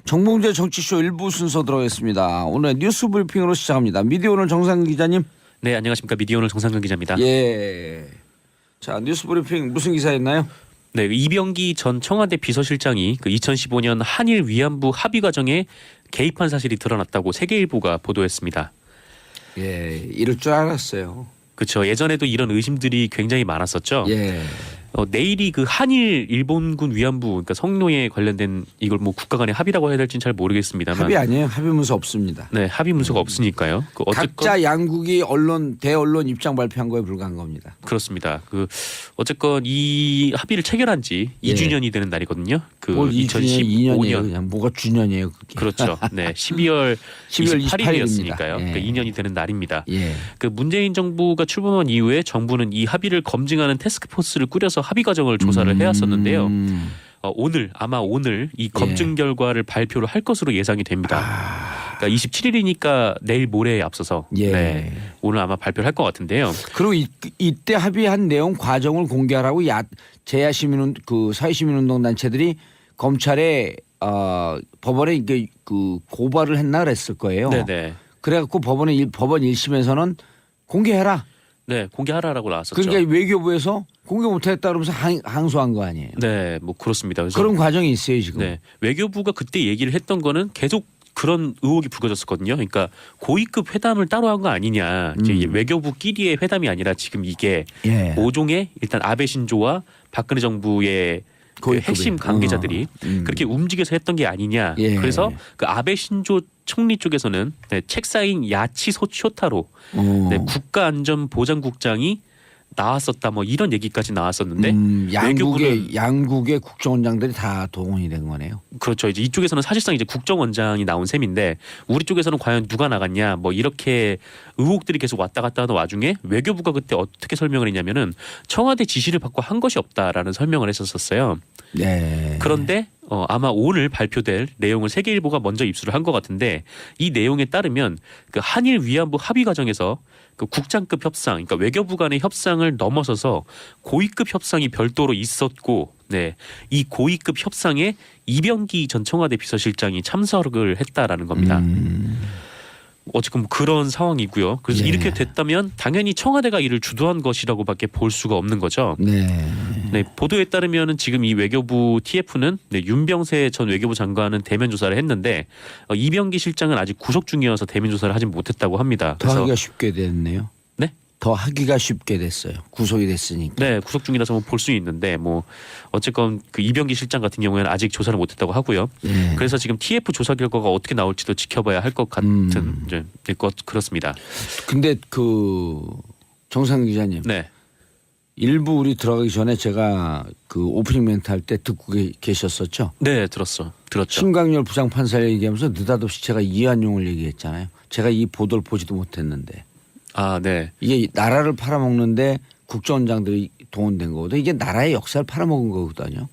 정봉재 정치쇼 1부 순서 들어가겠습니다. 오늘 뉴스 브리핑으로 시작합니다. 미디어오늘 정상근 기자님. 네, 안녕하십니까. 미디어오늘 정상근 기자입니다. 예. 자, 뉴스 브리핑 무슨 기사였나요? 네, 이병기 전 청와대 비서실장이 2015년 한일 위안부 합의 과정에 개입한 사실이 드러났다고 세계일보가 보도했습니다. 예, 이럴 줄 알았어요. 그렇죠. 예전에도 이런 의심들이 굉장히 많았었죠. 예. 내일이 한일 일본군 위안부 그러니까 성노예 관련된 이걸 뭐 국가 간의 합의라고 해야 될지는 잘 모르겠습니다만 합의 아니에요. 합의 문서 없습니다. 네, 합의 문서가 없으니까요. 각자 양국이 대언론 입장 발표한 거에 불과한 겁니다. 그렇습니다. 어쨌건 이 합의를 체결한 지 2주년이 되는 날이거든요. 2015년 그냥 뭐가 주년이에요, 그게. 그렇죠. 네, 12월 28일이었으니까요. 예. 그러니까 2년이 되는 날입니다. 예. 문재인 정부가 출범한 이후에 정부는 이 합의를 검증하는 태스크포스를 꾸려서 합의 과정을 조사를 해왔었는데요. 오늘 이 검증 결과를 발표를 할 것으로 예상이 됩니다. 그러니까 27일이니까 내일 모레에 앞서서 네, 오늘 아마 발표를 할 것 같은데요. 그리고 이때 합의한 내용 과정을 공개하라고 제야시민 사회시민운동 단체들이 검찰에 법원에 이게 고발을 했나 그랬을 거예요. 네네. 그래갖고 법원 1심에서는 공개해라. 네, 공개하라라고 나왔었죠. 그러니까 외교부에서 공개 못했다 그러면서 항소한 거 아니에요. 네, 뭐 그렇습니다. 그래서 그런 과정이 있어요 지금. 네, 외교부가 그때 얘기를 했던 거는 계속 그런 의혹이 불거졌었거든요. 그러니까 고위급 회담을 따로 한 거 아니냐. 이제 외교부끼리의 회담이 아니라 지금 이게 5종의 일단 아베 신조와 박근혜 정부의 핵심 관계자들이 그렇게 움직여서 했던 게 아니냐. 그래서 아베 신조 총리 쪽에서는 책사인 야치 쇼타로 국가안전보장국장이 나왔었다 뭐 이런 얘기까지 나왔었는데 양국의 국정원장들이 다 동원이 된 거네요. 그렇죠. 이제 이쪽에서는 사실상 이제 국정원장이 나온 셈인데 우리 쪽에서는 과연 누가 나갔냐 뭐 이렇게 의혹들이 계속 왔다 갔다 하는 와중에 외교부가 그때 어떻게 설명을 했냐면은 청와대 지시를 받고 한 것이 없다라는 설명을 했었어요. 네. 그런데 아마 오늘 발표될 내용을 세계일보가 먼저 입수를 한 것 같은데 이 내용에 따르면 한일 위안부 합의 과정에서 국장급 협상, 그러니까 외교부 간의 협상을 넘어서서 고위급 협상이 별도로 있었고, 이 고위급 협상에 이병기 전 청와대 비서실장이 참석을 했다라는 겁니다. 어쨌든 그런 상황이고요. 그래서 이렇게 됐다면 당연히 청와대가 이를 주도한 것이라고밖에 볼 수가 없는 거죠. 네, 보도에 따르면은 지금 이 외교부 TF는 윤병세 전 외교부 장관은 대면 조사를 했는데 이병기 실장은 아직 구속 중이어서 대면 조사를 하지 못했다고 합니다. 더 하기가 쉽게 됐네요. 네? 더 하기가 쉽게 됐어요. 구속이 됐으니까. 네, 구속 중이라서 뭐 볼 수 있는데 뭐 어쨌건 이병기 실장 같은 경우에는 아직 조사를 못했다고 하고요. 그래서 지금 TF 조사 결과가 어떻게 나올지도 지켜봐야 할 것 같은 그렇습니다. 근데 정상근 기자님. 네. 일부 우리 들어가기 전에 제가 오프닝 멘트 할 때 듣고 계셨었죠? 네, 들었죠. 신광열 부장판사 얘기하면서 느닷없이 제가 이완용을 얘기했잖아요. 제가 이 보도를 보지도 못했는데. 네. 이게 나라를 팔아먹는데 국정원장들이 동원된 거거든요. 이게 나라의 역사를 팔아먹은 거거든요.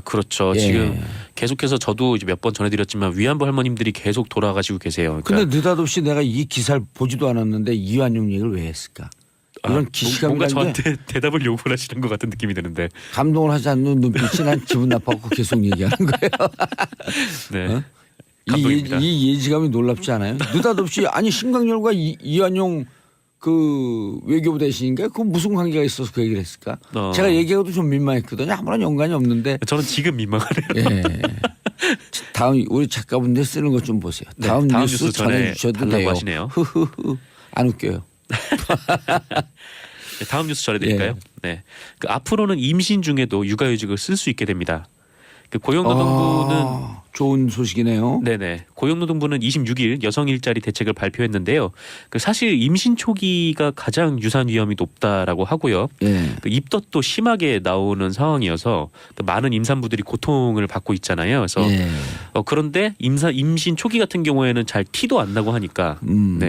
그렇죠. 지금 계속해서 저도 이제 몇 번 전해드렸지만 위안부 할머님들이 계속 돌아가시고 계세요. 그런데 느닷없이 내가 이 기사를 보지도 않았는데 이완용 얘기를 왜 했을까? 이런 기시감이 뭔가 저한테 대답을 요구를 하시는 것 같은 느낌이 드는데 감동을 하지 않는 눈빛이 난 기분 나빠갖고 계속 얘기하는 거예요. 네. 이 예지감이 놀랍지 않아요? 느닷없이 아니 신광열과 이완용 외교부 대신인가? 그 무슨 관계가 있어서 그 얘기를 했을까? 제가 얘기하고도 좀 민망했거든요. 아무런 연관이 없는데. 저는 지금 민망하네요. 다음 우리 작가분들 쓰는 것 좀 보세요. 다음 뉴스 전해주셔도 돼요. 하시네요. 안 웃겨요. 다음 뉴스 전해드릴까요? 네. 앞으로는 임신 중에도 육아휴직을 쓸 수 있게 됩니다. 고용노동부는 좋은 소식이네요. 네네. 고용노동부는 26일 여성 일자리 대책을 발표했는데요. 사실 임신 초기가 가장 유산 위험이 높다라고 하고요. 입덧도 심하게 나오는 상황이어서 많은 임산부들이 고통을 받고 있잖아요. 그래서 그런데 임신 초기 같은 경우에는 잘 티도 안 나고 하니까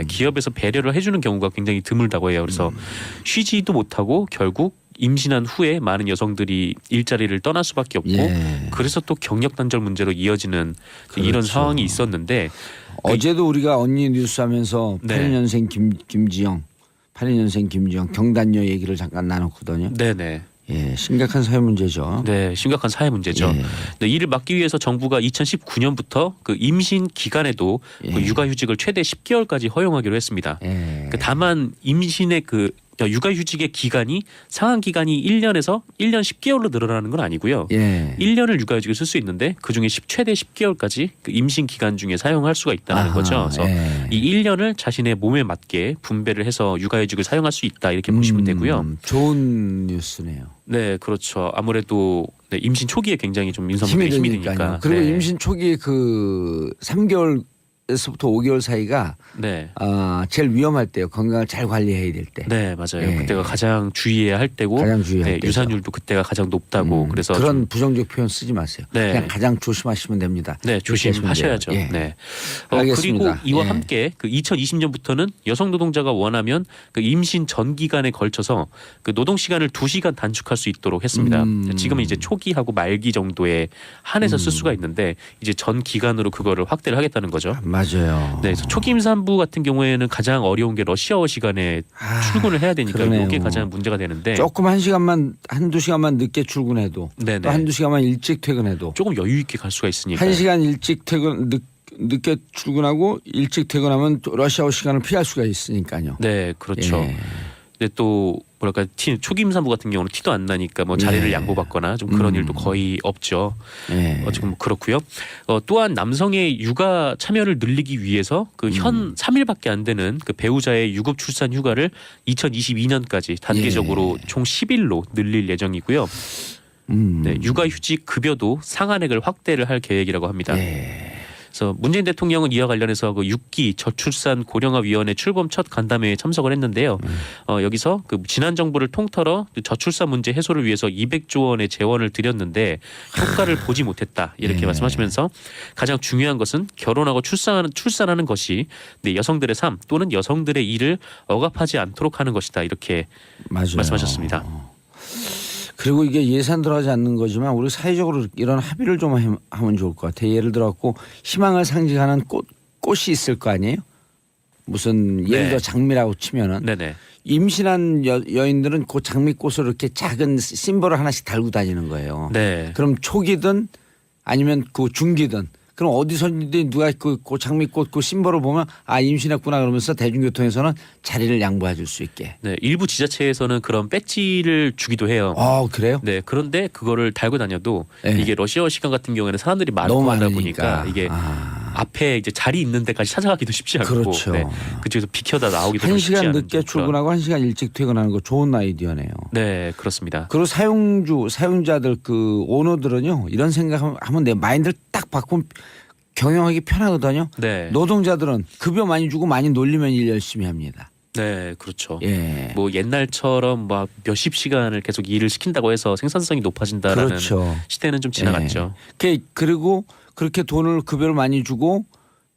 기업에서 배려를 해주는 경우가 굉장히 드물다고 해요. 그래서 쉬지도 못하고 결국 임신한 후에 많은 여성들이 일자리를 떠날 수밖에 없고 그래서 또 경력 단절 문제로 이어지는 이런 상황이 있었는데 어제도 우리가 언니 뉴스 하면서 82년생 김지영 경단녀 얘기를 잠깐 나눴거든요. 네네. 예, 심각한 사회 문제죠. 네, 심각한 사회 문제죠. 예. 네, 이를 막기 위해서 정부가 2019년부터 그 임신 기간에도 예. 그 육아휴직을 최대 10개월까지 허용하기로 했습니다. 예. 그 다만 임신의 그 육아휴직의 기간이 상한 기간이 1년에서 1년 10개월로 늘어나는 건 아니고요. 예. 1년을 육아휴직을 쓸 수 있는데 그중에 최대 10개월까지 그 임신 기간 중에 사용할 수가 있다는 거죠. 그래서 예. 이 1년을 자신의 몸에 맞게 분배를 해서 육아휴직을 사용할 수 있다 이렇게 보시면 되고요. 좋은 뉴스네요. 네, 그렇죠. 아무래도 네, 임신 초기에 굉장히 좀 임산부들이 힘이 드니까. 그리고 네. 임신 초기 그 3개월에서부터 5개월 사이가 네. 제일 위험할 때요. 건강을 잘 관리해야 될 때. 네, 맞아요. 예. 그때가 가장 주의해야 할 때고 가장 주의해야 할 때죠. 유산율도 그때가 가장 높다고 그래서 그런 좀, 부정적 표현 쓰지 마세요. 네. 그냥 가장 조심하시면 됩니다. 네, 그렇게 하시면 조심하셔야죠. 돼요. 예. 네. 알겠습니다. 그리고 이와 예. 함께 그 2020년부터는 여성 노동자가 원하면 그 임신 전 기간에 걸쳐서 그 노동 시간을 2시간 단축할 수 있도록 했습니다. 지금은 이제 초기하고 말기 정도에 한해서 쓸 수가 있는데 이제 전 기간으로 그거를 확대를 하겠다는 거죠. 맞아요. 네, 그래서 초기 임산부 같은 경우에는 가장 어려운 게 러시아워 시간에 출근을 해야 되니까 그러네요. 이게 가장 문제가 되는데 조금 한두 시간만 늦게 출근해도 네네. 또 한두 시간만 일찍 퇴근해도 조금 여유 있게 갈 수가 있으니까. 1시간 일찍 늦게 출근하고 일찍 퇴근하면 또 러시아워 시간을 피할 수가 있으니까요. 네, 그렇죠. 예. 근데 또 뭐랄까 초기 임산부 같은 경우는 티도 안 나니까 뭐 자리를 예. 양보받거나 좀 그런 일도 거의 없죠. 예. 지금 뭐 그렇고요. 또한 남성의 육아 참여를 늘리기 위해서 그 현 3일밖에 안 되는 그 배우자의 유급 출산 휴가를 2022년까지 단계적으로 총 10일로 늘릴 예정이고요. 네, 육아휴직 급여도 상한액을 확대를 할 계획이라고 합니다. 예. 그래서 문재인 대통령은 이와 관련해서 그 6기 저출산 고령화위원회 출범 첫 간담회에 참석을 했는데요. 여기서 그 지난 정부를 통틀어 저출산 문제 해소를 위해서 200조 원의 재원을 들였는데 효과를 보지 못했다 이렇게 예. 말씀하시면서 가장 중요한 것은 결혼하고 출산하는 것이 네, 여성들의 삶 또는 여성들의 일을 억압하지 않도록 하는 것이다 이렇게 맞아요. 말씀하셨습니다. 그리고 이게 예산 들어가지 않는 거지만 우리 사회적으로 이런 합의를 좀 하면 좋을 것 같아요. 예를 들어 갖고 희망을 상징하는 꽃이 있을 거 아니에요? 무슨 예를 네. 들어 장미라고 치면은 네네. 임신한 여인들은 그 장미꽃을 이렇게 작은 심벌을 하나씩 달고 다니는 거예요. 네. 그럼 초기든 아니면 그 중기든 그럼 어디서든 누가 그 장미꽃 그 심벌을 보면 임신했구나 그러면서 대중교통에서는 자리를 양보해 줄 수 있게. 네, 일부 지자체에서는 그런 배지를 주기도 해요. 그래요? 네, 그런데 그거를 달고 다녀도 네. 이게 러시아어 시간 같은 경우에는 사람들이 많고 너무 하다 많으니까. 보니까 이게 앞에 이제 자리 있는 데까지 찾아가기도 쉽지 않고 그렇죠. 네, 그쪽에서 비켜다 나오기도 좀 쉽지 1시간 않은 늦게 그런- 출근하고 1시간 일찍 퇴근하는 거 좋은 아이디어네요. 네, 그렇습니다. 그리고 사용자들 그 오너들은요 이런 생각하면 내 마인드를 딱 바꾸면 경영하기 편하거든요. 네, 노동자들은 급여 많이 주고 많이 놀리면 일 열심히 합니다. 네, 그렇죠. 예. 뭐 옛날처럼 막 몇십 시간을 계속 일을 시킨다고 해서 생산성이 높아진다라는 그렇죠. 시대는 좀 지나갔죠. 그리고 그렇게 돈을 급여를 많이 주고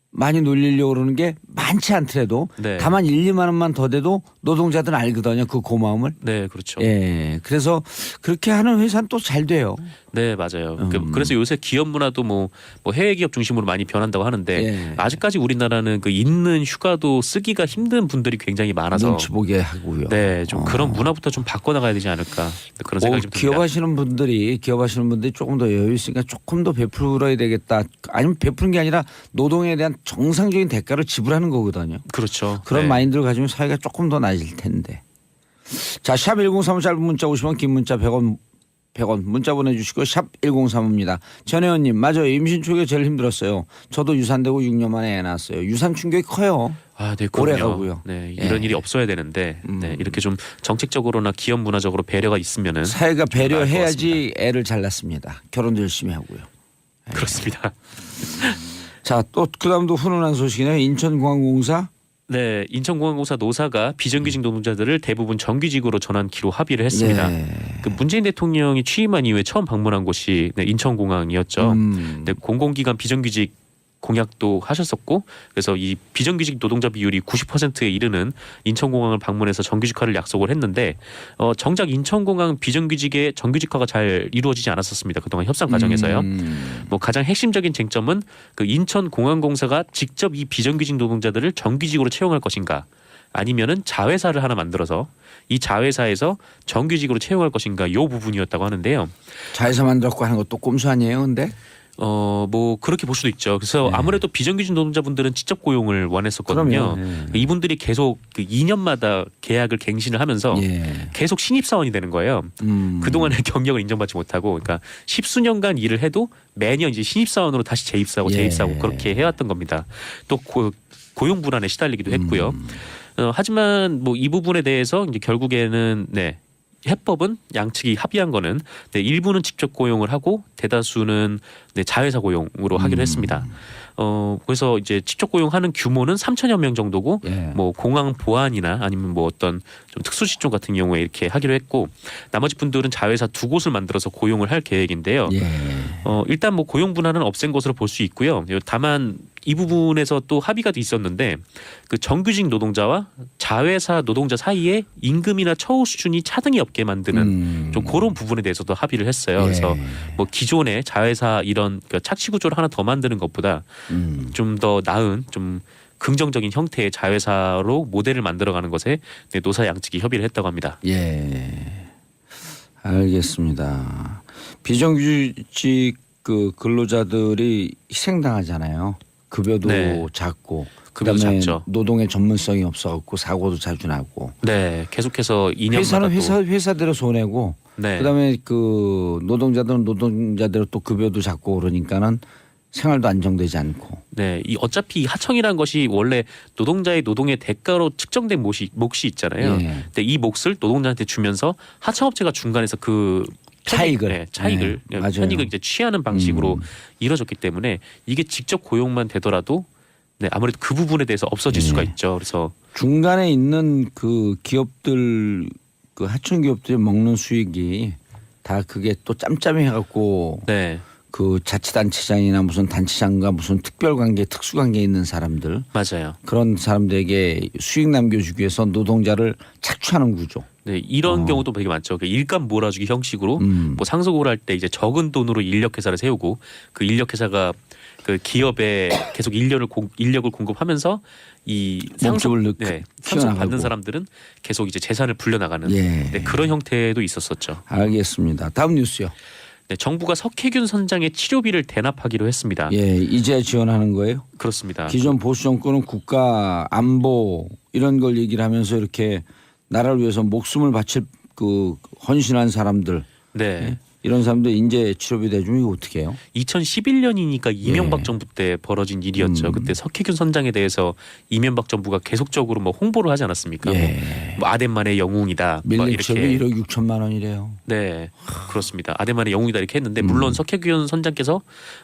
많이 놀리려고 그러는 게 많지 않더라도 네. 다만 1, 2만 원만 더 돼도 노동자들은 알거든요. 그 고마움을. 네, 그렇죠. 예. 그래서 그렇게 하는 회사는 또 잘 돼요. 네, 맞아요. 그래서 요새 기업 문화도 뭐 해외 기업 중심으로 많이 변한다고 하는데 예. 아직까지 우리나라는 그 있는 휴가도 쓰기가 힘든 분들이 굉장히 많아서 눈치 보게 하고요. 네, 좀 그런 문화부터 좀 바꿔나가야 되지 않을까 그런 생각이 좀 듭니다. 기업하시는 분들이 조금 더 여유 있으니까 조금 더 베풀어야 되겠다. 아니면 베푸는 게 아니라 노동에 대한 정상적인 대가를 지불하는 거거든요. 그렇죠. 그런 네. 마인드를 가지면 사회가 조금 더 나아질 텐데. 자, 샵 1035 짧은 문자 50원, 긴 문자 100원 문자 보내주시고 샵 1035입니다. 전혜원님 맞아요. 임신 초기에 제일 힘들었어요. 저도 유산되고 6년 만에 애 낳았어요. 유산 충격이 커요. 아, 네, 오래 그럼요. 가고요. 네, 이런 예. 일이 없어야 되는데 네, 이렇게 좀 정책적으로나 기업 문화적으로 배려가 있으면은 사회가 좀 나을 것 배려해야지 애를 잘 낳습니다. 결혼도 열심히 하고요. 그렇습니다. 자, 또 그다음도 훈훈한 소식이네요. 인천공항공사 네, 인천공항공사 노사가 비정규직 노동자들을 대부분 정규직으로 전환키로 합의를 했습니다. 예. 그 문재인 대통령이 취임한 이후에 처음 방문한 곳이 네, 인천공항이었죠. 네, 공공기관 비정규직 공약도 하셨었고 그래서 이 비정규직 노동자 비율이 90%에 이르는 인천공항을 방문해서 정규직화를 약속을 했는데 정작 인천공항 비정규직의 정규직화가 잘 이루어지지 않았었습니다. 그동안 협상 과정에서요. 뭐 가장 핵심적인 쟁점은 그 인천공항공사가 직접 이 비정규직 노동자들을 정규직으로 채용할 것인가 아니면은 자회사를 하나 만들어서 이 자회사에서 정규직으로 채용할 것인가 요 부분이었다고 하는데요. 자회사 만들었고 하는 것도 꼼수 아니에요, 근데? 뭐 그렇게 볼 수도 있죠. 그래서 아무래도 비정규직 노동자분들은 직접 고용을 원했었거든요. 이분들이 계속 그 2년마다 계약을 갱신을 하면서 계속 신입사원이 되는 거예요. 그동안의 경력을 인정받지 못하고, 그러니까 십수년간 일을 해도 매년 이제 신입사원으로 다시 재입사하고 재입사하고 그렇게 해왔던 겁니다. 또 고용 불안에 시달리기도 했고요. 하지만 뭐 이 부분에 대해서 이제 결국에는 해법은 양측이 합의한 거는 일부는 직접 고용을 하고 대다수는 자회사 고용으로 하기로 했습니다. 그래서 이제 직접 고용하는 규모는 3천여 명 정도고 뭐 공항 보안이나 아니면 뭐 어떤 좀 특수 직종 같은 경우에 이렇게 하기로 했고, 나머지 분들은 자회사 2곳을 만들어서 고용을 할 계획인데요. 일단 뭐 고용 분할은 없앤 것으로 볼 수 있고요. 다만 이 부분에서 또 합의가 있었는데 그 정규직 노동자와 자회사 노동자 사이에 임금이나 처우 수준이 차등이 없게 만드는 좀 그런 부분에 대해서도 합의를 했어요. 그래서 뭐 기존의 자회사 이런 그 착취 구조를 하나 더 만드는 것보다 좀 더 나은 좀 긍정적인 형태의 자회사로 모델을 만들어가는 것에 노사 양측이 협의를 했다고 합니다. 알겠습니다. 비정규직 그 근로자들이 희생당하잖아요. 급여도 작고, 급여도 그다음에 작죠. 노동의 전문성이 없어갖고 사고도 자주 나고. 계속해서 2년마다 회사는 회사대로 손해고, 그다음에 그 노동자들은 노동자대로 또 급여도 작고 그러니까는 생활도 안정되지 않고. 이 어차피 이 하청이라는 것이 원래 노동자의 노동의 대가로 측정된 몫이 있잖아요. 근데 이 몫을 노동자한테 주면서 하청업체가 중간에서 그 편익을 이제 취하는 방식으로 이루어졌기 때문에 이게 직접 고용만 되더라도 아무래도 그 부분에 대해서 없어질 수가 있죠. 그래서 중간에 있는 그 기업들, 그 하청 기업들이 먹는 수익이 다 그게 또 짬짬해갖고 그 자치단체장이나 무슨 단체장과 무슨 특별관계, 특수관계에 있는 사람들, 맞아요. 그런 사람들에게 수익 남겨주기 위해서 노동자를 착취하는 구조. 이런 경우도 되게 많죠. 그 일감 몰아주기 형식으로 뭐 상속을 할 때 이제 적은 돈으로 인력회사를 세우고 그 인력회사가 그 기업에 계속 인력을 공급하면서 이 상속 받는 사람들은 계속 이제 재산을 불려나가는 그런 형태도 있었었죠. 알겠습니다. 다음 뉴스요. 정부가 석혜균 선장의 치료비를 대납하기로 했습니다. 이제 지원하는 거예요? 그렇습니다. 기존 보수 정권은 국가 안보 이런 걸 얘기를 하면서 이렇게 나라를 위해서 목숨을 바칠 그 헌신한 사람들, 이런 사람들 인재 치료비 대주면 이거 어떻게 해요? 2011년이니까 이명박 정부 때 벌어진 일이었죠. 그때 석혜균 선장에 대해서 이명박 정부가 계속적으로 뭐 홍보를 하지 않았습니까? 뭐 아덴만의 영웅이다. 밀립치료비 1억 6천만 원이래요. 그렇습니다. 아덴만의 영웅이다 이렇게 했는데 물론 석혜균 선장께서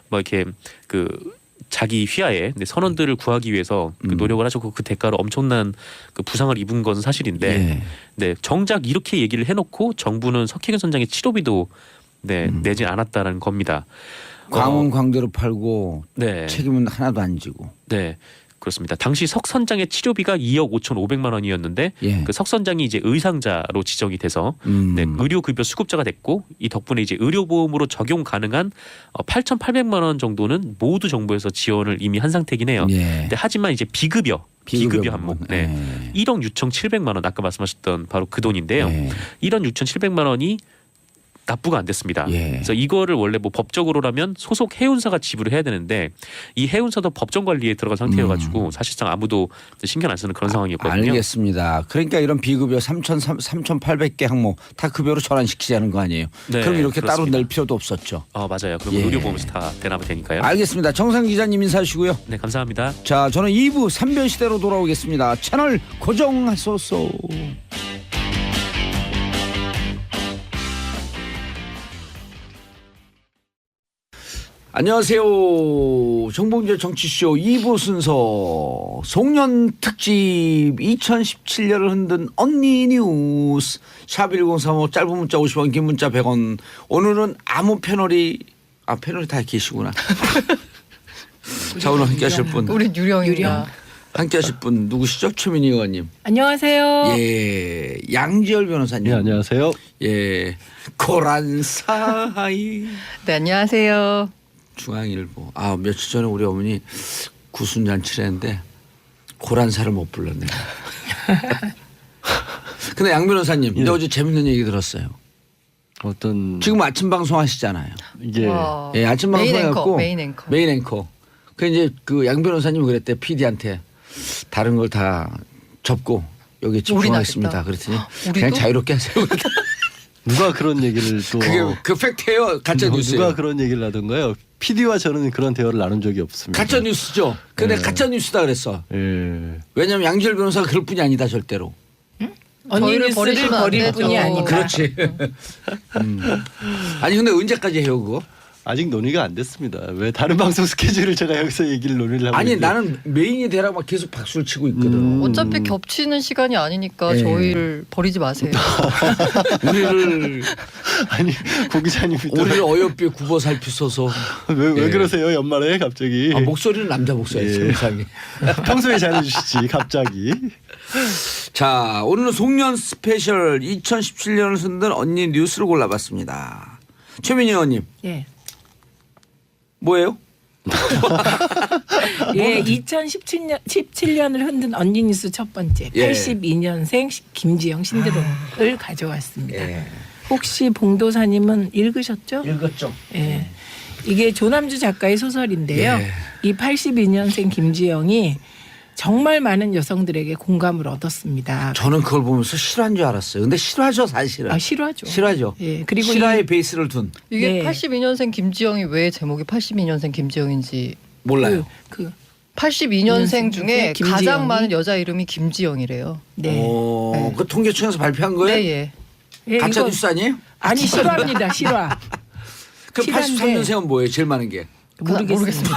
뭐 이렇게 그 자기 휘하에 선원들을 구하기 위해서 그 노력을 하셨고 그 대가로 엄청난 그 부상을 입은 건 사실인데 정작 이렇게 얘기를 해놓고 정부는 석혜균 선장의 치료비도 내지 않았다는 겁니다. 광원 광대로 팔고 책임은 하나도 안 지고. 그렇습니다. 당시 석 선장의 치료비가 2억 5,500만 원이었는데 그 석 선장이 이제 의상자로 지정이 돼서 의료급여 수급자가 됐고 이 덕분에 이제 의료보험으로 적용 가능한 8,800만 원 정도는 모두 정부에서 지원을 이미 한 상태긴 해요. 근데 하지만 이제 비급여 항목 1억 6,700만 원 아까 말씀하셨던 바로 그 돈인데요. 1억 6,700만 원이 납부가 안 됐습니다. 그래서 이거를 원래 뭐 법적으로라면 소속 해운사가 지불을 해야 되는데 이 해운사도 법정 관리에 들어간 상태여가지고 사실상 아무도 신경 안 쓰는 그런 상황이었거든요. 알겠습니다. 그러니까 이런 비급여 3,800개 항목 다 급여로 전환시키자는 거 아니에요? 그럼 이렇게 그렇습니다. 따로 낼 필요도 없었죠. 맞아요. 그럼 의료보험에서 다 대납이 되니까요. 알겠습니다. 정상 기자님 인사하시고요. 네, 감사합니다. 자, 저는 2부 3변 시대로 돌아오겠습니다. 채널 고정하소서. 안녕하세요. 정봉재 정치쇼 2부 순서 송년 특집 2017년을 흔든 언니 뉴스 샵1035 짧은 문자 50원 긴 문자 100원. 오늘은 아무 패널이 다 계시구나. 자, 오늘 함께 하실 분. 우리 유령. 함께 하실 분 누구시죠? 최민희 의원님. 안녕하세요. 양지열 변호사님. 안녕하세요. 고란 사이. 네, 안녕하세요. 중앙일보. 며칠 전에 우리 어머니 구순잔치를 했는데 고란사를 못 불렀네요. 근데 양 변호사님, 근데 어제 재밌는 얘기 들었어요. 어떤 지금 아침 방송 하시잖아요. 이게 와. 예, 아침 방송 메인 앵커, 해갖고 메인 앵커. 그 이제 그 양 변호사님이 그랬대 PD한테 다른 걸 다 접고 여기 집중하겠습니다. 나겠다. 그랬더니 우리도? 그냥 자유롭게 하세요. 누가 그런 얘기를 또 그게 그 팩트예요. 가짜 뉴스예요. 누가 그런 얘기를 하던가요? PD와 저는 그런 대화를 나눈 적이 없습니다. 가짜 뉴스죠. 근데 네. 가짜 뉴스다 그랬어. 예. 왜냐하면 양지열 변호사가 그럴 뿐이 아니다 절대로. 저희를 언니 뉴스를 버리시면 안 버릴 되죠. 뿐이 아니다. 그렇지. 아니 근데 언제까지 해요 그거? 아직 논의가 안 됐습니다. 왜 다른 방송 스케줄을 제가 여기서 얘기를 논의를 하고 아니 있는데. 나는 메인이 되라고 막 계속 박수를 치고 있거든. 어차피 겹치는 시간이 아니니까 예. 저희를 버리지 마세요. 우리를 아니 고 기자님이 또 우리를 어여삐 굽어 살피소서. 왜 예. 그러세요 연말에 갑자기? 아, 목소리는 남자 목소리예요. 예. 세상에. 평소에 잘해주시지 갑자기. 자 오늘은 송년 스페셜 2017년을 흔든 언니 뉴스를 골라봤습니다. 최민희 의원님 예. 뭐예요? 예, 2017년을 흔든 언니 뉴스 첫 번째 예. 82년생 김지영 신드롬을 가져왔습니다. 예. 혹시 봉도사님은 읽으셨죠? 읽었죠. 예. 이게 조남주 작가의 소설인데요. 예. 이 82년생 김지영이 정말 많은 여성들에게 공감을 얻었습니다. 저는 그걸 보면서 실화인 줄 알았어요. 근데 실화죠 사실은. 아, 실화죠. 실화죠. 예. 그리고 실화의 베이스를 둔 이게 네. 82년생 김지영이 왜 제목이 82년생 김지영인지 몰라요. 그 82년생 중에 김지영이? 가장 많은 여자 이름이 김지영이래요. 네. 오, 그 통계청에서 발표한 거예요? 네, 예. 예, 가짜 이거- 뉴스 아니에요? 아니 실화입니다. 실화. 그럼 실화인데 83년생은 뭐예요? 제일 많은 게. 모르겠습니다.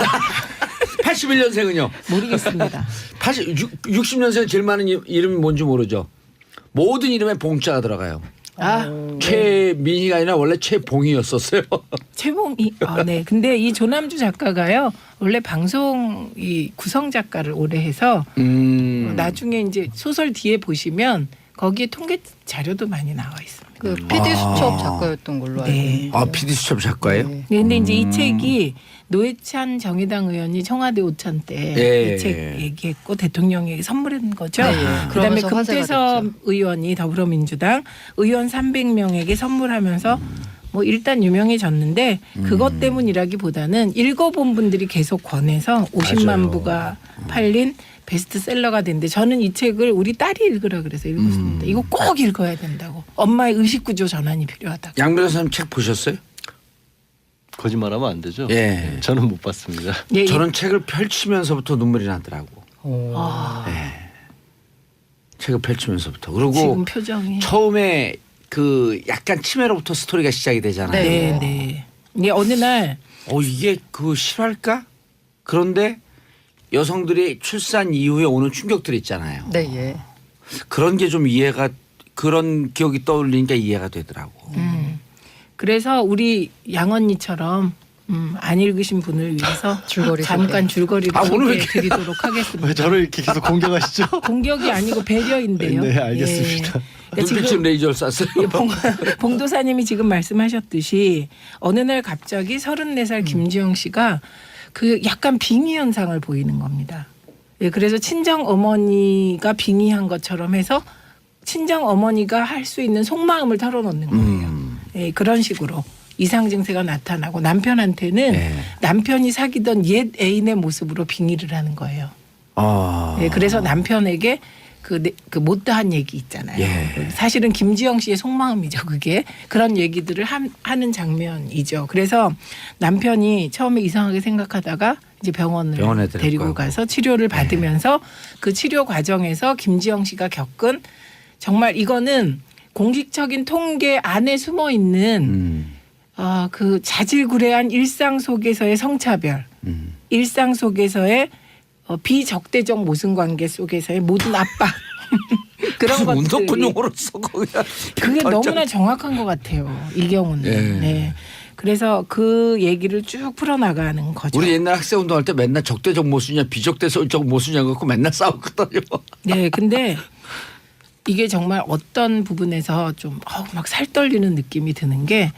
81년생은요? 모르겠습니다. 60년생 제일 많은 이름이 뭔지 모르죠. 모든 이름에 봉자가 들어가요. 아, 최민희가 아니라 원래 최봉이었었어요. 최봉이. 아, 네. 근데 이 조남주 작가가요. 원래 방송 이 구성 작가를 오래 해서 나중에 이제 소설 뒤에 보시면 거기에 통계 자료도 많이 나와 있습니다. 그 PD 수첩 작가였던 걸로 알고 네. 있는데. 아 PD 수첩 작가예요? 네. 네, 근데 이제 이 책이 노회찬 정의당 의원이 청와대 오찬 때 예. 이 책 얘기했고 대통령에게 선물한 거죠. 네, 예. 그다음에 그러면서 화제가 금태섭 됐죠. 의원이 더불어민주당 의원 300명에게 선물하면서 뭐 일단 유명해졌는데 그것 때문이라기보다는 읽어본 분들이 계속 권해서 50만 맞아요. 부가 팔린 베스트셀러가 됐는데 저는 이 책을 우리 딸이 읽으라 그래서 읽었습니다. 이거 꼭 읽어야 된다고. 엄마의 의식구조 전환이 필요하다고. 양 변호사님 책 보셨어요? 거짓말하면 안 되죠. 예. 저는 못 봤습니다. 예, 저는 책을 펼치면서부터 눈물이 나더라고. 책을 펼치면서부터. 그리고 지금 표정이. 처음에 그 약간 치매로부터 스토리가 시작이 되잖아요. 네, 네. 이게 어느 날 이게 그 실화일까? 그런데 여성들이 출산 이후에 오는 충격들이 있잖아요. 네, 예. 그런 게 좀 이해가 그런 기억이 떠올리니까 이해가 되더라고. 그래서 우리 양 언니처럼 안 읽으신 분을 위해서 줄거리 잠깐 줄거리를 아, 오늘 왜 소개해 드리도록 하겠습니다. 왜 저를 이렇게 계속 공격하시죠? 공격이 아니고 배려인데요. 네, 알겠습니다. 예. 그러니까 눈빛은 지금 레이저를 쐈어요. 봉도사님이 지금 말씀하셨듯이 어느 날 갑자기 34살 김지영 씨가 그 약간 빙의 현상을 보이는 겁니다. 예, 그래서 친정 어머니가 빙의한 것처럼 해서 친정 어머니가 할 수 있는 속마음을 털어놓는 거예요. 예, 그런 식으로 이상 증세가 나타나고 남편한테는 네. 남편이 사귀던 옛 애인의 모습으로 빙의를 하는 거예요. 아. 예, 그래서 남편에게 그 못다한 얘기 있잖아요. 예. 사실은 김지영 씨의 속마음이죠. 그게 그런 얘기들을 하는 장면이죠. 그래서 남편이 처음에 이상하게 생각하다가 이제 병원에 데리고 데리고 가고. 가서 치료를 받으면서 그 치료 과정에서 김지영 씨가 겪은 정말 이거는 공식적인 통계 안에 숨어 있는 그 자질구레한 일상 속에서의 성차별, 일상 속에서의 비적대적 모순관계 속에서의 모든 압박 그런 것들이 운동권 용어로 써 그냥. 그게 너무나 정확한 것 같아요. 이 경우는. 예. 네. 그래서 그 얘기를 쭉 풀어나가는 거죠. 우리 옛날 학생 운동할 때 맨날 적대적 모순이냐 비적대적 모순이냐 갖고 맨날 싸웠거든요. 네, 근데 이게 정말 어떤 부분에서 좀 막 살 떨리는 느낌이 드는 게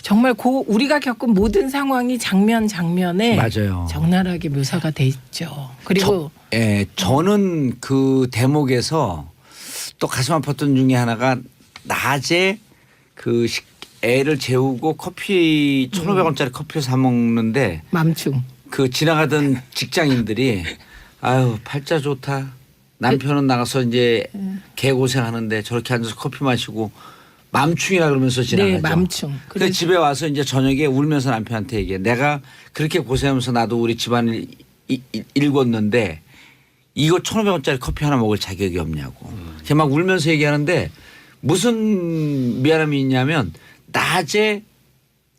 정말 우리가 겪은 모든 상황이 장면에 맞아요. 적나라하게 묘사가 돼 있죠. 그리고 저는 그 대목에서 또 가슴 아팠던 중에 하나가 낮에 그 애를 재우고 커피 1,500원짜리 커피를 사 먹는데 맘충. 그 지나가던 직장인들이 아유 팔자 좋다. 남편은 나가서 이제 개고생하는데 저렇게 앉아서 커피 마시고 맘충이라 그러면서 지나가죠. 네, 맘충. 근데 집에 와서 이제 저녁에 울면서 남편한테 얘기해. 내가 그렇게 고생하면서 나도 우리 집안을 일궜는데 이거 1,500원짜리 커피 하나 먹을 자격이 없냐고. 걔 막 울면서 얘기하는데 무슨 미안함이 있냐면 낮에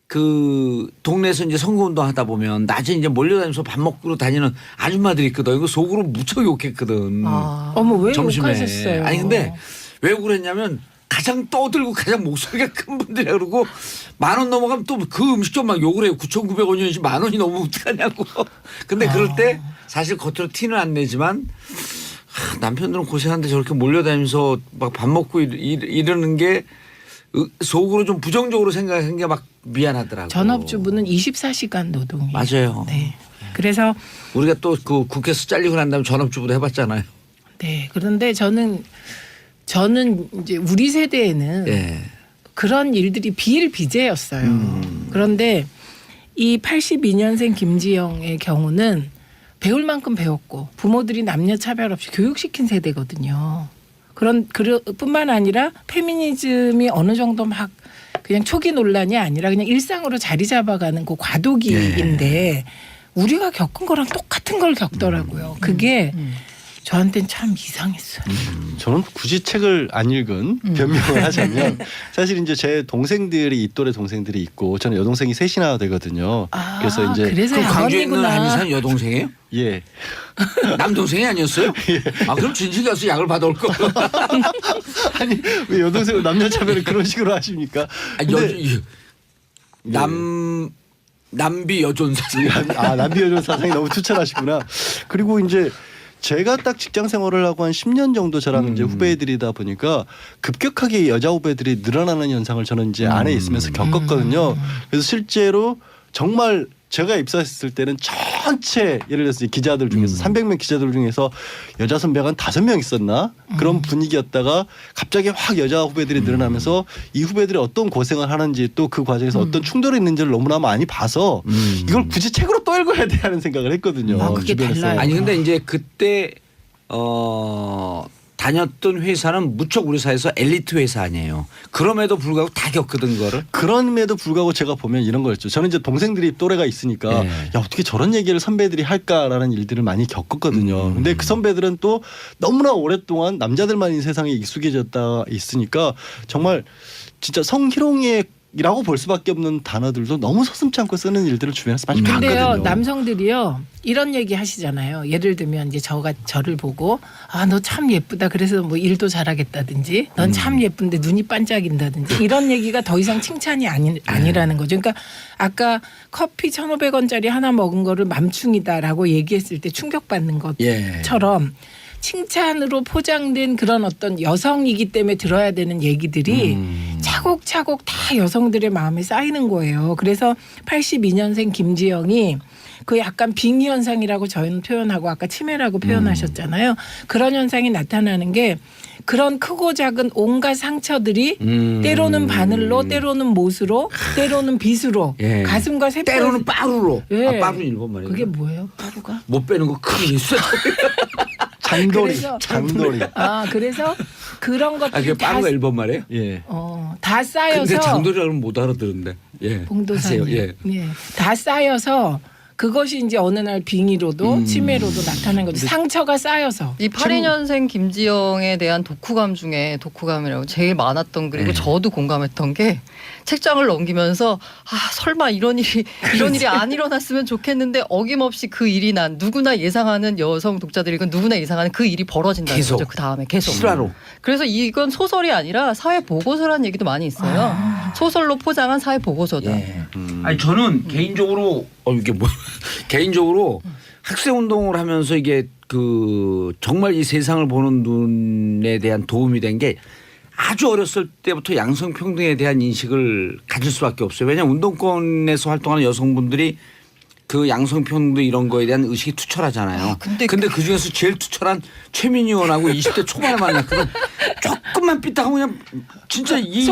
그 동네에서 이제 선거운동 하다 보면 낮에 이제 몰려다니면서 밥 먹고 다니는 아줌마들이 있거든. 이거 속으로 무척 욕했거든. 어머 왜 점심에. 욕하셨어요? 아니 근데 왜 그랬냐면 가장 떠들고 가장 목소리가 큰 분들이라 그러고 10,000원 넘어가면 또 그 음식점 막 욕을 해요. 9,900원이지 10,000원이 넘으면 어떡하냐고. 근데 그럴 때 사실 겉으로 티는 안 내지만 남편들은 고생하는데 저렇게 몰려다니면서 막 밥 먹고 이러는 게 속으로 좀 부정적으로 생각한 게 막 미안하더라고요. 전업주부는 24시간 노동이에요. 맞아요. 네. 그래서 우리가 또 그 국회에서 잘리고 난 다음에 전업주부도 해봤잖아요. 네. 그런데 저는 이제 우리 세대에는 예. 그런 일들이 비일비재였어요. 그런데 이 82년생 김지영의 경우는 배울 만큼 배웠고 부모들이 남녀 차별 없이 교육시킨 세대거든요. 뿐만 아니라 페미니즘이 어느 정도 막 그냥 초기 논란이 아니라 그냥 일상으로 자리 잡아가는 그 과도기인데 우리가 겪은 거랑 똑같은 걸 겪더라고요. 그게 저한테는 참 이상했어요. 저는 굳이 책을 안 읽은 변명을 하자면 사실 이제 제 동생들이 이 또래 동생들이 있고 저는 여동생이 셋이나 되거든요. 그래서 이제 그래서 그 광주에 있는 양언니구나. 한의사는 여동생이에요? 예. 남동생이 아니었어요? 아 그럼 진실 가서 약을 받아올 거. 아니 왜 여동생을 남녀 차별을 그런 식으로 하십니까? 남비 여존사. 남비 여존 사상이 너무 추천하시구나. 그리고 이제 제가 딱 직장 생활을 하고 한 10년 정도 저랑 이제 후배들이다 보니까 급격하게 여자 후배들이 늘어나는 현상을 저는 이제 안에 있으면서 겪었거든요. 그래서 실제로 정말 제가 입사했을 때는 전체 예를 들어서 기자들 중에서 300명 기자들 중에서 여자 선배가 한 5명 있었나 그런 분위기였다가 갑자기 확 여자 후배들이 늘어나면서 이 후배들이 어떤 고생을 하는지 또 그 과정에서 어떤 충돌이 있는지를 너무나 많이 봐서 이걸 굳이 책으로 또 읽어야 돼 하는 생각을 했거든요. 아, 그게 주변에서. 달라요. 아니 근데 이제 그때 다녔던 회사는 무척 우리 사회에서 엘리트 회사 아니에요. 그럼에도 불구하고 다 겪거든 거를. 그럼에도 불구하고 제가 보면 이런 거였죠. 저는 이제 동생들이 또래가 있으니까 네. 야 어떻게 저런 얘기를 선배들이 할까라는 일들을 많이 겪었거든요. 근데 그 선배들은 또 너무나 오랫동안 남자들만 이 세상에 익숙해졌다 있으니까 정말 진짜 성희롱의 이라고 볼 수밖에 없는 단어들도 너무 서슴지 않고 쓰는 일들을 주변에서 많이 근데요 봤거든요. 남성들이요 이런 얘기 하시잖아요. 예를 들면 이제 저를 보고 아 너 참 예쁘다 그래서 뭐 일도 잘하겠다든지 넌 참 예쁜데 눈이 반짝인다든지 이런 얘기가 더 이상 칭찬이 아니라는 거죠. 그러니까 아까 커피 1,500원짜리 하나 먹은 거를 맘충이다라고 얘기했을 때 충격받는 것처럼 칭찬으로 포장된 그런 어떤 여성이기 때문에 들어야 되는 얘기들이 차곡차곡 다 여성들의 마음에 쌓이는 거예요. 그래서 82년생 김지영이 그 약간 빙의 현상이라고 저희는 표현하고 아까 치매라고 표현하셨잖아요. 그런 현상이 나타나는 게 그런 크고 작은 온갖 상처들이 때로는 바늘로 때로는 못으로 때로는 빗으로 예. 가슴과 세포 때로는 빠루로. 예. 아 빠루 일본 말이에요. 그게 뭐예요? 빠루가? 못 빼는 거 큰 있어. 장돌이, 그래서- 장돌이. 아 그래서 그런 아 것들이 그게 다, 빠루가 일본 말이에요? 예. 다 쌓여서 근데 장돌이라 그러면 못 알아들은데. 예. 봉도사님. 하세요. 예. 예. 다 쌓여서 그것이 이제 어느 날 빙의로도 치매로도 나타나는 거죠. 상처가 쌓여서. 이 82년생 김지영에 대한 독후감 중에 독후감이라고 제일 많았던 그리고 저도 공감했던 게 책장을 넘기면서 아 설마 이런 일이 안 일어났으면 좋겠는데 어김없이 그 일이 난 누구나 예상하는 여성 독자들이건 누구나 예상하는 그 일이 벌어진다는 계속. 거죠. 그 다음에 계속. 실화로. 그래서 이건 소설이 아니라 사회 보고서라는 얘기도 많이 있어요. 소설로 포장한 사회 보고서다. 예. 아니 저는 개인적으로 이게 뭐 개인적으로 학생 운동을 하면서 이게 그 정말 이 세상을 보는 눈에 대한 도움이 된 게 아주 어렸을 때부터 양성평등에 대한 인식을 가질 수밖에 없어요. 왜냐하면 운동권에서 활동하는 여성분들이 그 양성평등 이런 거에 대한 의식이 투철하잖아요. 근데 그 중에서 제일 투철한 최민희 의원하고 20대 초반에 만났거든. 조금만 삐딱하면 그냥 진짜 이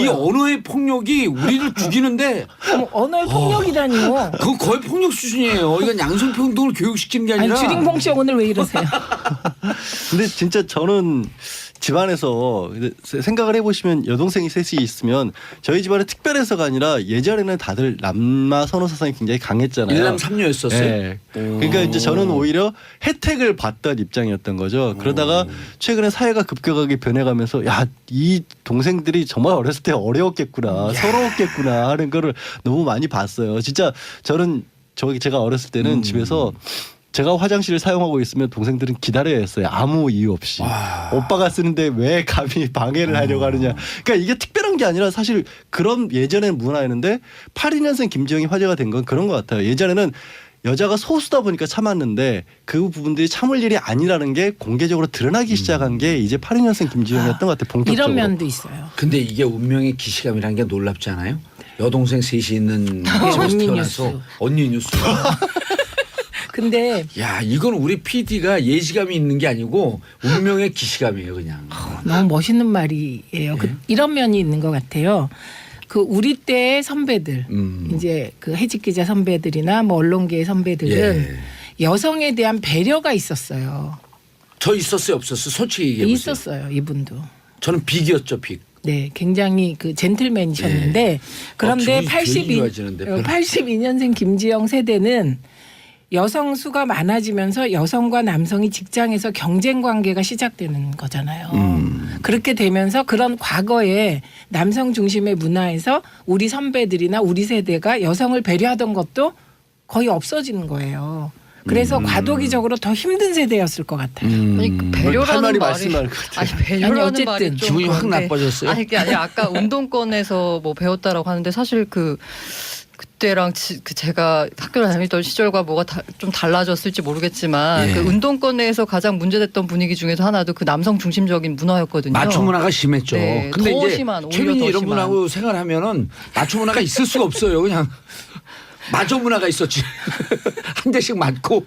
언어의 폭력이 우리를 죽이는데. 언어의 폭력이라니요. 그거 거의 폭력 수준이에요. 이건 양성평등을 교육시키는 게 아니라. 아니 주링봉 씨 오늘 왜 이러세요? 근데 진짜 저는 집안에서 생각을 해보시면 여동생이 셋이 있으면 저희 집안은 특별해서가 아니라 예전에는 다들 남마 선호 사상이 굉장히 강했잖아요. 일남 삼녀였었어요. 네. 그러니까 이제 저는 오히려 혜택을 받던 입장이었던 거죠. 그러다가 최근에 사회가 급격하게 변해가면서 야, 이 동생들이 정말 어렸을 때 어려웠겠구나, 서러웠겠구나 하는 거를 너무 많이 봤어요. 진짜 저는 제가 어렸을 때는 집에서 제가 화장실을 사용하고 있으면 동생들은 기다려야 했어요. 아무 이유 없이. 오빠가 쓰는데 왜 감히 방해를 하려고 하느냐. 그러니까 이게 특별한 게 아니라 사실 그런 예전에는 문화였는데 82년생 김지영이 화제가 된 건 그런 것 같아요. 예전에는 여자가 소수다 보니까 참았는데 그 부분들이 참을 일이 아니라는 게 공개적으로 드러나기 시작한 게 이제 82년생 김지영이었던 것 같아요. 본격적으로. 이런 면도 있어요. 근데 이게 운명의 기시감이라는 게 놀랍지 않아요? 여동생 셋이 있는 집에서 언니 태어나서 뉴스. 언니 뉴스. 근데 야, 이건 우리 PD가 예지감이 있는 게 아니고 운명의 기시감이에요, 그냥. 너무 멋있는 말이에요. 이런 면이 있는 것 같아요. 그 우리 때의 선배들, 이제 그 해직 기자 선배들이나 뭐 언론계의 선배들은 여성에 대한 배려가 있었어요. 저 있었어요, 없었어요? 솔직히 얘기해 보세요. 있었어요, 이분도. 저는 빅이었죠, 빅. 네, 굉장히 그 젠틀맨이셨는데 그런데 기분이 좋아지는데, 별로. 82년생 김지영 세대는 여성 수가 많아지면서 여성과 남성이 직장에서 경쟁 관계가 시작되는 거잖아요. 그렇게 되면서 그런 과거에 남성 중심의 문화에서 우리 선배들이나 우리 세대가 여성을 배려하던 것도 거의 없어지는 거예요. 그래서 과도기적으로 더 힘든 세대였을 것 같아요. 아니, 그 할 배려라는 말이 말이 말씀할 것 같아요. 아니 배려라는 아니, 어쨌든 말이 좀 기분이 확 그런데. 나빠졌어요? 아니 그게 아니라 아까 운동권에서 뭐 배웠다라고 하는데 사실 그때랑 제가 학교를 다니던 시절과 뭐가 좀 달라졌을지 모르겠지만 그 운동권에서 가장 문제됐던 분위기 중에서 하나도 그 남성 중심적인 문화였거든요. 마초 문화가 심했죠. 네, 근데 더 이제 심한, 오히려 최민희 더 이런 심한. 분하고 생활하면은 마초 문화가 있을 수가 없어요. 그냥 마초 문화가 있었지. 한 대씩 맞고.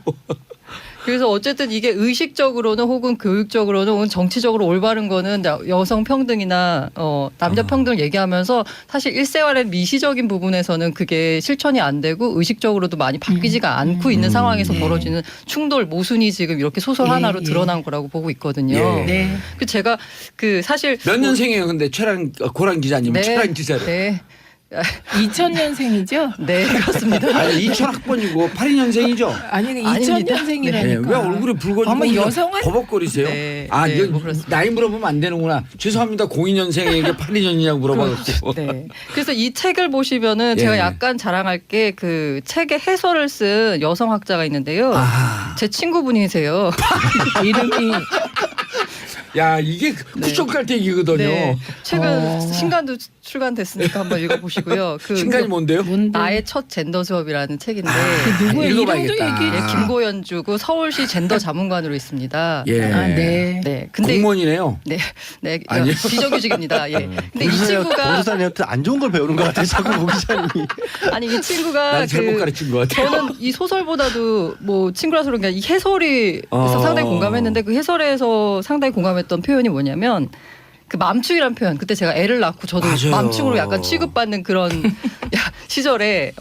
그래서 어쨌든 이게 의식적으로는 혹은 교육적으로는 혹은 정치적으로 올바른 거는 여성 평등이나 남자 평등을 얘기하면서 사실 일생활의 미시적인 부분에서는 그게 실천이 안 되고 의식적으로도 많이 바뀌지가 않고 있는 상황에서 벌어지는 충돌 모순이 지금 이렇게 소설 하나로 드러난 거라고 보고 있거든요. 예. 네. 그 제가 그 사실 몇 년생이에요? 근데 고란 기자님, 최란 기자를. 네. 2000년생이죠? 네, 그렇습니다. 아니 2000학번이고 82년생이죠. 아니 아닙니다. 2000년생이라니까. 네, 왜 얼굴이 붉어지고 어머, 그냥 여성은 버벅거리세요? 네, 아, 네, 이거 뭐 그렇습니다. 나이 물어보면 안 되는구나. 죄송합니다. 02년생에게 82년이냐고 물어봐갖고. 네. 그래서 이 책을 보시면은 제가 예. 약간 자랑할 게 그 책의 해설을 쓴 여성학자가 있는데요. 아, 제 친구분이세요. 이름이 야 이게 쿠션 깔때기거든요. 네. 최근 신간도 출간됐으니까 한번 읽어보시고요. 그 신간이 뭔데요? 뭔데? 나의 첫 젠더 수업이라는 책인데 그 누구의 이름도 읽어봐야겠다. 얘기. 예, 김고연주고 서울시 젠더 자문관으로 있습니다. 예. 아, 네. 네. 근데 공무원이네요. 네, 네, 아니요. 비정규직입니다. 예. 근데 이 친구가 보도사님한테 안 좋은 걸 배우는 것 같아요. 자꾸 고 기자님이. 아니 이 친구가 난 잘못 가르친 것 같아요. 저는 이 소설보다도 뭐 친구라서 그런 게 아니라 이 해설이 상당히 공감했는데 그 해설에서 상당히 공감했던 표현이 뭐냐면 그 맘충이라는 표현. 그때 제가 애를 낳고 저도 맞아요. 맘충으로 약간 취급받는 그런 시절에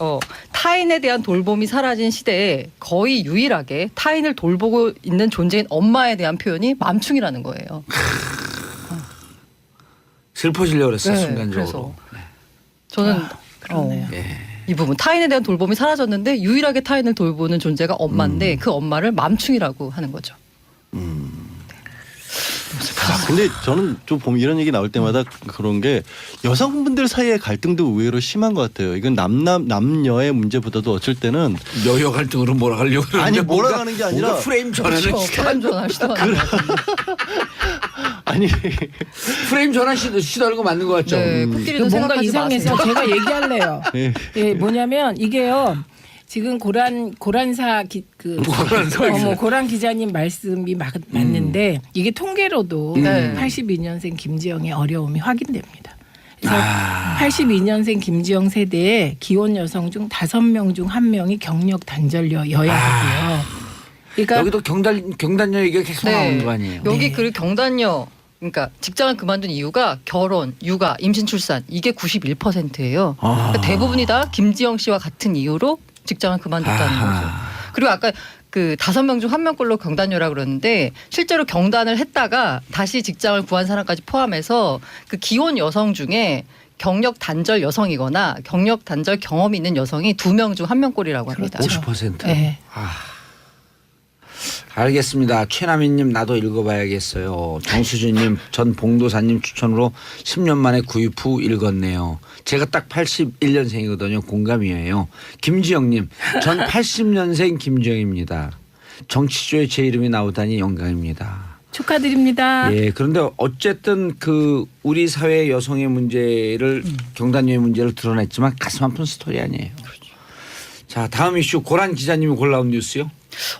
타인에 대한 돌봄이 사라진 시대에 거의 유일하게 타인을 돌보고 있는 존재인 엄마에 대한 표현이 맘충이라는 거예요. 슬퍼지려고 그랬어요. 네, 순간적으로. 그래서 저는 그러네요. 이 부분 타인에 대한 돌봄이 사라졌는데 유일하게 타인을 돌보는 존재가 엄마인데 그 엄마를 맘충이라고 하는 거죠. 근데 저는 좀 보면 이런 얘기 나올 때마다 그런 게 여성분들 사이의 갈등도 의외로 심한 것 같아요. 이건 남녀의 문제보다도 어쩔 때는 여여 갈등으로 몰아가려고 그러는데 아니, 몰아가는 게 아니라 뭔가 프레임 전환을 그렇죠. 프레임 전환 시도하는 거 아니 프레임 전환 시도하는 거 맞는 것 같죠? 네, 코끼리도 뭔가 생각하지 이상해서 마세요. 제가 얘기할래요. 예. 예, 뭐냐면 이게요. 지금 고란사 고란 기자님 말씀이 맞는데 이게 통계로도 82년생 김지영의 어려움이 확인됩니다. 그래서 82년생 김지영 세대에 기혼 여성 중 5명 중 1명이 경력 단절 여야 하고요. 그러니까 여기도 경단녀 얘기가 계속 나오는 거 아니에요? 여기 그리고 경단녀 그러니까 직장을 그만둔 이유가 결혼, 육아, 임신, 출산 이게 91%예요. 그러니까 대부분이 다 김지영 씨와 같은 이유로 직장을 그만뒀다는 거죠. 그리고 아까 그 5명 중 1명꼴로 경단녀라 그러는데 실제로 경단을 했다가 다시 직장을 구한 사람까지 포함해서 그 기혼 여성 중에 경력 단절 여성이거나 경력 단절 경험이 있는 여성이 2명 중 1명꼴이라고 합니다. 50%. 네. 알겠습니다. 최남희님 나도 읽어봐야겠어요. 정수진님 전 봉도사님 추천으로 10년 만에 구입 후 읽었네요. 제가 딱 81년생이거든요. 공감이에요. 김지영님 전 80년생 김지영입니다. 정치조에 제 이름이 나오다니 영광입니다. 축하드립니다. 예, 그런데 어쨌든 그 우리 사회 여성의 문제를 경단녀의 문제를 드러냈지만 가슴 아픈 스토리 아니에요. 자, 다음 이슈 고란 기자님이 골라온 뉴스요.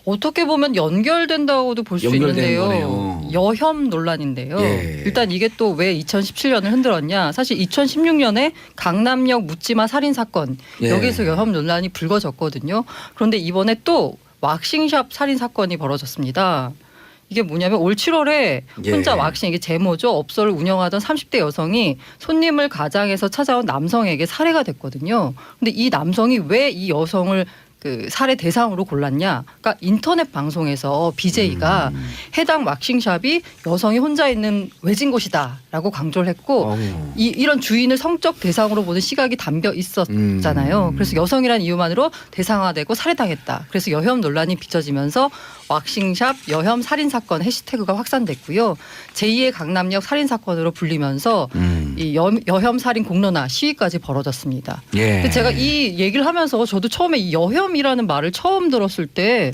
어떻게 보면 연결된다고도 볼 수 연결되는 있는데요. 거네요. 여혐 논란인데요. 예. 일단 이게 또 왜 2017년을 흔들었냐. 사실 2016년에 강남역 묻지마 살인 사건 예. 여기서 여혐 논란이 불거졌거든요. 그런데 이번에 또 왁싱샵 살인 사건이 벌어졌습니다. 이게 뭐냐면 올 7월에 혼자 예. 왁싱 이게 제모죠. 업소를 운영하던 30대 여성이 손님을 가장해서 찾아온 남성에게 살해가 됐거든요. 근데 이 남성이 왜 이 여성을 그 살해 대상으로 골랐냐? 그러니까 인터넷 방송에서 BJ가 해당 왁싱샵이 여성이 혼자 있는 외진 곳이다라고 강조를 했고 이런 주인을 성적 대상으로 보는 시각이 담겨 있었잖아요. 그래서 여성이라는 이유만으로 대상화되고 살해당했다. 그래서 여혐 논란이 빚어지면서 왁싱샵 여혐 살인 사건 해시태그가 확산됐고요. 제2의 강남역 살인 사건으로 불리면서 이 여혐 살인 공론화 시위까지 벌어졌습니다. 예. 근데 제가 이 얘기를 하면서 저도 처음에 이 여혐이라는 말을 처음 들었을 때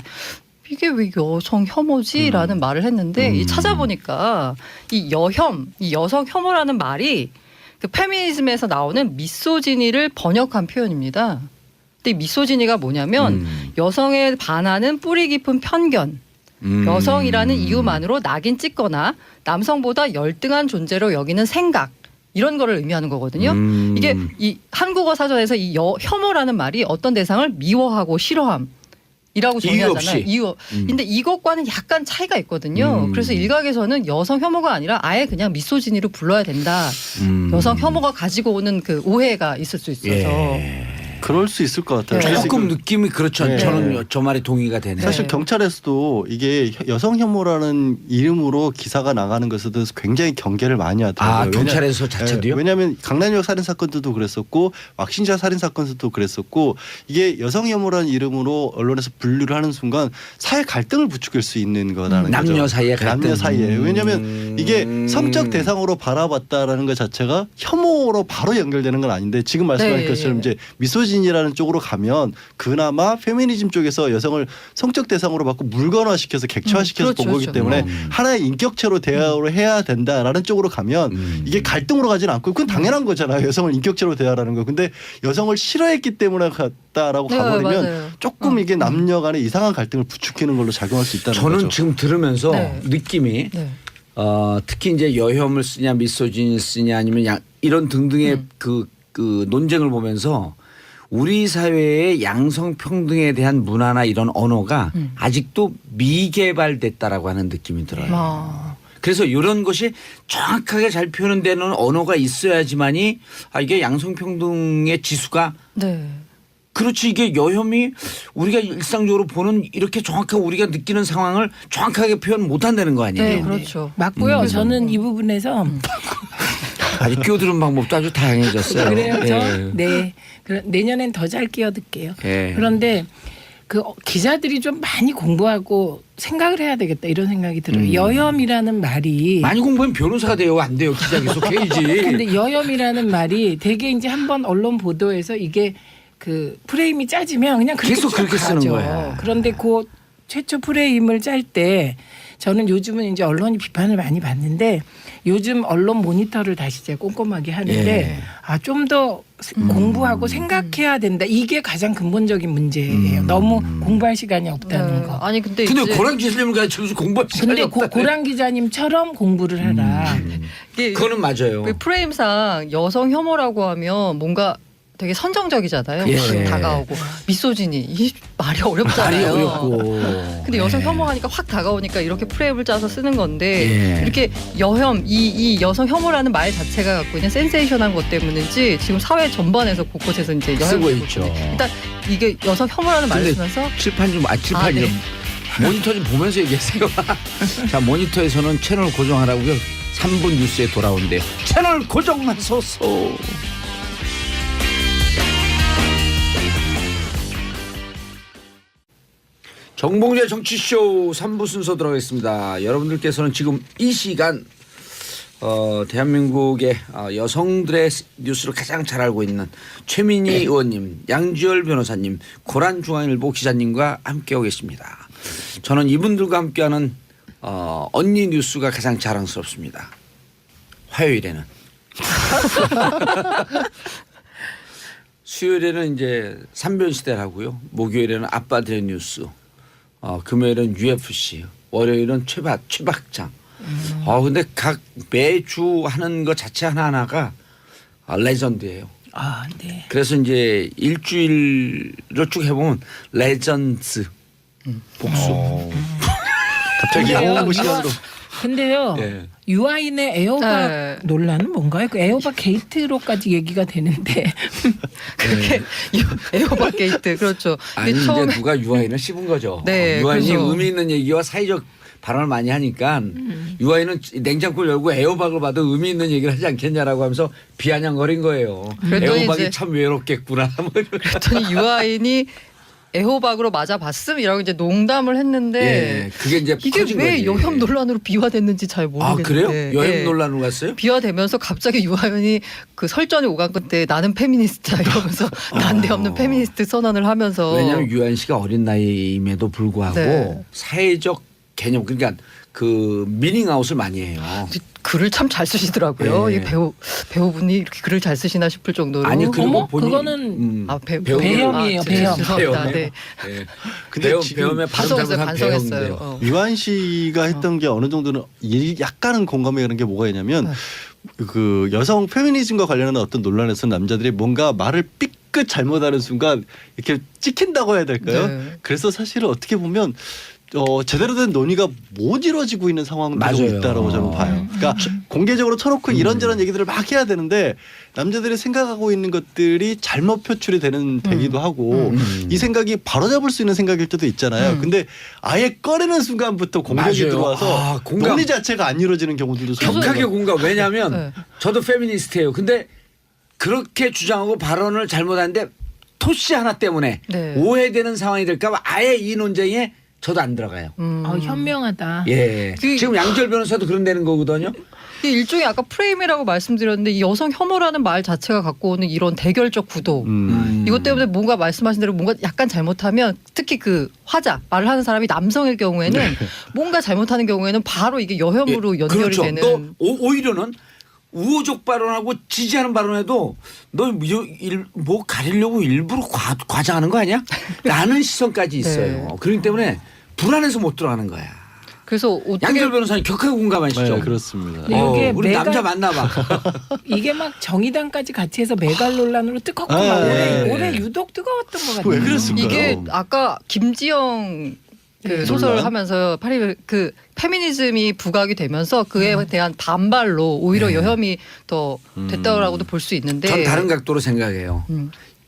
이게 왜 여성 혐오지라는 말을 했는데 이 찾아보니까 이 여혐, 이 여성 혐오라는 말이 그 페미니즘에서 나오는 미소지니를 번역한 표현입니다. 근데 이 미소지니가 뭐냐면 여성에 반하는 뿌리 깊은 편견, 여성이라는 이유만으로 낙인 찍거나 남성보다 열등한 존재로 여기는 생각 이런 거를 의미하는 거거든요. 이게 이 한국어 사전에서 이 혐오라는 말이 어떤 대상을 미워하고 싫어함 이라고 정의하잖아요. 이유. 근데 이것과는 약간 차이가 있거든요. 그래서 일각에서는 여성 혐오가 아니라 아예 그냥 미소지니로 불러야 된다. 여성 혐오가 가지고 오는 그 오해가 있을 수 있어서. 예. 그럴 수 있을 것 같아요. 네. 조금 느낌이 그렇죠. 네. 저는 저 말이 동의가 되네요. 사실 경찰에서도 이게 여성 혐오라는 이름으로 기사가 나가는 것에도 굉장히 경계를 많이 하더라고요. 아, 경찰에서 자체도요? 왜냐하면 강남역 살인 사건도 그랬었고 왁싱샵 살인 사건도 그랬었고 이게 여성 혐오라는 이름으로 언론에서 분류를 하는 순간 사회 갈등을 부추길 수 있는 거라는 거죠. 남녀 사이의 갈등. 남녀 사이에. 왜냐하면 이게 성적 대상으로 바라봤다라는 것 자체가 혐오로 바로 연결되는 건 아닌데 지금 말씀하신 네. 것처럼 이제 미소진이라는 쪽으로 가면 그나마 페미니즘 쪽에서 여성을 성적 대상으로 받고 물건화시켜서 객체화시켜서 그렇죠, 본 거기 그렇죠. 때문에 하나의 인격체로 대화를 해야 된다라는 쪽으로 가면 이게 갈등으로 가지는 않고 그건 당연한 거잖아요. 여성을 인격체로 대하라는 거. 근데 여성을 싫어했기 때문에 갔다라고 네, 가버리면 맞아요. 조금 이게 남녀 간의 이상한 갈등을 부추기는 걸로 작용할 수 있다는 저는 거죠. 지금 들으면서 네. 느낌이 네. 특히 이제 여혐을 쓰냐 미소진을 쓰냐 아니면 이런 등등의 그 논쟁을 보면서 우리 사회의 양성평등에 대한 문화나 이런 언어가 아직도 미개발됐다라고 하는 느낌이 들어요. 아. 그래서 이런 것이 정확하게 잘 표현되는 언어가 있어야지만이 이게 양성평등의 지수가 네. 그렇지 이게 여혐이 우리가 일상적으로 보는 이렇게 정확하게 우리가 느끼는 상황을 정확하게 표현 못한다는 거 아니에요. 네, 그렇죠. 맞고요. 저는 이 부분에서 아주 끼어드는 방법도 아주 다양해졌어요. 그래요. 예. 네. 내년엔 더 잘 끼어들게요. 예. 그런데 그 기자들이 좀 많이 공부하고 생각을 해야 되겠다 이런 생각이 들어요. 여혐이라는 말이 많이 공부하면 변호사가 돼요. 안 돼요. 기자 계속 해야지. 근데 여혐이라는 말이 되게 이제 한번 언론 보도에서 이게 그 프레임이 짜지면 그냥 그렇게 계속 쭉 그렇게 쓰는 가죠. 거야. 그런데 그 최초 프레임을 짤 때 저는 요즘은 이제 언론이 비판을 많이 받는데 요즘 언론 모니터를 다시 제가 꼼꼼하게 하는데 예. 좀 더 공부하고 생각해야 된다. 이게 가장 근본적인 문제예요. 너무 공부할 시간이 없다는 거. 아니 근데 근데 이제 고란 기자님을 가르쳐서 공부할 시간이 근데 없다. 고란 기자님처럼 공부를 하라. 이게 그거는 맞아요. 그 프레임상 여성 혐오라고 하면 뭔가 되게 선정적이잖아요. 예. 확 다가오고 미소진이 이 말이 어렵잖아요. 말이 어렵고. 근데 여성 네. 혐오하니까 확 다가오니까 이렇게 프레임을 짜서 쓰는 건데 예. 이렇게 여혐 이 여성 혐오라는 말 자체가 갖고 있는 센세이션한 것 때문인지 지금 사회 전반에서 곳곳에서 이제 여혐 쓰고 있죠. 일단 이게 여성 혐오라는 말을 근데 쓰면서 칠판 좀 칠판이요. 네. 모니터 좀 보면서 얘기하세요. 자, 모니터에서는 채널 고정하라고요. 3분 뉴스에 돌아온대요. 채널 고정하소서. 정봉재 정치쇼 3부 순서 들어가겠습니다. 여러분들께서는 지금 이 시간 대한민국의 여성들의 뉴스를 가장 잘 알고 있는 최민희 의원님, 양지열 변호사님, 고란 중앙일보 기자님과 함께하고 계십니다. 저는 이분들과 함께하는 언니 뉴스가 가장 자랑스럽습니다. 화요일에는. 수요일에는 이제 삼변시대를 하고요. 목요일에는 아빠들의 뉴스. 금요일은 UFC, 월요일은 최박장. 근데 각 매주 하는 것 자체 하나하나가 레전드예요. 네. 그래서 이제 일주일을 쭉 해보면 레전드 복수. 갑자기 근데요, 홍보 시간으로. 근데요. 예. 유아인의 에어박 네. 논란은 뭔가요? 그 에어박 게이트로까지 얘기가 되는데 그게 에어박 게이트 그렇죠. 아니 이게 이제 처음에 누가 유아인을 씹은 거죠. 네, 유아인이 그래서- 의미 있는 얘기와 사회적 발언을 많이 하니까 유아인은 냉장고를 열고 에어박을 봐도 의미 있는 얘기를 하지 않겠냐라고 하면서 비아냥거린 거예요. 그랬더니 에어박이 이제- 참 외롭겠구나. 그랬더니 유아인이 에어박으로 맞아봤음이라고 이제 농담을 했는데 예, 그게 이제 이게 커진 왜 거지. 여혐 논란으로 비화됐는지 잘 모르겠는데. 그래요? 여혐 예. 논란으로 갔어요? 비화되면서 갑자기 유아인이 그 설전이 오간 끝에 나는 페미니스트야 이러면서 난데없는 페미니스트 선언을 하면서 왜냐하면 유아인 씨가 어린 나이임에도 불구하고 네. 사회적 개념 그러니까 그 미닝아웃을 많이 해요. 글을 참 잘 쓰시더라고요. 예. 이 배우분이 이렇게 글을 잘 쓰시나 싶을 정도로. 아니 그리고 어머, 본인 그거는 배움이에요. 배움이에요, 배움. 죄송합니다. 네. 네. 근데 배움, 지금 배움에 발음 반성했어요. 잘못한 반성했어요. 배움인데요. 유한 씨가 했던 게 어느 정도는 약간은 공감이 가는 게 뭐가 있냐면 그 여성 페미니즘과 관련한 어떤 논란에서 남자들이 뭔가 말을 삐끗 잘못하는 순간 이렇게 찍힌다고 해야 될까요? 네. 그래서 사실은 어떻게 보면 제대로 된 논의가 못 이루어지고 있는 상황들이 맞아요. 있다라고 저는 봐요. 그러니까 공개적으로 쳐놓고 이런저런 얘기들을 막 해야 되는데 남자들이 생각하고 있는 것들이 잘못 표출이 되기도 하고 이 생각이 바로잡을 수 있는 생각일 때도 있잖아요. 근데 아예 꺼내는 순간부터 공격이 맞아요. 들어와서 공감. 논의 자체가 안 이루어지는 경우들도 격하게 공감. 왜냐하면 네. 저도 페미니스트예요. 근데 그렇게 주장하고 발언을 잘못하는데 토시 하나 때문에 네. 오해되는 상황이 될까봐 아예 이 논쟁에 저도 안 들어가요. 현명하다. 예. 지금 양절 변호사도 그런다는 거거든요. 이게 일종의 아까 프레임이라고 말씀드렸는데 이 여성 혐오라는 말 자체가 갖고 오는 이런 대결적 구도. 이것 때문에 뭔가 말씀하신 대로 뭔가 약간 잘못하면 특히 그 화자 말을 하는 사람이 남성일 경우에는 뭔가 잘못하는 경우에는 바로 이게 여혐으로 연결이 그렇죠. 되는. 또 오히려는 우호적 발언하고 지지하는 발언에도 너 뭐 가리려고 일부러 과장하는 거 아니야? 라는 시선까지 있어요. 네. 그렇기 때문에 불안해서 못 들어가는 거야. 그래서 어떻게 양절 변호사님 격하게 공감하시죠? 네, 그렇습니다. 네. 이게 우리 메가- 남자 만나봐. 이게 막 정의당까지 같이 해서 메갈 논란으로 뜨겁고 아, 막 네. 올해 유독 뜨거웠던 것 같아요. 왜 그랬을까요? 이게 아까 김지영 그 소설을 논란? 하면서 그 페미니즘이 부각이 되면서 그에 대한 반발로 오히려 여혐이 더 됐다고도 볼 수 있는데. 전 다른 각도로 생각해요.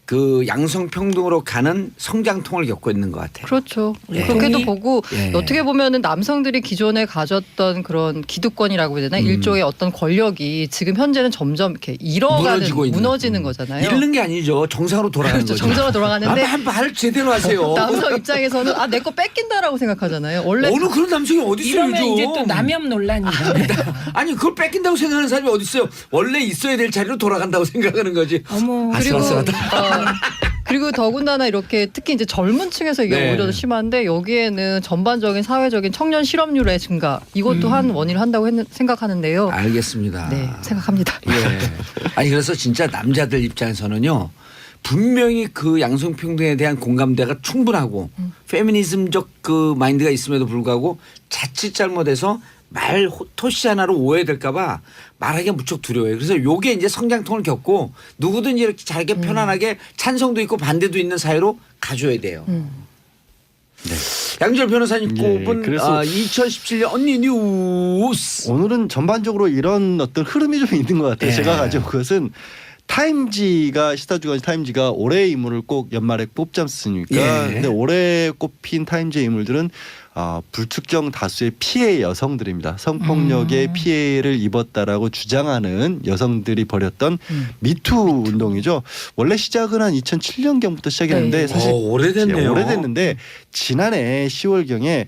그 양성평등으로 가는 성장통을 겪고 있는 것 같아요. 그렇죠. 예. 그렇게도 동의. 보고 예. 어떻게 보면은 남성들이 기존에 가졌던 그런 기득권이라고 해야 되나 일종의 어떤 권력이 지금 현재는 점점 이렇게 무너지고 있는. 무너지는 거잖아요. 잃는 게 아니죠. 정상으로 돌아가는 그렇죠. 거죠. 정상으로 돌아가는데 한 발을 제대로 하세요. 남성 입장에서는 내 거 뺏긴다라고 생각하잖아요. 원래 어느 그런 남성이 어디 있어요 이러면 요즘. 이제 또 남혐 논란이다. 아니 그걸 뺏긴다고 생각하는 사람이 어디 있어요. 원래 있어야 될 자리로 돌아간다고 생각하는 거지. 어머. 그리고 아슬아슬하다. 그리고 더군다나 이렇게 특히 이제 젊은 층에서 이게 네. 오히려 더 심한데 여기에는 전반적인 사회적인 청년 실업률의 증가 이것도 한 원인을 한다고 생각하는데요. 알겠습니다. 네, 생각합니다. 예. 아니 그래서 진짜 남자들 입장에서는요. 분명히 그 양성평등에 대한 공감대가 충분하고 페미니즘적 그 마인드가 있음에도 불구하고 자칫 잘못해서 말 토시 하나로 오해될까 봐 말하기가 무척 두려워요. 그래서 요게 이제 성장통을 겪고 누구든지 이렇게 자기 편안하게 찬성도 있고 반대도 있는 사회로 가줘야 돼요. 네. 양지열 변호사님 예, 꼽은 그래서 2017년 언니 뉴스. 오늘은 전반적으로 이런 어떤 흐름이 좀 있는 것 같아요. 예. 제가 가져온 것은 타임지가 시사주간 타임지가 올해의 인물을 꼭 연말에 뽑지 않습니까? 예. 근데 올해 꼽힌 타임지의 인물들은 불특정 다수의 피해 여성들입니다. 성폭력의 피해를 입었다라고 주장하는 여성들이 벌였던 미투 운동이죠. 원래 시작은 한 2007년경부터 시작했는데 네. 사실 오래됐네요. 오래됐는데 지난해 10월경에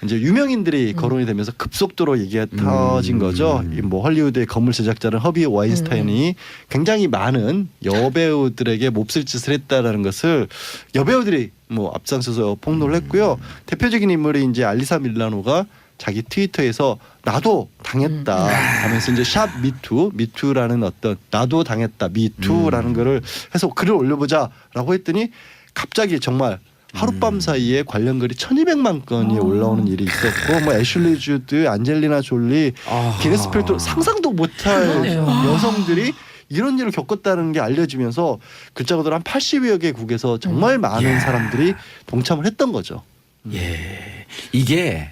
이제 유명인들이 거론이 되면서 급속도로 얘기가 터진 거죠. 이뭐 헐리우드의 건물 제작자는 허비 와인스타인이 굉장히 많은 여배우들에게 몹쓸 짓을 했다라는 것을 여배우들이 뭐 앞장서서 폭로를 했고요. 대표적인 인물이 이제 알리사 밀라노가 자기 트위터에서 나도 당했다 하면서 이제 샵 미투라는 어떤 나도 당했다 미투라는 거를 해서 글을 올려보자라고 했더니 갑자기 정말 하룻밤 사이에 관련 글이 1200만 건이 올라오는 일이 있었고 뭐 애슐리 주드, 안젤리나 졸리, 기네스 펠트로 상상도 못할 그러네요. 여성들이 이런 일을 겪었다는 게 알려지면서 글자 그대로 한 80여 개국에서 정말 많은 사람들이 동참을 했던 거죠. 예. 이게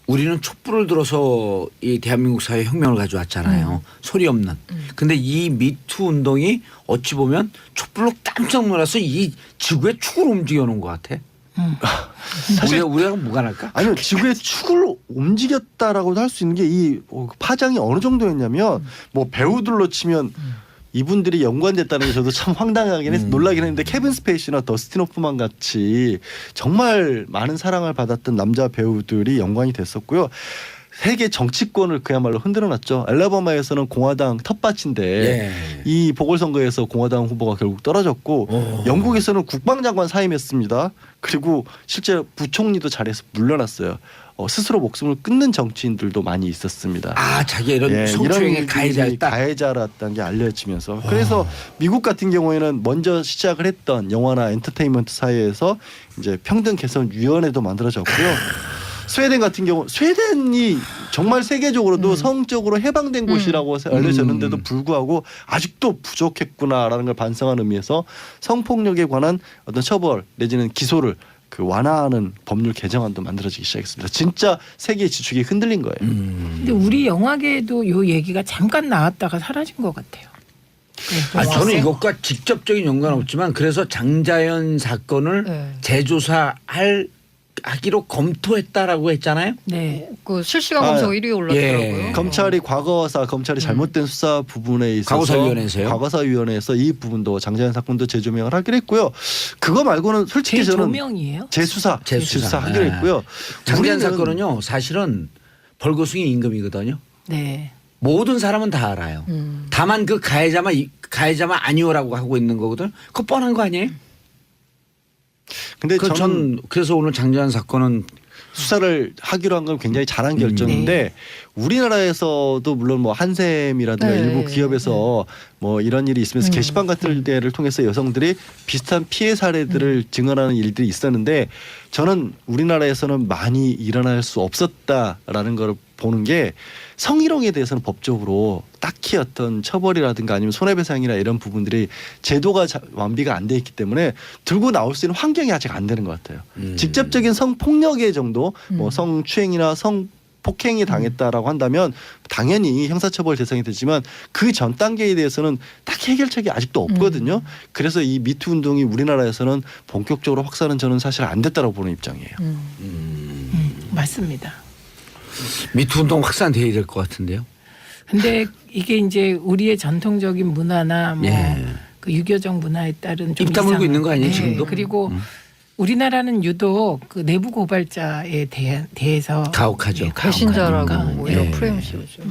우리는 촛불을 들어서 이 대한민국 사회 혁명을 가져왔잖아요. 소리 없는. 근데 이 미투 운동이 어찌 보면 촛불로 깜짝 놀라서 이 지구의 축을 움직여 놓은 것 같아. 사실 우리가 무관할까? 아니요 지구의 축을 움직였다라고도 할 수 있는 게 이 파장이 어느 정도였냐면 뭐 배우들로 치면 이분들이 연관됐다는 게 저도 참 황당하긴 해서 놀라긴 했는데 케빈 스페이시나 더스틴 호프만 같이 정말 많은 사랑을 받았던 남자 배우들이 연관이 됐었고요. 세계 정치권을 그야말로 흔들어놨죠. 알라바마에서는 공화당 텃밭인데 예. 이 보궐선거에서 공화당 후보가 결국 떨어졌고 영국에서는 국방장관 사임했습니다. 그리고 실제 부총리도 자리에서 물러났어요. 스스로 목숨을 끊는 정치인들도 많이 있었습니다. 아, 자기가 이런 성추행의 일들이 가해자였다. 가해자였다는 게 알려지면서 그래서 미국 같은 경우에는 먼저 시작을 했던 영화나 엔터테인먼트 사회에서 이제 평등 개선 위원회도 만들어졌고요. 스웨덴 같은 경우 스웨덴이 정말 세계적으로도 성적으로 해방된 곳이라고 알려졌는데도 불구하고 아직도 부족했구나라는 걸 반성하는 의미에서 성폭력에 관한 어떤 처벌 내지는 기소를 그 완화하는 법률 개정안도 만들어지기 시작했습니다. 진짜 세계의 지축이 흔들린 거예요. 근데 우리 영화계에도 요 얘기가 잠깐 나왔다가 사라진 것 같아요. 아, 저는 이것과 직접적인 연관은 없지만 그래서 장자연 사건을 네. 재조사하기로 검토했다라고 했잖아요. 네. 그 실시간 검색 1위에 올랐더라고요. 예. 검찰이 검찰이 잘못된 수사 부분에 있어서 과거사위원회에서요? 과거사위원회에서 이 부분도 장자연 사건도 재조명을 하기로 했고요. 그거 말고는 솔직히 저는 재조명이에요? 재수사 하기로 네. 했고요. 장자연 우리는 사건은요 사실은 벌거숭이 임금이거든요. 네. 모든 사람은 다 알아요. 다만 그 가해자만 아니오라고 하고 있는 거거든. 그거 뻔한 거 아니에요? 근데 전 그래서 오늘 장자연 사건은 수사를 하기로 한 건 굉장히 잘한 결정인데 우리나라에서도 물론 뭐 한샘이라든가 네. 일부 기업에서 뭐 이런 일이 있으면서 게시판 같은 데를 통해서 여성들이 비슷한 피해 사례들을 증언하는 일들이 있었는데 저는 우리나라에서는 많이 일어날 수 없었다라는 걸 보는 게 성희롱에 대해서는 법적으로 딱히 어떤 처벌이라든가 아니면 손해배상이나 이런 부분들이 제도가 완비가 안 돼 있기 때문에 들고 나올 수 있는 환경이 아직 안 되는 것 같아요. 직접적인 성폭력의 정도 뭐 성추행이나 성폭행이 당했다라고 한다면 당연히 형사처벌 대상이 되지만 그 전 단계에 대해서는 딱히 해결책이 아직도 없거든요. 그래서 이 미투 운동이 우리나라에서는 본격적으로 확산은 저는 사실 안 됐다고 보는 입장이에요. 맞습니다. 미투 운동 확산돼야 될 것 같은데요. 근데 이게 이제 우리의 전통적인 문화나 뭐 예. 그 유교적 문화에 따른 좀 입 다물고 이상한- 있는 거 아니에요, 네. 지금도? 그리고 우리나라는 유독 그 내부 고발자에 대해서 가혹하죠. 배신자라고 가혹하니까. 오히려 예. 프레임 씌우죠.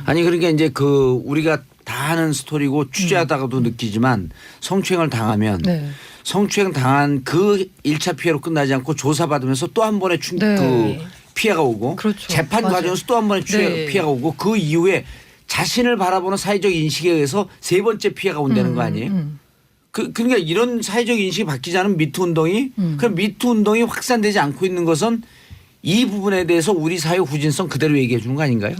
아니 그러니까 이제 그 우리가 다 아는 스토리고 취재하다가도 느끼지만 성추행을 당하면 네. 성추행 당한 그 1차 피해로 끝나지 않고 조사받으면서 또 한 번의 네. 그 피해가 오고 그렇죠. 재판 맞아요. 과정에서 또 한 번의 네. 피해가 오고 그 이후에 자신을 바라보는 사회적 인식에 의해서 세 번째 피해가 온다는 거 아니에요? 그러니까 이런 사회적 인식이 바뀌지 않은 미투 운동이 그럼 미투 운동이 확산되지 않고 있는 것은 이 부분에 대해서 우리 사회 후진성 그대로 얘기해 주는 거 아닌가요?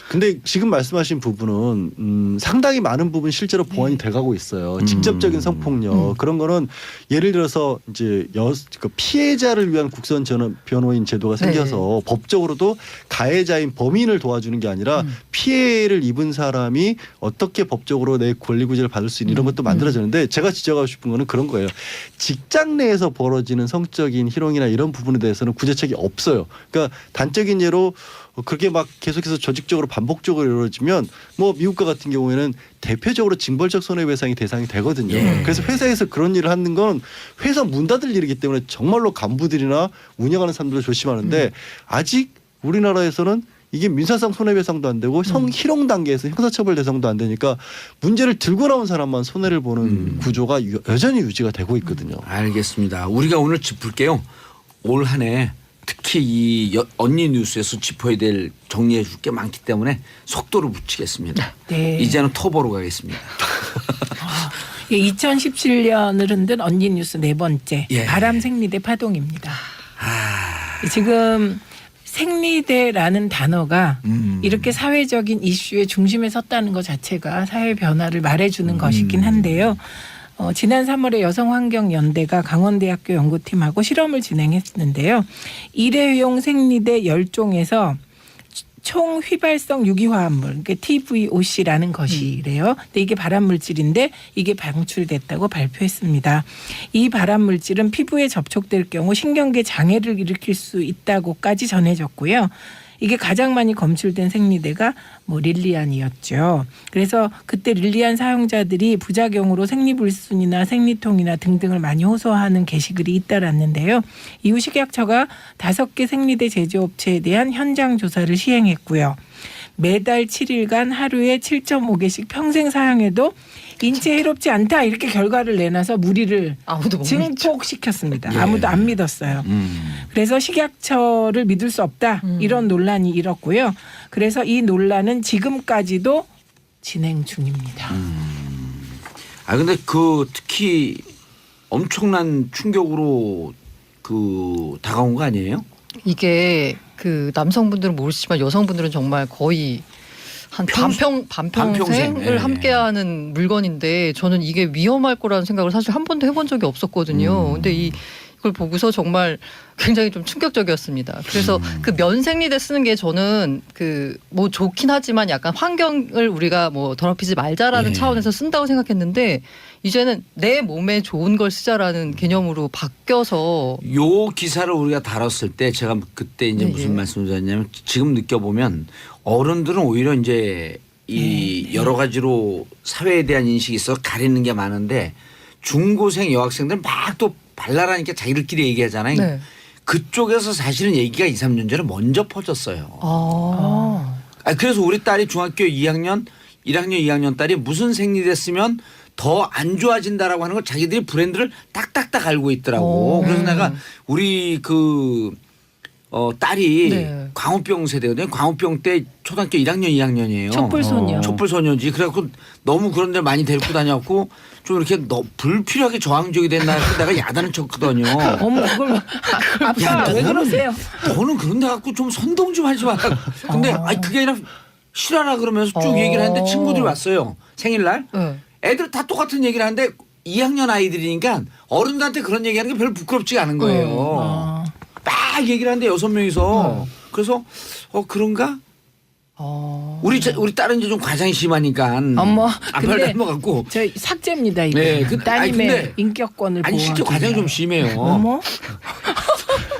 근데 지금 말씀하신 부분은 상당히 많은 부분 실제로 보완이 돼가고 있어요. 직접적인 성폭력 그런 거는 예를 들어서 이제 그 피해자를 위한 국선 변호인 제도가 생겨서 법적으로도 가해자인 범인을 도와주는 게 아니라 피해를 입은 사람이 어떻게 법적으로 내 권리 구제를 받을 수 있는 이런 것도 만들어지는데 제가 지적하고 싶은 거는 그런 거예요. 직장 내에서 벌어지는 성적인 희롱이나 이런 부분에 대해서는 구제책이 없어요. 그러니까 단적인 예로 그렇게 막 계속해서 조직적으로 반복적으로 이루어지면 뭐 미국과 같은 경우에는 대표적으로 징벌적 손해배상이 대상이 되거든요. 예. 그래서 회사에서 그런 일을 하는 건 회사 문 닫을 일이기 때문에 정말로 간부들이나 운영하는 사람들도 조심하는데 아직 우리나라에서는 이게 민사상 손해배상도 안 되고 성희롱 단계에서 형사처벌 대상도 안 되니까 문제를 들고 나온 사람만 손해를 보는 구조가 여전히 유지가 되고 있거든요. 알겠습니다. 우리가 오늘 짚을게요. 올 한 해 특히 이 언니 뉴스에서 짚어야 될 정리해 줄 게 많기 때문에 속도를 붙이겠습니다. 네. 이제는 터보로 가겠습니다. 2017년을 흔든 언니 뉴스 네 번째 예. 바람 생리대 파동입니다. 지금 생리대라는 단어가 이렇게 사회적인 이슈의 중심에 섰다는 것 자체가 사회 변화를 말해주는 것이긴 한데요. 지난 3월에 여성환경연대가 강원대학교 연구팀하고 실험을 진행했는데요. 일회용 생리대 10종에서 총 휘발성 유기화합물, 그러니까 TVOC라는 것이래요. 근데 이게 발암물질인데 이게 방출됐다고 발표했습니다. 이 발암물질은 피부에 접촉될 경우 신경계 장애를 일으킬 수 있다고까지 전해졌고요. 이게 가장 많이 검출된 생리대가 뭐 릴리안이었죠. 그래서 그때 릴리안 사용자들이 부작용으로 생리불순이나 생리통이나 등등을 많이 호소하는 게시글이 잇따랐는데요. 이후 식약처가 5개 생리대 제조업체에 대한 현장 조사를 시행했고요. 매달 7일간 하루에 7.5개씩 평생 사용해도 인체에 해롭지 않다 이렇게 결과를 내놔서 무리를 아무도 못 증폭시켰습니다. 예. 아무도 안 믿었어요. 그래서 식약처를 믿을 수 없다 이런 논란이 일었고요. 그래서 이 논란은 지금까지도 진행 중입니다. 근데 그 특히 엄청난 충격으로 그 다가온 거 아니에요? 이게 그 남성분들은 모르시지만 여성분들은 정말 거의 한 반평생을 반평생. 예. 함께하는 물건인데 저는 이게 위험할 거라는 생각을 사실 한 번도 해본 적이 없었거든요. 근데 이걸 보고서 정말 굉장히 좀 충격적이었습니다. 그래서 그 면생리대 쓰는 게 저는 그 뭐 좋긴 하지만 약간 환경을 우리가 뭐 더럽히지 말자라는 예. 차원에서 쓴다고 생각했는데 이제는 내 몸에 좋은 걸 쓰자라는 개념으로 바뀌어서 요 기사를 우리가 다뤘을 때 제가 그때 이제 네, 무슨 예. 말씀을 드렸냐면 지금 느껴보면 어른들은 오히려 이제 이 여러 가지로 사회에 대한 인식이 있어서 가리는 게 많은데 중고생 여학생들은 막 또 발랄하니까 자기들끼리 얘기하잖아요. 네. 그쪽에서 사실은 얘기가 2, 3년 전에 먼저 퍼졌어요. 그래서 우리 딸이 중학교 2학년, 1학년, 2학년 딸이 무슨 생리대 쓰면 더 안 좋아진다라고 하는 걸 자기들이 브랜드를 딱딱딱 알고 있더라고. 그래서 내가 우리 그 딸이 네. 광우병 세대거든요. 광우병 때 초등학교 1학년, 2학년이에요. 촛불소녀. 촛불소녀지. 그래갖고 너무 그런 데 많이 데리고 다녔고 좀 이렇게 불필요하게 저항적이 됐나 해서 내가 야단을 쳤거든요. 어머 그걸 아빠 왜 그러세요? 너는 그런 데 갖고 좀 선동 좀 하지 마라. 근데 아니 그게 아니라 싫어라 그러면서 쭉 얘기를 하는데 친구들이 왔어요. 생일날. 네. 애들 다 똑같은 얘기를 하는데 2학년 아이들이니까 어른들한테 그런 얘기하는 게 별로 부끄럽지가 않은 거예요. 막 얘기를 하는데 6명이서 그래서 그런가? 우리 딸은 이제 좀 과장이 심하니까 어머, 앞을 근데 닮아갖고 저 삭제입니다 이거. 네, 따님의 근데 인격권을 아니 실제 보호하기 과장이 좀 위한. 심해요. 어머.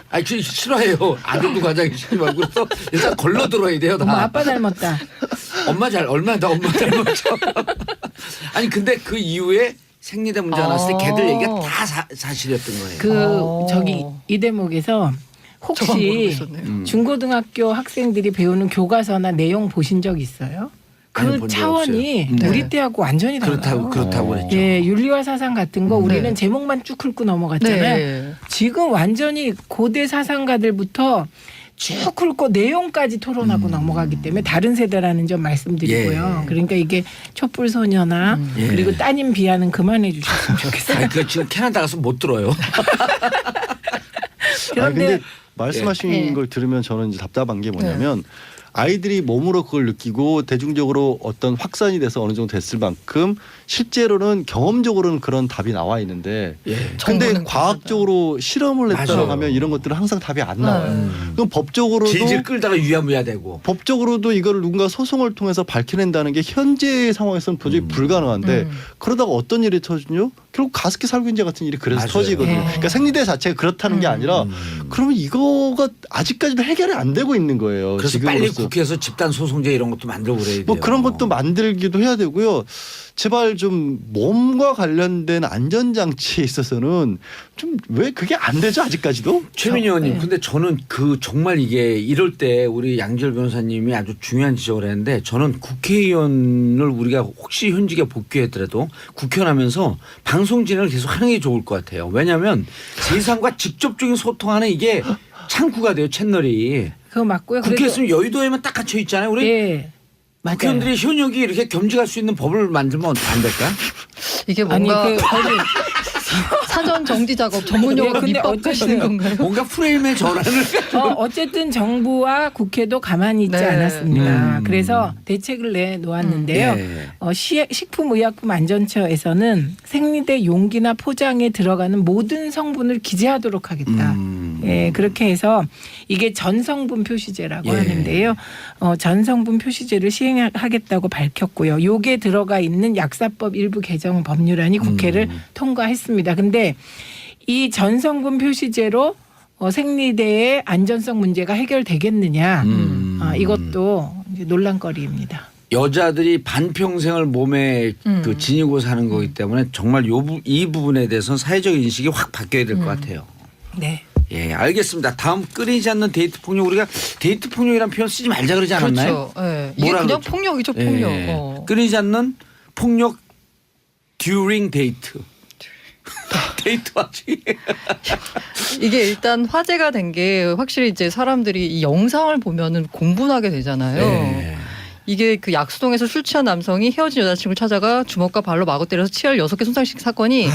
아니 싫어해요. 아들도 과장이 심하고 그래서 일단 걸러 들어야 돼요. 다. 어머 아빠 닮았다. 얼마나 더 엄마 닮았죠. 아니 근데 그 이후에 생리대 문제가 났을 때 걔들 얘기가 다 사실이었던 거예요. 그 저기 이 대목에서 저만 혹시 모르겠었네요. 중고등학교 학생들이 배우는 교과서나 내용 보신 적 있어요? 아니, 그 본적 차원이 없어요. 우리 때하고 완전히 달라요. 그렇다고 그랬죠. 예, 윤리와 사상 같은 거 우리는 네. 제목만 쭉 훑고 넘어갔잖아요. 네. 지금 완전히 고대 사상가들부터 쭉 훑고 내용까지 토론하고 넘어가기 때문에 다른 세대라는 점 말씀드리고요. 예. 그러니까 이게 촛불 소녀나 예. 그리고 따님 비하는 그만해 주셨으면 좋겠어요. 아니, 그 지금 캐나다 가서 못 들어요. 그런데 근데 말씀하신 예. 걸 들으면 저는 이제 답답한 게 뭐냐면 아이들이 몸으로 그걸 느끼고 대중적으로 어떤 확산이 돼서 어느 정도 됐을 만큼 실제로는 경험적으로는 그런 답이 나와 있는데 예. 근데 정보는 과학적으로 실험을 했다고 맞아요. 하면 이런 것들은 항상 답이 안 나와요. 그럼 법적으로도 질질 끌다가 유야무야 되고. 법적으로도 이걸 누군가 소송을 통해서 밝혀낸다는 게 현재 상황에서는 도저히 불가능한데 그러다가 어떤 일이 터지죠? 결국 가습기 살균제 같은 일이 그래서 맞아요. 터지거든요. 네. 그러니까 생리대 자체가 그렇다는 게 아니라 그러면 이거가 아직까지도 해결이 안 되고 있는 거예요. 그래서 빨리 지금으로서. 국회에서 집단 소송제 이런 것도 만들고 그래야 돼요. 뭐 그런 것도 만들기도 해야 되고요. 제발 좀 몸과 관련된 안전장치에 있어서는 좀 왜 그게 안 되죠 아직까지도? 최민희 의원님, 네. 근데 저는 그 정말 이게 이럴 때 우리 양지열 변호사님이 아주 중요한 지적을 했는데 저는 국회의원을 우리가 혹시 현직에 복귀했더라도 국회의원 하면서 방송 진행을 계속 하는 게 좋을 것 같아요. 왜냐하면 세상과 직접적인 소통하는 이게 창구가 돼요, 채널이. 그거 맞고요. 국회에 있으면 여의도에만 딱 갇혀 있잖아요. 우리 예. 맞아요. 국회의원들이 현역이 이렇게 겸직할 수 있는 법을 만들면 안 될까? 이게 아니 뭔가 그 거기 사전 정지 작업 전문용어로 예, 근데 입법하시는 어쨌든 건가요? 뭔가 프레임의 전환을 어쨌든 정부와 국회도 가만히 있지 네. 않았습니다. 그래서 대책을 내놓았는데요. 예. 식품의약품안전처에서는 생리대 용기나 포장에 들어가는 모든 성분을 기재하도록 하겠다. 예, 그렇게 해서 이게 전성분 표시제라고 예. 하는데요. 전성분 표시제를 시행하겠다고 밝혔고요. 요게 들어가 있는 약사법 일부 개정 법률안이 국회를 통과했습니다. 근데 이 전성분 표시제로 생리대의 안전성 문제가 해결되겠느냐? 이것도 이제 논란거리입니다. 여자들이 반평생을 몸에 그 지니고 사는 거기 때문에 정말 이 부분에 대해서는 사회적 인식이 확 바뀌어야 될 것 같아요. 네. 예, 알겠습니다. 다음 끊이지 않는 데이트 폭력, 우리가 데이트 폭력이라는 표현 쓰지 말자 그러지 않았나요? 그렇죠. 예. 이게 뭐라 그냥 그러죠? 폭력이죠, 폭력. 예. 끊이지 않는 폭력 during 데이트. 데이트하지. 이게 일단 화제가 된 게 확실히 이제 사람들이 이 영상을 보면은 공분하게 되잖아요. 예. 이게 그 약수동에서 술 취한 남성이 헤어진 여자친구를 찾아가 주먹과 발로 마구 때려서 치아를 6개 손상시킨 사건이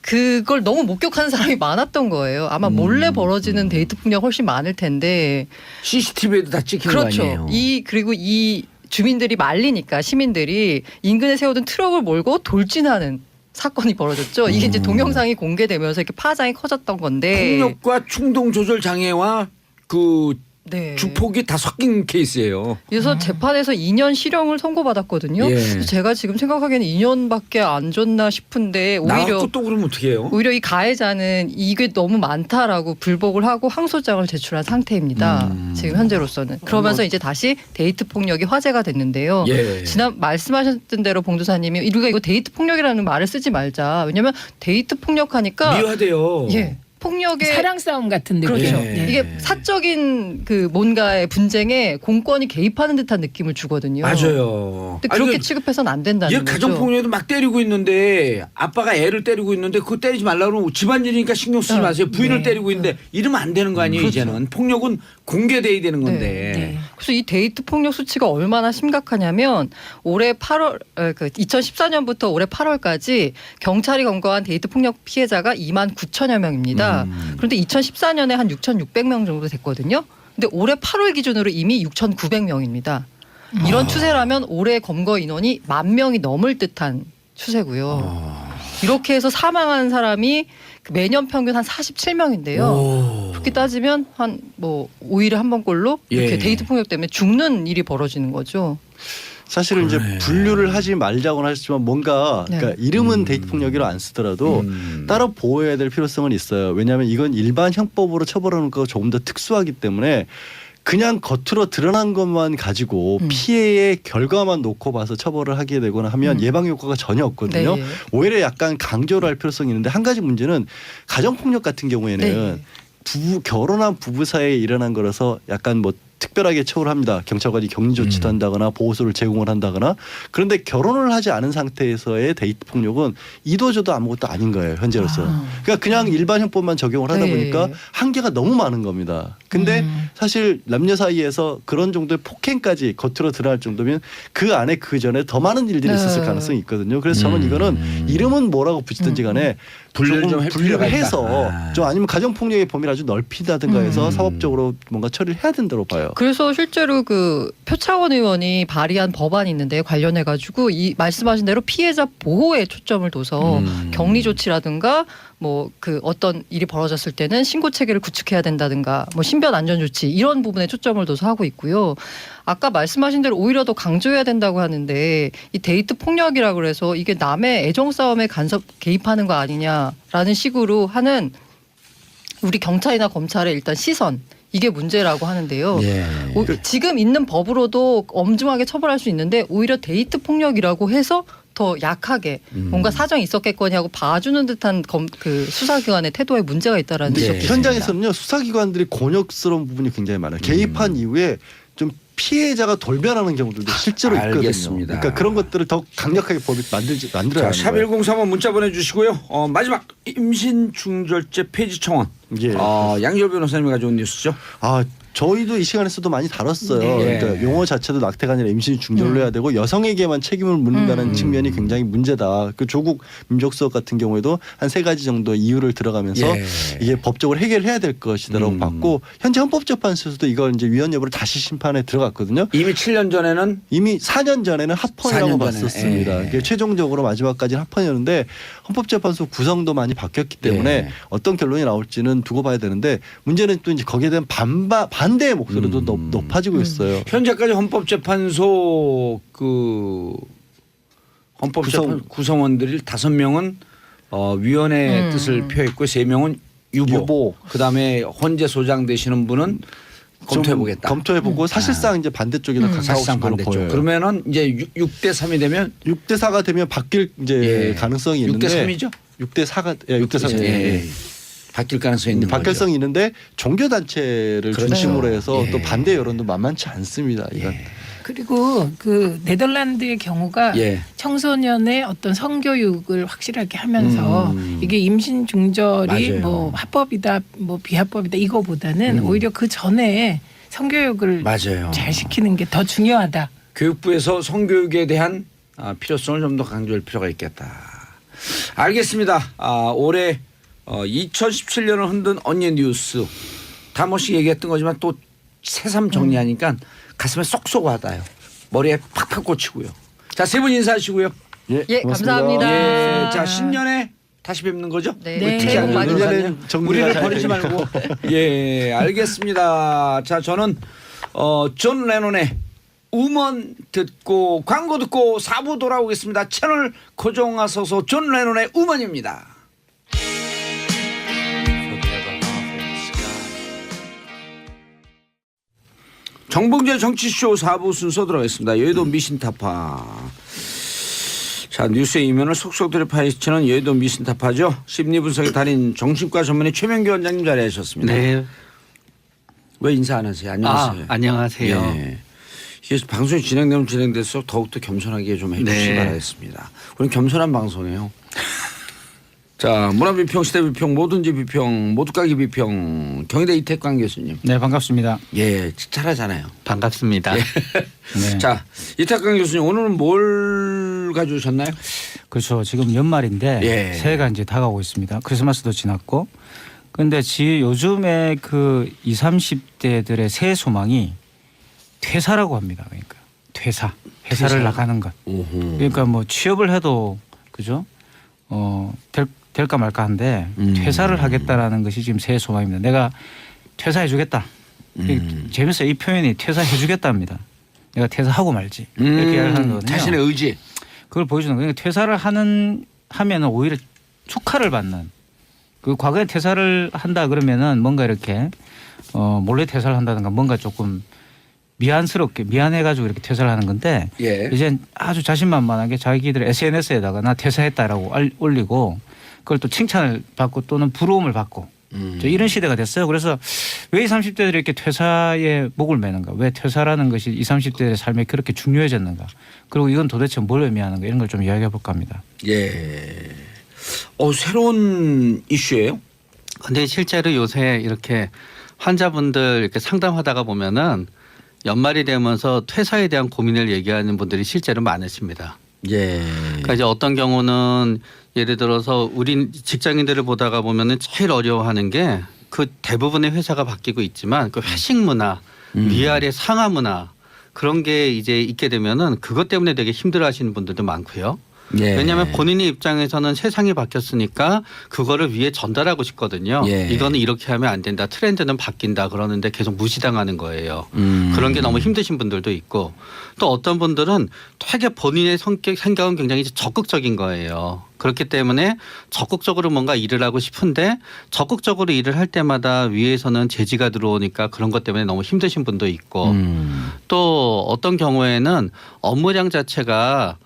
그걸 너무 목격하는 사람이 많았던 거예요. 아마 몰래 벌어지는 데이트 폭력 훨씬 많을 텐데. CCTV에도 다 찍힌 거 그렇죠. 아니에요. 그리고 이 주민들이 말리니까 시민들이 인근에 세우던 트럭을 몰고 돌진하는 사건이 벌어졌죠. 이게 이제 동영상이 공개되면서 이렇게 파장이 커졌던 건데. 폭력과 충동 조절 장애와 그 네. 주폭이 다 섞인 케이스예요. 그래서 재판에서 2년 실형을 선고받았거든요. 예. 그래서 제가 지금 생각하기에는 2년밖에 안 줬나 싶은데 오히려 나갖고 또 그러면 어떻게 해요? 오히려 이 가해자는 이게 너무 많다라고 불복을 하고 항소장을 제출한 상태입니다. 지금 현재로서는. 그러면서 이제 다시 데이트 폭력이 화제가 됐는데요. 예. 지난 말씀하셨던 대로 봉도사님이 우리가 이거 데이트 폭력이라는 말을 쓰지 말자. 왜냐하면 데이트 폭력하니까 미화돼요. 예. 폭력의 사랑 싸움 같은 느낌. 그렇죠. 예. 이게 사적인 그 뭔가의 분쟁에 공권이 개입하는 듯한 느낌을 주거든요. 맞아요. 근데 그렇게 취급해서는 안 된다는 얘 거죠. 가정폭력에도 막 때리고 있는데 아빠가 애를 때리고 있는데 그거 때리지 말라고 그러면 집안일이니까 신경 쓰지 마세요. 부인을 네. 때리고 있는데 이러면 안 되는 거 아니에요. 이제는. 폭력은 공개돼야 되는 건데. 네. 그래서 이 데이트 폭력 수치가 얼마나 심각하냐면 올해 8월, 2014년부터 올해 8월까지 경찰이 검거한 데이트 폭력 피해자가 2만 9천여 명입니다. 그런데 2014년에 한 6,600명 정도 됐거든요. 근데 올해 8월 기준으로 이미 6,900명입니다. 이런 추세라면 올해 검거 인원이 10,000명이 넘을 듯한 추세고요. 이렇게 해서 사망한 사람이 매년 평균 한 47명인데요. 그렇게 따지면 한 뭐 5일에 한 번꼴로 이렇게 예. 데이트 폭력 때문에 죽는 일이 벌어지는 거죠. 사실은 이제 분류를 하지 말자고는 하셨지만 뭔가 네. 그러니까 이름은 데이트 폭력이라 안 쓰더라도 따로 보호해야 될 필요성은 있어요. 왜냐하면 이건 일반 형법으로 처벌하는 거가 조금 더 특수하기 때문에 그냥 겉으로 드러난 것만 가지고 피해의 결과만 놓고 봐서 처벌을 하게 되거나 하면 예방 효과가 전혀 없거든요. 네. 오히려 약간 강조를 할 필요성이 있는데 한 가지 문제는 가정폭력 같은 경우에는 네. 결혼한 부부 사이에 일어난 거라서 약간 뭐 특별하게 처우를 합니다. 경찰관이 격리 조치도 한다거나 보호소를 제공을 한다거나. 그런데 결혼을 하지 않은 상태에서의 데이트 폭력은 이도저도 아무것도 아닌 거예요. 현재로서. 그러니까 그냥 일반 형법만 적용을 하다 네. 보니까 한계가 너무 많은 겁니다. 근데 사실 남녀 사이에서 그런 정도의 폭행까지 겉으로 드러날 정도면 그 안에 그 전에 더 많은 일들이 있었을 가능성이 있거든요. 그래서 저는 이거는 이름은 뭐라고 붙이든지 간에 분류를 조금 좀할 분류를 필요가 있다. 해서 아. 좀 아니면 가정폭력의 범위를 아주 넓히다든가 해서 사법적으로 뭔가 처리를 해야 된다고 봐요. 그래서 실제로 그 표창원 의원이 발의한 법안이 있는데 관련해 가지고 이 말씀하신 대로 피해자 보호에 초점을 둬서 격리 조치라든가 뭐 그 어떤 일이 벌어졌을 때는 신고 체계를 구축해야 된다든가 뭐 신변 안전 조치 이런 부분에 초점을 둬서 하고 있고요. 아까 말씀하신 대로 오히려 더 강조해야 된다고 하는데 이 데이트 폭력이라 그래서 이게 남의 애정 싸움에 간섭 개입하는 거 아니냐라는 식으로 하는 우리 경찰이나 검찰의 일단 시선 이게 문제라고 하는데요. 예. 지금 있는 법으로도 엄중하게 처벌할 수 있는데 오히려 데이트 폭력이라고 해서 더 약하게 뭔가 사정이 있었겠거니 하고 봐주는 듯한 그 수사기관의 태도에 문제가 있다라는 네. 지적이 현장에서는요 수사기관들이 곤욕스러운 부분이 굉장히 많아요. 개입한 이후에 좀 피해자가 돌변하는 경우들도 실제로 있거든요. 알겠습니다. 그러니까 그런 것들을 더 강력하게 법이 만들어야 자, 하는 거예요. 샵1035 문자 보내주시고요. 마지막 임신 중절제 폐지 청원. 예. 양지열 변호사님이 가져온 뉴스죠. 아 저희도 이 시간에서도 많이 다뤘어요. 네. 그러니까 용어 자체도 낙태가 아니라 임신이 중절로 해야 되고 여성에게만 책임을 묻는다는 측면이 굉장히 문제다. 그 조국 민족수업 같은 경우에도 한 3가지 정도 이유를 들어가면서 예. 이게 법적으로 해결해야 될 것이다라고 봤고 현재 헌법재판소에서도 이걸 이제 위헌 여부를 다시 심판에 들어갔거든요. 이미 7년 전에는 이미 4년 전에는 합헌이라고 4년 전에. 봤었습니다. 예. 이게 최종적으로 마지막까지는 합헌이었는데 헌법재판소 구성도 많이 바뀌었기 때문에 예. 어떤 결론이 나올지는 두고 봐야 되는데 문제는 또 이제 거기에 대한 반대의 목소리도 높아지고 있어요. 현재까지 헌법재판소 그 헌법재판 구성원들이 5명은 위원회 뜻을 표했고 3명은 유보. 그다음에 헌재 소장 되시는 분은 검토해보겠다. 검토해보고 사실상 이제 반대쪽이나 가까우신 사실상 걸로 반대쪽. 보여요. 그러면은 이제 6대 3이 되면 6대 4가 되면 바뀔 이제 예. 가능성이 있는데 6대 3이죠? 6대 4가 6대 3. 예. 바뀔 가능성이 있는 거죠. 바뀔성이 있는데 종교 단체를 그렇죠. 중심으로 해서 예. 또 반대 여론도 만만치 않습니다. 이건. 그리고 그 네덜란드의 경우가 예. 청소년의 어떤 성교육을 확실하게 하면서 이게 임신 중절이 맞아요. 뭐 합법이다 뭐 비합법이다 이거보다는 오히려 그 전에 성교육을 맞아요. 잘 시키는 게 더 중요하다. 교육부에서 성교육에 대한 필요성을 좀 더 강조할 필요가 있겠다. 알겠습니다. 올해 2017년을 흔든 언예 뉴스 다 뭐씩 얘기했던 거지만 또 새삼 정리하니까 가슴에 쏙쏙 와닿아요. 머리에 팍팍 꽂히고요. 자, 3분 인사하시고요. 예, 고맙습니다. 감사합니다. 자, 신년에 다시 뵙는 거죠? 네. 왜 특히 새해 복 안 많이 좋은 받으세요. 사람? 정리가 우리를 잘 버리지 되니까. 말고. 예, 알겠습니다. 자, 저는 존 레논의 우먼 듣고 광고 듣고 4부 돌아오겠습니다. 채널 고정하소서 존 레논의 우먼입니다. 정봉재 정치쇼 4부 순서 들어가겠습니다. 여의도 미신타파. 자, 뉴스의 이면을 속속들이 파헤치는 여의도 미신타파죠. 심리분석의 달인 정신과 전문의 최명규 원장님 자리하셨습니다. 네. 왜 인사 안 하세요? 안녕하세요. 안녕하세요. 예. 이게 방송이 진행되면 진행될수록 더욱더 겸손하게 좀 해주시기 네. 바라겠습니다. 우리는 겸손한 방송이에요. 자, 문화비평, 시대비평, 뭐든지 비평, 모두까기 비평, 경희대 이태광 교수님. 네, 반갑습니다. 예, 잘하잖아요. 반갑습니다. 네. 자, 이태광 교수님 오늘은 뭘 가져오셨나요? 그렇죠. 지금 연말인데 예. 새해가 이제 다가오고 있습니다. 크리스마스도 지났고. 그런데 요즘에 그 20, 30대들의 새해 소망이 퇴사라고 합니다. 그러니까 회사를 퇴사? 나가는 것. 그러니까 뭐 취업을 해도 그죠? 될까 말까 한데 퇴사를 하겠다라는 것이 지금 새해 소망입니다. 내가 퇴사해 주겠다. 재밌어요. 이 표현이 퇴사해 주겠다입니다. 내가 퇴사하고 말지. 이렇게 이야기를 하는 거거든요. 자신의 의지. 그걸 보여주는 거예요. 그러니까 퇴사를 하면은 오히려 축하를 받는. 그 과거에 퇴사를 한다 그러면은 뭔가 이렇게 몰래 퇴사를 한다든가 뭔가 조금 미안스럽게 미안해가지고 이렇게 퇴사를 하는 건데 예. 이제 아주 자신만만하게 자기들 SNS에다가 나 퇴사했다라고 올리고 그걸 또 칭찬을 받고 또는 부러움을 받고 이런 시대가 됐어요. 그래서 왜 20, 30대들이 이렇게 퇴사에 목을 매는가? 왜 퇴사라는 것이 20, 30대의 삶에 그렇게 중요해졌는가? 그리고 이건 도대체 뭘 의미하는가? 이런 걸 좀 이야기해 볼까 합니다. 예. 새로운 이슈예요? 근데 실제로 요새 이렇게 환자분들 이렇게 상담하다가 보면은 연말이 되면서 퇴사에 대한 고민을 얘기하는 분들이 실제로 많으십니다. 예. 그러니까 이제 어떤 경우는 예를 들어서 우리 직장인들을 보다가 보면은 제일 어려워하는 게 그 대부분의 회사가 바뀌고 있지만 그 회식 문화, 위아래 상하 문화 그런 게 이제 있게 되면은 그것 때문에 되게 힘들어하시는 분들도 많고요. 예. 왜냐하면 본인의 입장에서는 세상이 바뀌었으니까 그거를 위에 전달하고 싶거든요. 예. 이거는 이렇게 하면 안 된다. 트렌드는 바뀐다. 그러는데 계속 무시당하는 거예요. 그런 게 너무 힘드신 분들도 있고 또 어떤 분들은 되게 본인의 생각은 굉장히 적극적인 거예요. 그렇기 때문에 적극적으로 뭔가 일을 하고 싶은데 적극적으로 일을 할 때마다 위에서는 제지가 들어오니까 그런 것 때문에 너무 힘드신 분도 있고 또 어떤 경우에는 업무량 자체가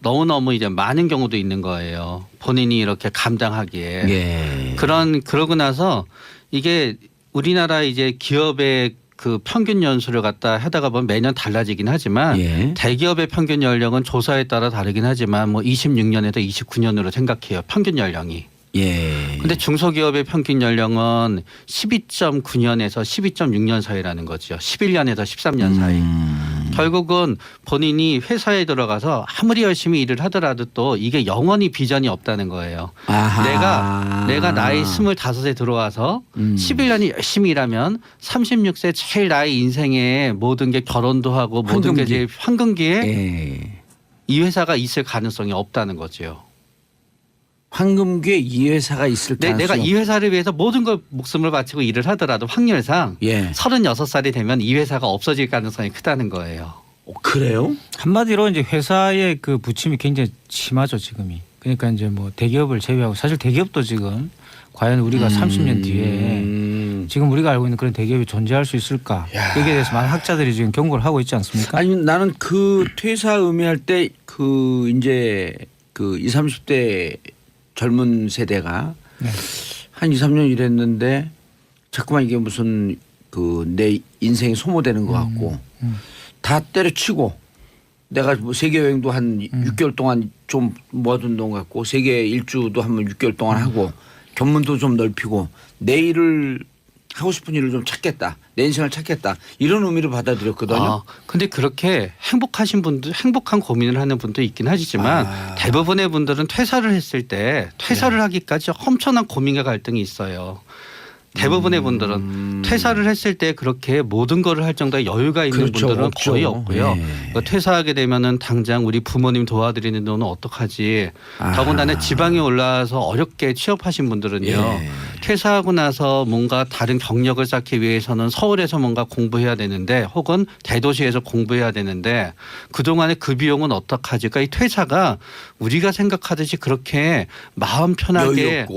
너무너무 이제 많은 경우도 있는 거예요. 본인이 이렇게 감당하기에. 예. 그러고 나서 이게 우리나라 이제 기업의 그 평균 연수를 갖다 하다가 보면 매년 달라지긴 하지만 예. 대기업의 평균 연령은 조사에 따라 다르긴 하지만 뭐 26년에서 29년으로 생각해요. 평균 연령이. 예. 근데 중소기업의 평균 연령은 12.9년에서 12.6년 사이라는 거죠. 11년에서 13년 사이. 결국은 본인이 회사에 들어가서 아무리 열심히 일을 하더라도 또 이게 영원히 비전이 없다는 거예요. 아하. 내가 나이 25에 들어와서 11년이 열심히 일하면 36세 제일 나의 인생에 모든 게 결혼도 하고 모든 게 제일 황금기에 예. 이 회사가 있을 가능성이 없다는 거죠. 황금기에 이 회사가 있을 가능성이 내가 이 회사를 위해서 모든 걸 목숨을 바치고 일을 하더라도 확률상 예. 36살이 되면 이 회사가 없어질 가능성이 크다는 거예요. 그래요? 한마디로 이제 회사의 그 부침이 굉장히 심하죠 지금이. 그러니까 이제 뭐 대기업을 제외하고 사실 대기업도 지금 과연 우리가 30년 뒤에 지금 우리가 알고 있는 그런 대기업이 존재할 수 있을까? 여기에 대해서 많은 학자들이 지금 경고를 하고 있지 않습니까? 아니 나는 그 퇴사 의미할 때 그 이제 그 20, 30대 젊은 세대가 네. 한 2, 3년 일했는데 자꾸만 이게 무슨 그 내 인생이 소모되는 것 같고 다 때려치고 내가 뭐 세계 여행도 한 6개월 동안 좀 모아둔 돈 같고 세계 일주도 한번 6개월 동안 하고 견문도 좀 넓히고 내 일을 하고 싶은 일을 좀 찾겠다. 내 인생을 찾겠다. 이런 의미로 받아들였거든요. 근데 그렇게 행복하신 분들, 행복한 고민을 하는 분도 있긴 하지만 대부분의 분들은 퇴사를 했을 때 퇴사를 하기까지 엄청난 고민과 갈등이 있어요. 대부분의 분들은 퇴사를 했을 때 그렇게 모든 거를 할 정도의 여유가 있는 그렇죠. 분들은 없죠. 거의 없고요. 네. 그러니까 퇴사하게 되면은 당장 우리 부모님 도와드리는 돈은 어떡하지. 더군다나 지방에 올라와서 어렵게 취업하신 분들은요. 예. 퇴사하고 나서 뭔가 다른 경력을 쌓기 위해서는 서울에서 뭔가 공부해야 되는데 혹은 대도시에서 공부해야 되는데 그동안의 그 비용은 어떡하지. 그러니까 이 퇴사가 우리가 생각하듯이 그렇게 마음 편하게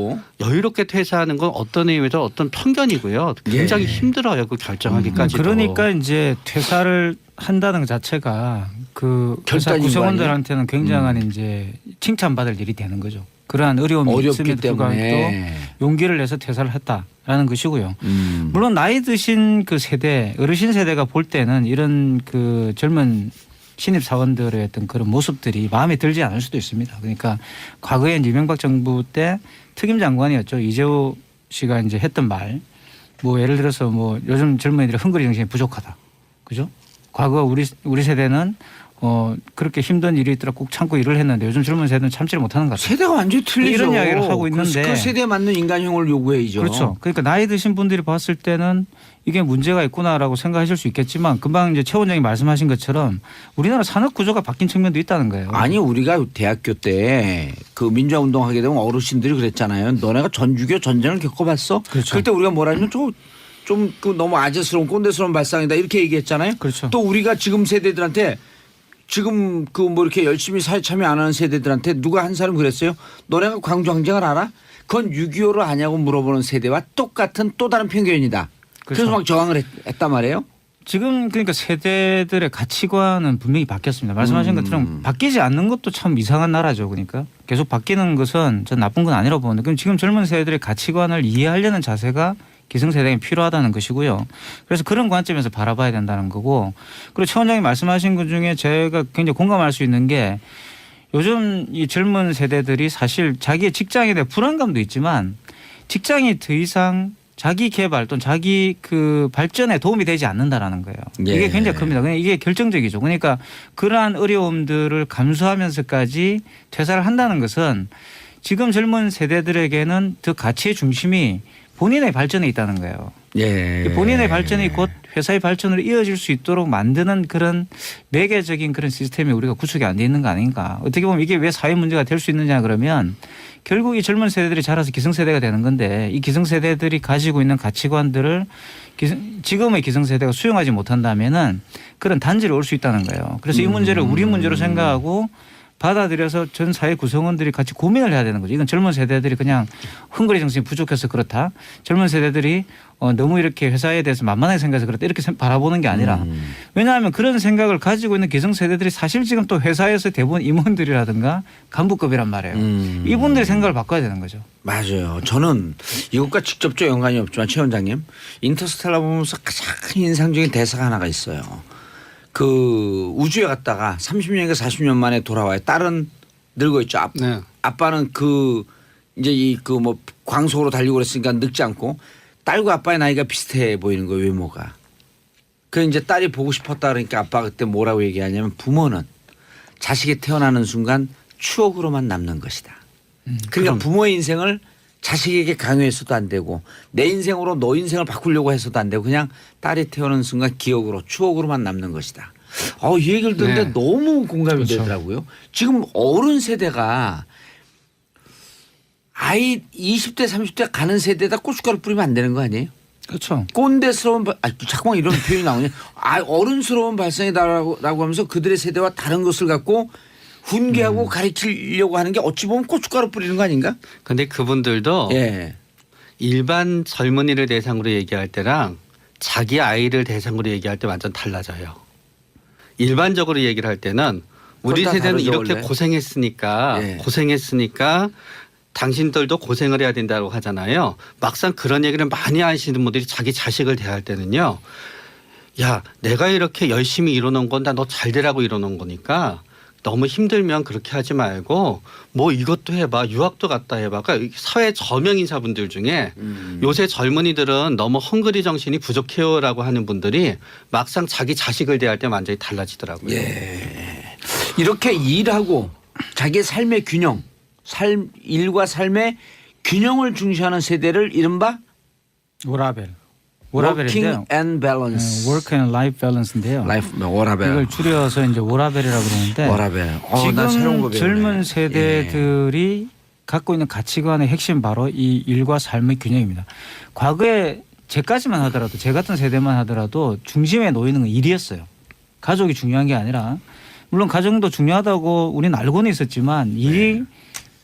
여유롭게 퇴사하는 건 어떤 의미에서 어떤 편견이고요. 굉장히 힘들어요. 그 결정하기까지도. 그러니까 이제 퇴사를 한다는 것 자체가 그 회사 결단인 구성원들한테는 굉장한 이제 칭찬받을 일이 되는 거죠. 그러한 어려움이 어렵기 있음에도 불구하고 때문에 또 용기를 내서 퇴사를 했다라는 것이고요. 물론 나이 드신 그 세대, 어르신 세대가 볼 때는 이런 그 젊은 신입 사원들의 어떤 그런 모습들이 마음에 들지 않을 수도 있습니다. 그러니까 과거에 이명박 정부 때 특임 장관이었죠. 이재호 씨가 이제 했던 말, 뭐 예를 들어서 뭐 요즘 젊은이들의 헝그리 정신이 부족하다, 그죠? 과거 우리 세대는 그렇게 힘든 일이 있더라 꼭 참고 일을 했는데 요즘 젊은 세대는 참지를 못하는 것 같아요. 세대가 완전히 틀리죠. 이런 이야기를 하고 있는데 그 세대에 맞는 인간형을 요구해야죠. 그렇죠. 그러니까 나이 드신 분들이 봤을 때는 이게 문제가 있구나라고 생각하실 수 있겠지만 금방 이제 최 원장이 말씀하신 것처럼 우리나라 산업 구조가 바뀐 측면도 있다는 거예요. 아니 우리가 대학교 때 그 민주화 운동하게 되면 어르신들이 그랬잖아요. 너네가 전주교 전쟁을 겪어봤어? 그렇죠. 그럴 때 우리가 뭐라면 좀 그 너무 아재스러운 꼰대스러운 발상이다 이렇게 얘기했잖아요. 그렇죠. 또 우리가 지금 세대들한테 지금 그 뭐 이렇게 열심히 사회 참여 안 하는 세대들한테 누가 한 사람 그랬어요? 너네가 광주 항쟁을 알아? 그건 6.25를 아냐고 물어보는 세대와 똑같은 또 다른 편견이다. 그래서 그렇죠. 막 저항을 했단 말이에요. 지금 그러니까 세대들의 가치관은 분명히 바뀌었습니다. 말씀하신 것처럼 바뀌지 않는 것도 참 이상한 나라죠. 그러니까 계속 바뀌는 것은 전 나쁜 건 아니라고 보는데 그럼 지금 젊은 세대들의 가치관을 이해하려는 자세가 기성세대에 필요하다는 것이고요. 그래서 그런 관점에서 바라봐야 된다는 거고 그리고 최 원장이 말씀하신 것 중에 제가 굉장히 공감할 수 있는 게 요즘 이 젊은 세대들이 사실 자기의 직장에 대한 불안감도 있지만 직장이 더 이상 자기 개발 또는 자기 그 발전에 도움이 되지 않는다라는 거예요. 예. 이게 굉장히 큽니다. 그냥 이게 결정적이죠. 그러니까 그러한 어려움들을 감수하면서까지 퇴사를 한다는 것은 지금 젊은 세대들에게는 더 가치의 중심이 본인의 발전에 있다는 거예요. 예. 본인의 발전이 곧 회사의 발전으로 이어질 수 있도록 만드는 그런 매개적인 그런 시스템이 우리가 구축이 안 돼 있는 거 아닌가. 어떻게 보면 이게 왜 사회 문제가 될 수 있느냐 그러면 결국 이 젊은 세대들이 자라서 기성세대가 되는 건데 이 기성세대들이 가지고 있는 가치관들을 지금의 기성세대가 수용하지 못한다면은 그런 단절이 올 수 있다는 거예요. 그래서 이 문제를 우리 문제로 생각하고 받아들여서 전 사회 구성원들이 같이 고민을 해야 되는 거죠. 이건 젊은 세대들이 그냥 헝그리 정신이 부족해서 그렇다. 젊은 세대들이 너무 이렇게 회사에 대해서 만만하게 생각해서 그렇다. 이렇게 바라보는 게 아니라 왜냐하면 그런 생각을 가지고 있는 기성세대들이 사실 지금 또 회사에서 대부분 임원들이라든가 간부급이란 말이에요. 이분들의 생각을 바꿔야 되는 거죠. 맞아요. 저는 이것과 직접적 연관이 없지만 최 원장님 인터스텔라 보면서 가장 인상적인 대사가 하나가 있어요. 그 우주에 갔다가 30년인가 40년 만에 돌아와요. 딸은 늙어 있죠. 네. 아빠는 그 이제 이 그 뭐 광속으로 달리고 그랬으니까 늙지 않고 딸과 아빠의 나이가 비슷해 보이는 거예요. 외모가. 그 이제 딸이 보고 싶었다 그러니까 아빠가 그때 뭐라고 얘기하냐면 부모는 자식이 태어나는 순간 추억으로만 남는 것이다. 그러니까 부모의 인생을 자식에게 강요해서도 안 되고 내 인생으로 너 인생을 바꾸려고 해서도 안 되고 그냥 딸이 태어나는 순간 기억으로 추억으로만 남는 것이다. 이 얘기를 듣는데 네. 너무 공감이 그렇죠. 되더라고요. 지금 어른 세대가 아이 20대 30대 가는 세대에다 고춧가루 뿌리면 안 되는 거 아니에요? 그렇죠. 꼰대스러운 자꾸만 이런 표현이 나오냐. 어른스러운 발상이다라고 하면서 그들의 세대와 다른 것을 갖고 훈계하고 가르치려고 하는 게 어찌 보면 고춧가루 뿌리는 거 아닌가? 근데 그분들도 예. 일반 젊은이를 대상으로 얘기할 때랑 자기 아이를 대상으로 얘기할 때 완전 달라져요. 일반적으로 얘기를 할 때는 우리 그건 다 세대는 다르죠, 이렇게 원래. 고생했으니까 당신들도 고생을 해야 된다고 하잖아요. 막상 그런 얘기를 많이 하시는 분들이 자기 자식을 대할 때는요. 야, 내가 이렇게 열심히 이뤄놓은 건 다 너 잘 되라고 이뤄놓은 거니까 너무 힘들면 그렇게 하지 말고 뭐 이것도 해봐. 유학도 갔다 해봐. 그러니까 사회 저명 인사분들 중에 요새 젊은이들은 너무 헝그리 정신이 부족해요라고 하는 분들이 막상 자기 자식을 대할 때 완전히 달라지더라고요. 예. 이렇게 일하고 자기의 삶의 균형, 일과 삶의 균형을 중시하는 세대를 이른바 워라벨. Working 워라벨인데요. and Balance. Work and Life Balance인데요. 워라벨. 이걸 줄여서 이제 워라벨이라고 그러는데 워라벨. 나 새로운 거 지금 배우네. 젊은 세대들이 갖고 있는 가치관의 핵심 바로 이 일과 삶의 균형입니다. 과거에 제까지만 하더라도 제 같은 세대만 하더라도 중심에 놓이는 건 일이었어요. 가족이 중요한 게 아니라 물론 가정도 중요하다고 우리는 알고는 있었지만 일이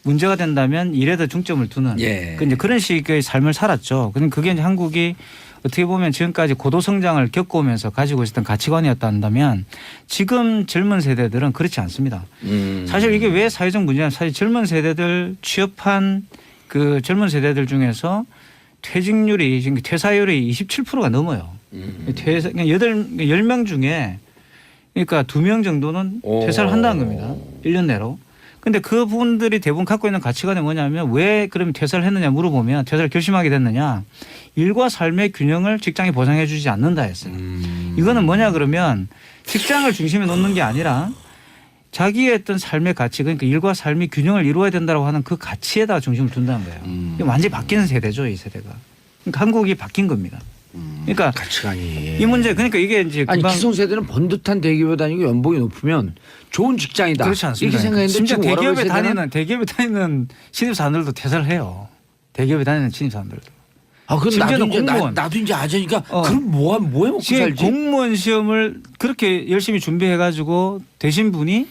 문제가 된다면 일에 더 중점을 두는 예. 이제 그런 식의 삶을 살았죠. 근데 그게 이제 한국이 어떻게 보면 지금까지 고도 성장을 겪어오면서 가지고 있었던 가치관이었다 한다면 지금 젊은 세대들은 그렇지 않습니다. 사실 이게 왜 사회적 문제냐면 사실 젊은 세대들 취업한 그 젊은 세대들 중에서 퇴직률이 지금 퇴사율이 27%가 넘어요. 퇴사 10명 중에 그러니까 2명 정도는 퇴사를 한다는 겁니다. 1년 내로. 근데 그분들이 대부분 갖고 있는 가치관이 뭐냐면 왜 그러면 퇴사를 했느냐 물어보면 퇴사를 결심하게 됐느냐. 일과 삶의 균형을 직장이 보장해 주지 않는다 했어요. 이거는 뭐냐 그러면 직장을 중심에 놓는 게 아니라 자기의 어떤 삶의 가치 그러니까 일과 삶의 균형을 이루어야 된다고 하는 그 가치에다가 중심을 둔다는 거예요. 이게 완전히 바뀌는 세대죠 이 세대가. 그러니까 한국이 바뀐 겁니다. 그러니까 가치관이. 이 문제 그러니까 이게 이제 아니 금방 기성세대는 번듯한 대기업에 다니고 연봉이 높으면 좋은 직장이다. 그렇지 않습니다. 이렇게 생각했는데 심지어 지금 워라벨 대기업에 다니는 신입사원들도 퇴사를 해요. 대기업에 다니는 신입사원들도. 그럼 심지어는 공무원. 나도 이제 아재니까 그럼 뭐 해먹고 지금 살지? 공무원 시험을 그렇게 열심히 준비해가지고 되신 분이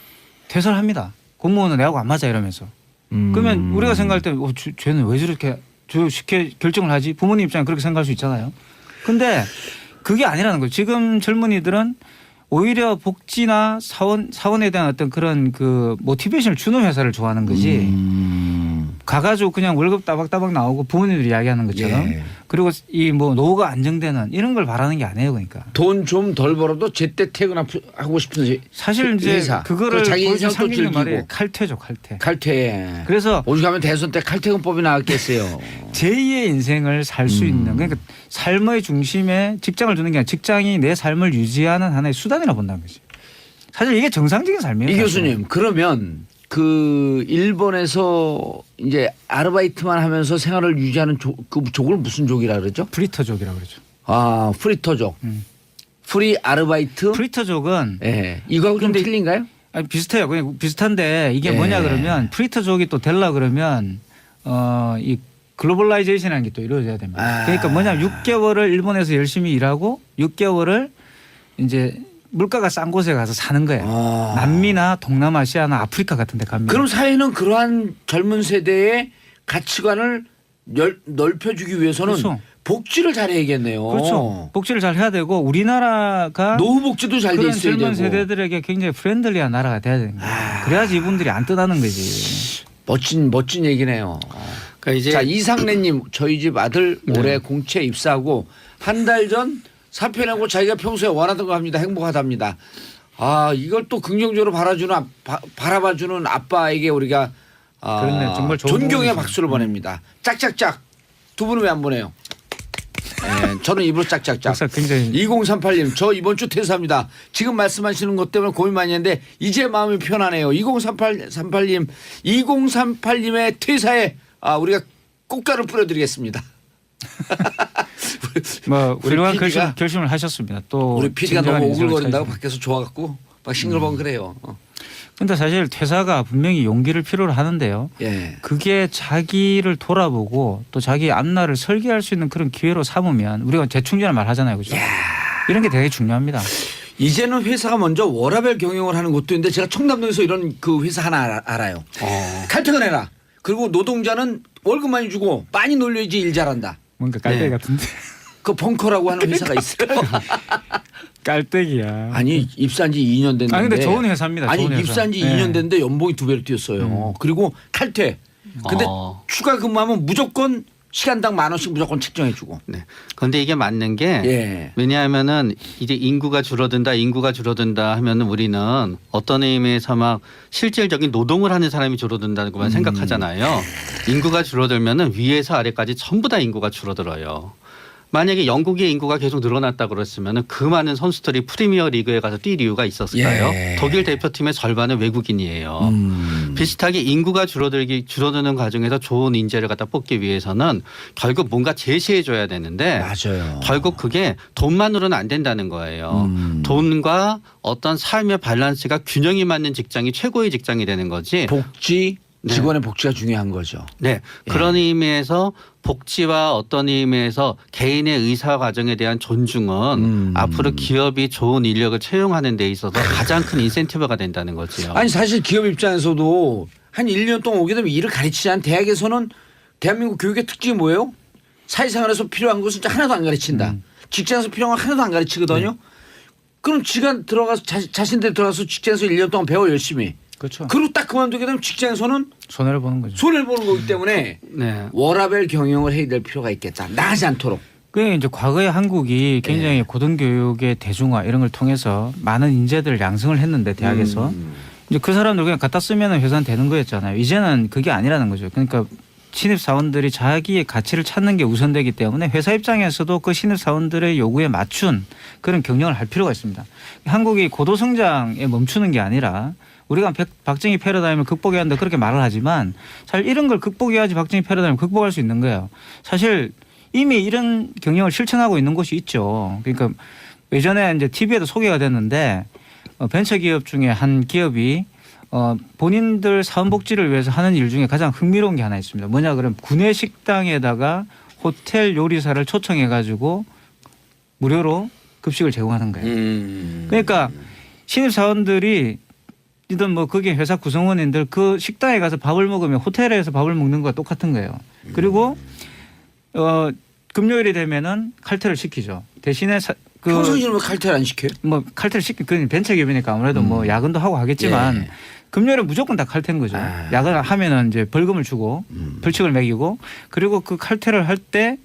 퇴사를 합니다. 공무원은 내하고 안 맞아 이러면서. 그러면 우리가 생각할 때 쟤는 왜 저렇게 쉽게 결정을 하지? 부모님 입장에 그렇게 생각할 수 있잖아요. 근데 그게 아니라는 거죠. 지금 젊은이들은 오히려 복지나 사원에 대한 어떤 그런 그 모티베이션을 주는 회사를 좋아하는 거지. 가가지고 그냥 월급 따박따박 나오고 부모님들이 이야기하는 것처럼 예. 그리고 이 뭐 노후가 안정되는 이런 걸 바라는 게 아니에요. 그러니까 돈 좀 덜 벌어도 제때 퇴근하고 싶은 사실 이제 회사. 그거를 자기 보여준 인생 또 상징의 말이 즐기고. 칼퇴죠. 칼퇴. 칼퇴. 그래서 오죽하면 대선 때 칼퇴근법이 나왔겠어요. 제2의 인생을 살 수 있는 그러니까 삶의 중심에 직장을 두는 게 아니라 직장이 내 삶을 유지하는 하나의 수단이라 본다는 거지. 사실 이게 정상적인 삶이에요. 이 사실은. 교수님 그러면 그 일본에서 이제 아르바이트만 하면서 생활을 유지하는 그 족을 무슨 족이라 그러죠? 프리터족이라고 그러죠. 아 프리터족. 프리 아르바이트. 프리터족은 예. 이거하고 좀 근데 틀린가요? 아니, 비슷해요. 그냥 비슷한데 이게 예. 뭐냐 그러면 프리터족이 또 되려 그러면 이 글로벌라이제이션이라는 게 또 이루어져야 됩니다. 아. 그러니까 뭐냐면 6개월을 일본에서 열심히 일하고 6개월을 이제 물가가 싼 곳에 가서 사는 거예요. 아. 남미나 동남아시아나 아프리카 같은 데 갑니다. 그럼 사회는 그러한 젊은 세대의 가치관을 넓혀주기 위해서는 그렇죠. 복지를 잘해야겠네요. 그렇죠. 복지를 잘 해야 되고 우리나라가 노후 복지도 잘 돼 그런 있어야 젊은 되고. 세대들에게 굉장히 프렌들리한 나라가 돼야 되는 거예요. 그래야지 이분들이 안 떠나는 거지. 멋진 얘기네요. 그러니까 이제 자 이상래님 저희 집 아들 네. 올해 공채 입사하고 한 달 전 사표 내고 자기가 평소에 원하던 거 합니다. 행복하답니다. 아 이걸 또 긍정적으로 바라봐주는 아빠에게 우리가 그렇네. 정말 좋은 존경의 부분이시네. 박수를 보냅니다. 짝짝짝 두 분은 왜 안 보내요? 네, 저는 입으로 짝짝짝. 박사 굉장히 2038님 저 이번 주 퇴사합니다. 지금 말씀하시는 것 때문에 고민 많이 했는데 이제 마음이 편하네요. 2038님의 퇴사에 우리가 꽃가루 뿌려드리겠습니다. 뭐 우리 훌륭한 PD가 결심을 하셨습니다. 또 우리 PD가 진정한 너무 인생을 오글거린다고 찾으시고. 밖에서 좋아갖고 막 싱글벙글해요. 근데 사실 퇴사가 분명히 용기를 필요로 하는데요. 예. 그게 자기를 돌아보고 또 자기 앞날을 설계할 수 있는 그런 기회로 삼으면 우리가 재충전을 말 하잖아요. 그죠? 이런 게 되게 중요합니다. 이제는 회사가 먼저 워라밸 경영을 하는 곳도 있는데 제가 청담동에서 이런 그 회사 하나 알아요. 칼퇴근해라. 그리고 노동자는 월급 많이 주고 많이 놀려야지 일 잘한다. 뭔가 깔때기 네. 같은데. 그 벙커라고 하는 회사가 있어요. 깔때기야. 아니 입사한 지 2년 됐는데. 아니, 근데 좋은 회사입니다. 아니 좋은 회사. 입사한 지 네. 2년 됐는데 연봉이 2배로 뛰었어요. 그리고 칼퇴. 근데 추가 근무하면 무조건 시간당 10,000원씩 무조건 책정해주고. 네. 그런데 이게 맞는 게 예. 왜냐하면은 이제 인구가 줄어든다 하면은 우리는 어떤 의미에서 막 실질적인 노동을 하는 사람이 줄어든다는 것만 생각하잖아요. 인구가 줄어들면은 위에서 아래까지 전부 다 인구가 줄어들어요. 만약에 영국의 인구가 계속 늘어났다 그랬으면은 그 많은 선수들이 프리미어 리그에 가서 뛸 이유가 있었을까요? 예. 독일 대표팀의 절반은 외국인이에요. 비슷하게 인구가 줄어드는 과정에서 좋은 인재를 갖다 뽑기 위해서는 결국 뭔가 제시해 줘야 되는데 맞아요. 결국 그게 돈만으로는 안 된다는 거예요. 돈과 어떤 삶의 밸런스가 균형이 맞는 직장이 최고의 직장이 되는 거지. 복지 네. 직원의 복지가 중요한 거죠. 네. 그런 의미에서 복지와 어떤 의미에서 개인의 의사 과정에 대한 존중은 앞으로 기업이 좋은 인력을 채용하는 데 있어서 가장 큰 인센티브가 된다는 거지요. 아니 사실 기업 입장에서도 한 1년 동안 오게 되면 일을 가르치지 않은 대학에서는 대한민국 교육의 특징이 뭐예요? 사회생활에서 필요한 것을 하나도 안 가르친다. 직장에서 필요한 건 하나도 안 가르치거든요. 그럼 지가 들어가서 자신들 들어가서 직장에서 1년 동안 배워 열심히. 그렇죠. 그리고 딱 그만두게 되면 직장에서는 손해를 보는 거죠. 손해를 보는 거기 때문에 네. 워라밸 경영을 해야 될 필요가 있겠다. 나가지 않도록. 그게 이제 과거에 한국이 굉장히 고등교육의 대중화 이런 걸 통해서 많은 인재들을 양성을 했는데 대학에서 이제 그 사람들 그냥 갖다 쓰면 회사는 되는 거였잖아요. 이제는 그게 아니라는 거죠. 그러니까 신입 사원들이 자기의 가치를 찾는 게 우선되기 때문에 회사 입장에서도 그 신입 사원들의 요구에 맞춘 그런 경영을 할 필요가 있습니다. 한국이 고도 성장에 멈추는 게 아니라 우리가 박정희 패러다임을 극복해야 한다 그렇게 말을 하지만 사실 이런 걸 극복해야지 박정희 패러다임을 극복할 수 있는 거예요. 사실 이미 이런 경영을 실천하고 있는 곳이 있죠. 그러니까 예전에 이제 TV에도 소개가 됐는데 벤처기업 중에 한 기업이 본인들 사원복지를 위해서 하는 일 중에 가장 흥미로운 게 하나 있습니다. 뭐냐 그러면 구내 식당에다가 호텔 요리사를 초청해 가지고 무료로 급식을 제공하는 거예요. 그러니까 신입 사원들이 이든 뭐 그게 회사 구성원인들 그 식당에 가서 밥을 먹으면 호텔에서 밥을 먹는 거와 똑같은 거예요. 그리고 금요일이 되면은 칼퇴를 시키죠. 대신에 평상시에 왜 칼퇴를 안 시켜요? 뭐 칼퇴를 시킨 그건 벤처기업이니까 아무래도 뭐 야근도 하고 하겠지만 예. 금요일에 무조건 다 칼퇴인 거죠. 야근을 하면은 이제 벌금을 주고 벌칙을 매기고 그리고 그 칼퇴를 할 때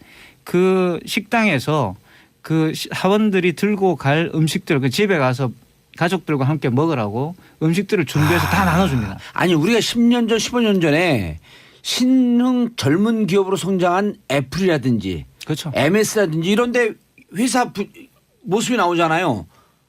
그 식당에서 그 사원들이 들고 갈 음식들 그 집에 가서 가족들과 함께 먹으라고 음식들을 준비해서 다 나눠줍니다. 아니 우리가 10년 전 15년 전에 신흥 젊은 기업으로 성장한 애플이라든지 그렇죠. MS라든지 이런 데 회사 모습이 나오잖아요.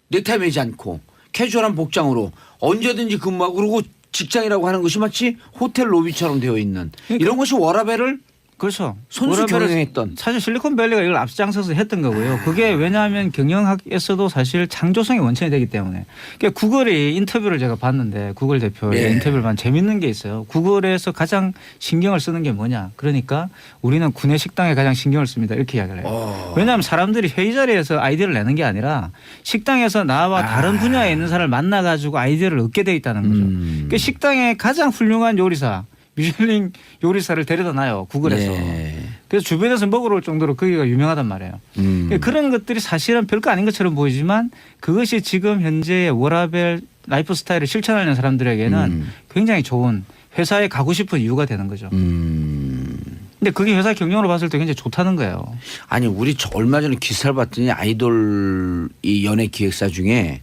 넥타이 매지 않고 캐주얼한 복장으로 언제든지 근무하고 그리고 직장이라고 하는 것이 마치 호텔 로비처럼 되어 있는 이런 것이 워라벨을 그렇죠. 손수 워라벨을 경영했던. 사실 실리콘밸리가 이걸 앞장서서 했던 거고요. 그게 왜냐하면 경영학에서도 사실 창조성의 원천이 되기 때문에. 그러니까 구글이 인터뷰를 제가 봤는데 구글 대표의 예. 인터뷰를 봤는데 재밌는 게 있어요. 구글에서 가장 신경을 쓰는 게 뭐냐. 그러니까 우리는 구내 식당에 가장 신경을 씁니다. 이렇게 이야기를 해요. 왜냐하면 사람들이 회의 자리에서 아이디어를 내는 게 아니라 식당에서 나와 다른 분야에 있는 사람을 만나가지고 아이디어를 얻게 돼 있다는 거죠. 그러니까 식당에 가장 훌륭한 요리사 미슐링 요리사를 데려다 놔요. 구글에서. 예. 그래서 주변에서 먹으러 올 정도로 거기가 유명하단 말이에요. 그러니까 그런 것들이 사실은 별거 아닌 것처럼 보이지만 그것이 지금 현재의 워라벨 라이프 스타일을 실천하는 사람들에게는 굉장히 좋은 회사에 가고 싶은 이유가 되는 거죠. 근데 그게 회사 경영으로 봤을 때 굉장히 좋다는 거예요. 아니 우리 얼마 전에 기사를 봤더니 아이돌 이 연예 기획사 중에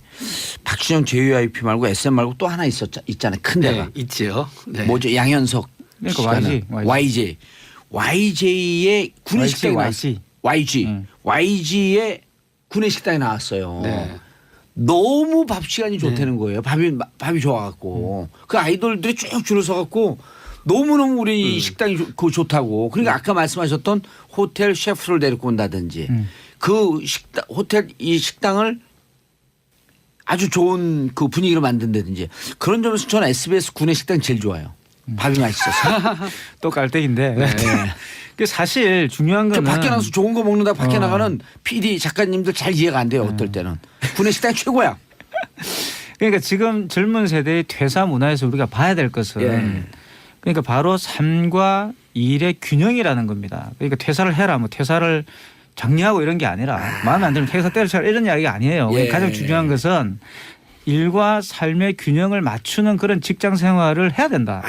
박신영 JYP 말고 SM 말고 또 하나 있잖아요. 큰 데가. 네, 있지요. 네. 뭐죠? 양현석. 그러니까 씨가는 YG. YJ의 구내식당에 YG. 나왔어요. YG의 구내식당에 나왔어요. 네. 너무 밥 시간이 좋다는 거예요. 밥이 좋아갖고 그 아이돌들이 쭉 줄을 서갖고 너무너무 우리 식당이 좋다고. 그러니까 아까 말씀하셨던 호텔 셰프를 데리고 온다든지 그 호텔 이 식당을 아주 좋은 그 분위기로 만든다든지 그런 점에서 저는 SBS 구내식당 제일 좋아요. 밥이 맛있어서. 또 깔때기인데. 그 사실 중요한 저 거는 밖에 나가서 좋은 거 먹는다 밖에 나가는 PD 작가님들 잘 이해가 안 돼요. 어떨 때는. 구내식당이 최고야. 그러니까 지금 젊은 세대의 퇴사 문화에서 우리가 봐야 될 것은 예. 그러니까 바로 삶과 일의 균형이라는 겁니다. 그러니까 퇴사를 해라 뭐 퇴사를 정리하고 이런 게 아니라 마음에 안 들면 퇴사 때려쳐라 이런 이야기가 아니에요. 예. 가장 중요한 것은 일과 삶의 균형을 맞추는 그런 직장 생활을 해야 된다.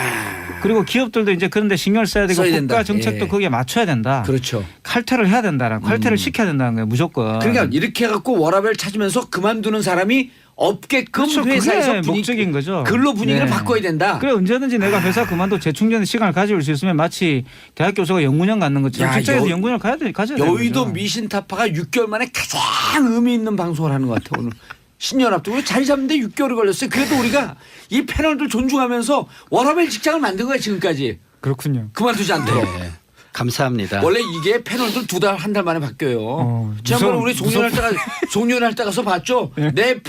그리고 기업들도 이제 그런 데 신경을 써야 되고 써야 국가 된다. 정책도 예. 거기에 맞춰야 된다. 그렇죠. 칼퇴를 해야 된다는 칼퇴를 시켜야 된다는 거예요. 무조건. 그러니까 이렇게 해갖고 워라벨 찾으면서 그만두는 사람이 없게끔 그렇죠. 회사에서 그게 목적인 거죠. 근로 분위기를 네. 바꿔야 된다. 그래 언제든지 내가 회사 그만두고 재충전의 시간을 가질 수 있으면 마치 대학 교수가 연구년 갖는 것처럼 야, 직장에서 연구년을 가져야 되는 여의도 거죠. 미신타파가 6개월 만에 가장 의미 있는 방송을 하는 것 같아요. 오늘 신년 앞두고 자리 잡는데 6개월이 걸렸어요. 그래도 우리가 이 패널들 존중하면서 워라벨 직장을 만든 거야 지금까지. 그렇군요. 그만두지 않도록. 네. 감사합니다. 원래 이게 패널들 2달 한 달 만에 바뀌어요. 지난번에 우리 종료할 때 가서 봤죠. 내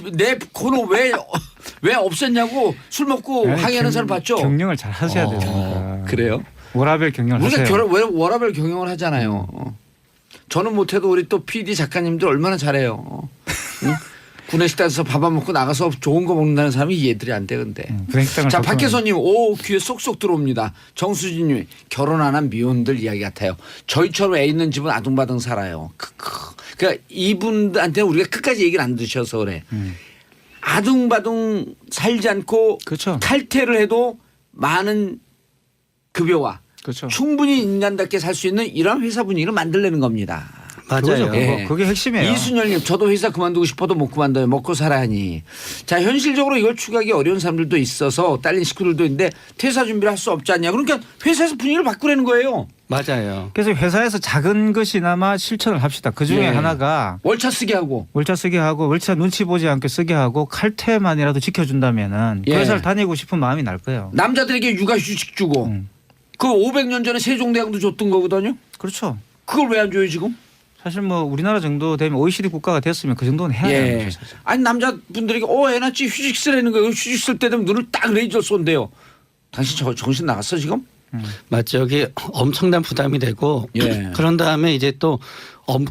코너 왜 없앴냐고 술 먹고 항의하는 사람 봤죠. 경영을 잘 하셔야 되니까. 그래요? 워라벨 경영을 우리가 하세요. 워라벨 경영을 하잖아요. 저는 못해도 우리 또 PD 작가님들 얼마나 잘해요. 응? 구내식당에서 밥 안 먹고 나가서 좋은 거 먹는다는 사람이 이해들이 안 돼 근데. 구내식당을 자 접근하는- 박혜선님 오 귀에 쏙쏙 들어옵니다. 정수진님 결혼 안 한 미혼들 이야기 같아요. 저희처럼 애 있는 집은 아둥바둥 살아요. 크크. 그러니까 이분한테 우리가 끝까지 얘기를 안 드셔서 그래. 아둥바둥 살지 않고 그렇죠. 탈퇴를 해도 많은 급여와 그렇죠. 충분히 인간답게 살 수 있는 이런 회사 분위기를 만들려는 겁니다. 맞아요. 예. 그게 핵심이에요. 이순열님 저도 회사 그만두고 싶어도 못 그만둬요. 먹고 살아야 하니. 자 현실적으로 이걸 추구하기 어려운 사람들도 있어서 딸린 식구들도 있는데 퇴사 준비를 할 수 없지 않냐. 그러니까 회사에서 분위기를 바꾸라는 거예요. 맞아요. 그래서 회사에서 작은 것이나마 실천을 합시다. 그중에 예. 하나가 월차 쓰게 하고. 월차 쓰게 하고 월차 눈치 보지 않게 쓰게 하고 칼퇴만이라도 지켜준다면은 그 예. 회사를 다니고 싶은 마음이 날 거예요. 남자들에게 육아휴직 주고. 그 500년 전에 세종대왕도 줬던 거거든요. 그렇죠. 그걸 왜 안 줘요 지금? 사실 뭐 우리나라 정도 되면 OECD 국가가 됐으면 그 정도는 해야 되는 거죠. 사실. 아니 남자분들에게 애 낳지 휴직 쓰라는 거예요. 휴직 쓸 때 되면 눈을 딱 레이저 쏜대요. 당신 정신 나갔어 지금? 맞죠. 여기 엄청난 부담이 되고 예. 그런 다음에 이제 또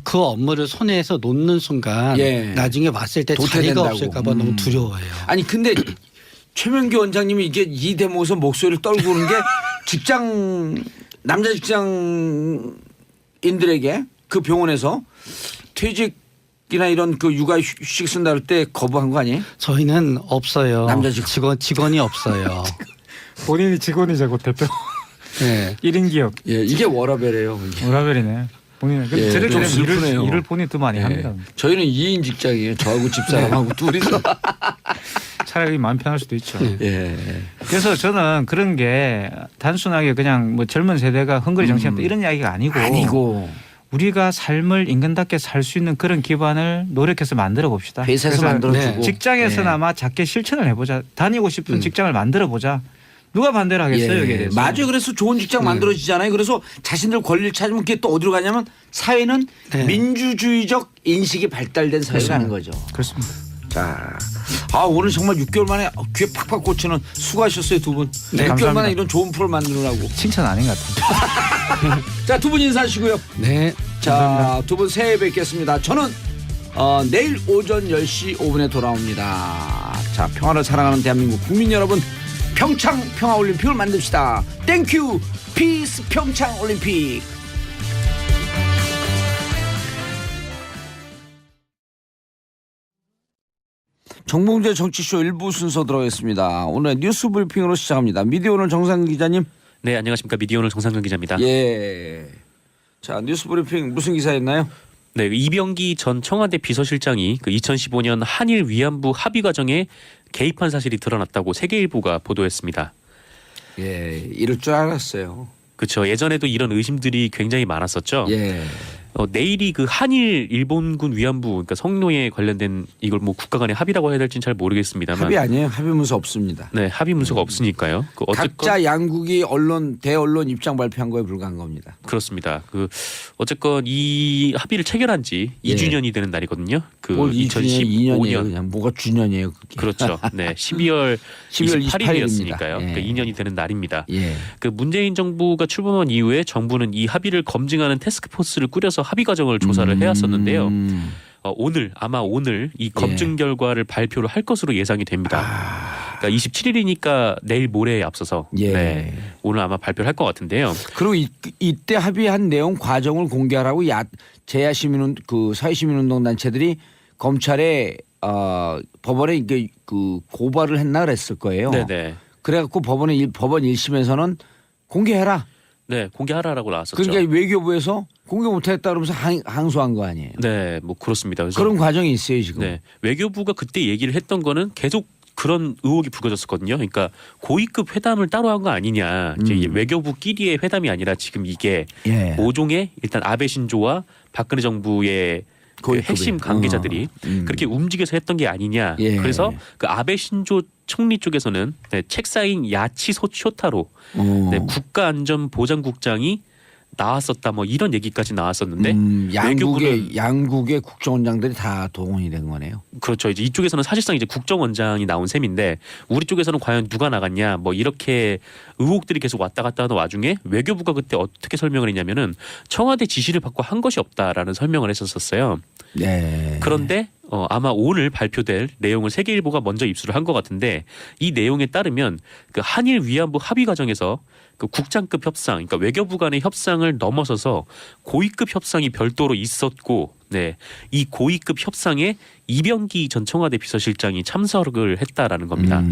그 업무를 손에서 놓는 순간 예. 나중에 왔을 때 자리가 도태된다고. 없을까 봐 너무 두려워해요. 아니 근데 최명기 원장님이 이게 이 대목에서 목소리를 떨구는 게 남자 직장인들에게 그 병원에서 퇴직 이나 이런 그 육아 휴식 쓴다 할 때 거부한 거 아니에요? 저희는 없어요. 남자 직원이 없어요. 본인이 직원이자고 대표 네. 1인 기업 예, 이게 워라벨이에요. 워라벨이네. 본인은 예, 저렇게 좀 되면 슬프네요. 일을 본인이 더 많이 예. 합니다. 저희는 2인 직장이에요. 저하고 집사람하고 둘이서. 차라리 마음 편할 수도 있죠. 예. 그래서 저는 그런 게 단순하게 그냥 뭐 젊은 세대가 헝거리 정신없다 이런 이야기가 아니고 우리가 삶을 인간답게 살 수 있는 그런 기반을 노력해서 만들어 봅시다. 회사에서 그래서 만들어주고 직장에서나마 작게 실천을 해보자. 다니고 싶은 직장을 만들어 보자. 누가 반대를 하겠어요? 여기에 대해서. 맞아요. 그래서 좋은 직장 만들어지잖아요. 그래서 자신들 권리를 찾으면 그게 또 어디로 가냐면 사회는 네. 민주주의적 인식이 발달된 사회가 하는 거죠. 그렇습니다. 자, 오늘 정말 6개월 만에 귀에 팍팍 꽂히는 수고하셨어요 두 분. 네, 6개월 감사합니다. 만에 이런 좋은 프로 만들으라고. 칭찬 아닌 것 같아요. 자, 두 분 인사하시고요. 네. 자, 두 분 새해 뵙겠습니다. 저는 내일 오전 10시 5분에 돌아옵니다. 자, 평화를 사랑하는 대한민국 국민 여러분, 평창 평화올림픽을 만듭시다. 땡큐 피스 평창올림픽. 정봉재 정치쇼 1부 순서 들어가겠습니다. 오늘 뉴스 브리핑으로 시작합니다. 미디어오늘 정상근 기자님. 네, 안녕하십니까. 미디어오늘 정상근 기자입니다. 예. 자, 뉴스 브리핑 무슨 기사였나요? 네, 이병기 전 청와대 비서실장이 그 2015년 한일 위안부 합의 과정에 개입한 사실이 드러났다고 세계일보가 보도했습니다. 예, 이럴 줄 알았어요. 그렇죠. 예전에도 이런 의심들이 굉장히 많았었죠. 예. 내일이 그 한일 일본군 위안부 그러니까 성노예 관련된 이걸 뭐 국가 간의 합의라고 해야 될지는 잘 모르겠습니다만 합의 아니에요. 합의 문서 없습니다. 네, 합의 문서가 없으니까요. 그 어쨌건 각자 양국이 대언론 입장 발표한 거에 불과한 겁니다. 그렇습니다. 그 어쨌건 이 합의를 체결한 지 예. 2주년이 되는 날이거든요. 그 뭘 2주년, 2년이에요. 그냥 뭐가 주년이에요. 그게. 그렇죠. 네, 12월 12월 28일이었으니까요. 예. 그러니까 2년이 되는 날입니다. 예. 그 문재인 정부가 출범한 이후에 정부는 이 합의를 검증하는 태스크포스를 꾸려서 합의 과정을 조사를 해왔었는데요. 아마 오늘 이 검증 결과를 발표를 할 것으로 예상이 됩니다. 그러니까 27일이니까 내일 모레에 앞서서 예. 네, 오늘 아마 발표를 할 것 같은데요. 그리고 이때 합의한 내용 과정을 공개하라고 제야시민 그 사회시민운동 단체들이 검찰에 법원에 이게 그 고발을 했나 그랬을 거예요. 네네. 그래갖고 법원 1심에서는 공개해라. 네, 공개하라라고 나왔었죠. 그러니까 외교부에서 공개 못했다 그러면서 항소한 거 아니에요. 네, 뭐 그렇습니다. 그래서 그런 과정이 있어요 지금. 네, 외교부가 그때 얘기를 했던 거는 계속 그런 의혹이 불거졌었거든요. 그러니까 고위급 회담을 따로 한 거 아니냐. 이제 외교부끼리의 회담이 아니라 지금 이게 예. 모종의 일단 아베 신조와 박근혜 정부의 그 고위급이. 핵심 관계자들이 그렇게 움직여서 했던 게 아니냐. 예. 그래서 그 아베 신조 총리 쪽에서는 네, 책사인 야치소 쇼타로 네, 국가안전보장국장이 나왔었다 뭐 이런 얘기까지 나왔었는데 외교부는 양국의 국정원장들이 다 동원이 된 거네요. 그렇죠. 이제 이쪽에서는 사실상 이제 국정원장이 나온 셈인데 우리 쪽에서는 과연 누가 나갔냐 뭐 이렇게 의혹들이 계속 왔다 갔다 하는 와중에 외교부가 그때 어떻게 설명을 했냐면은 청와대 지시를 받고 한 것이 없다라는 설명을 했었어요. 네. 그런데 아마 오늘 발표될 내용을 세계일보가 먼저 입수를 한 것 같은데 이 내용에 따르면 그 한일 위안부 합의 과정에서 그 국장급 협상, 그러니까 외교부 간의 협상을 넘어서서 고위급 협상이 별도로 있었고, 네, 이 고위급 협상에 이병기 전 청와대 비서실장이 참석을 했다라는 겁니다.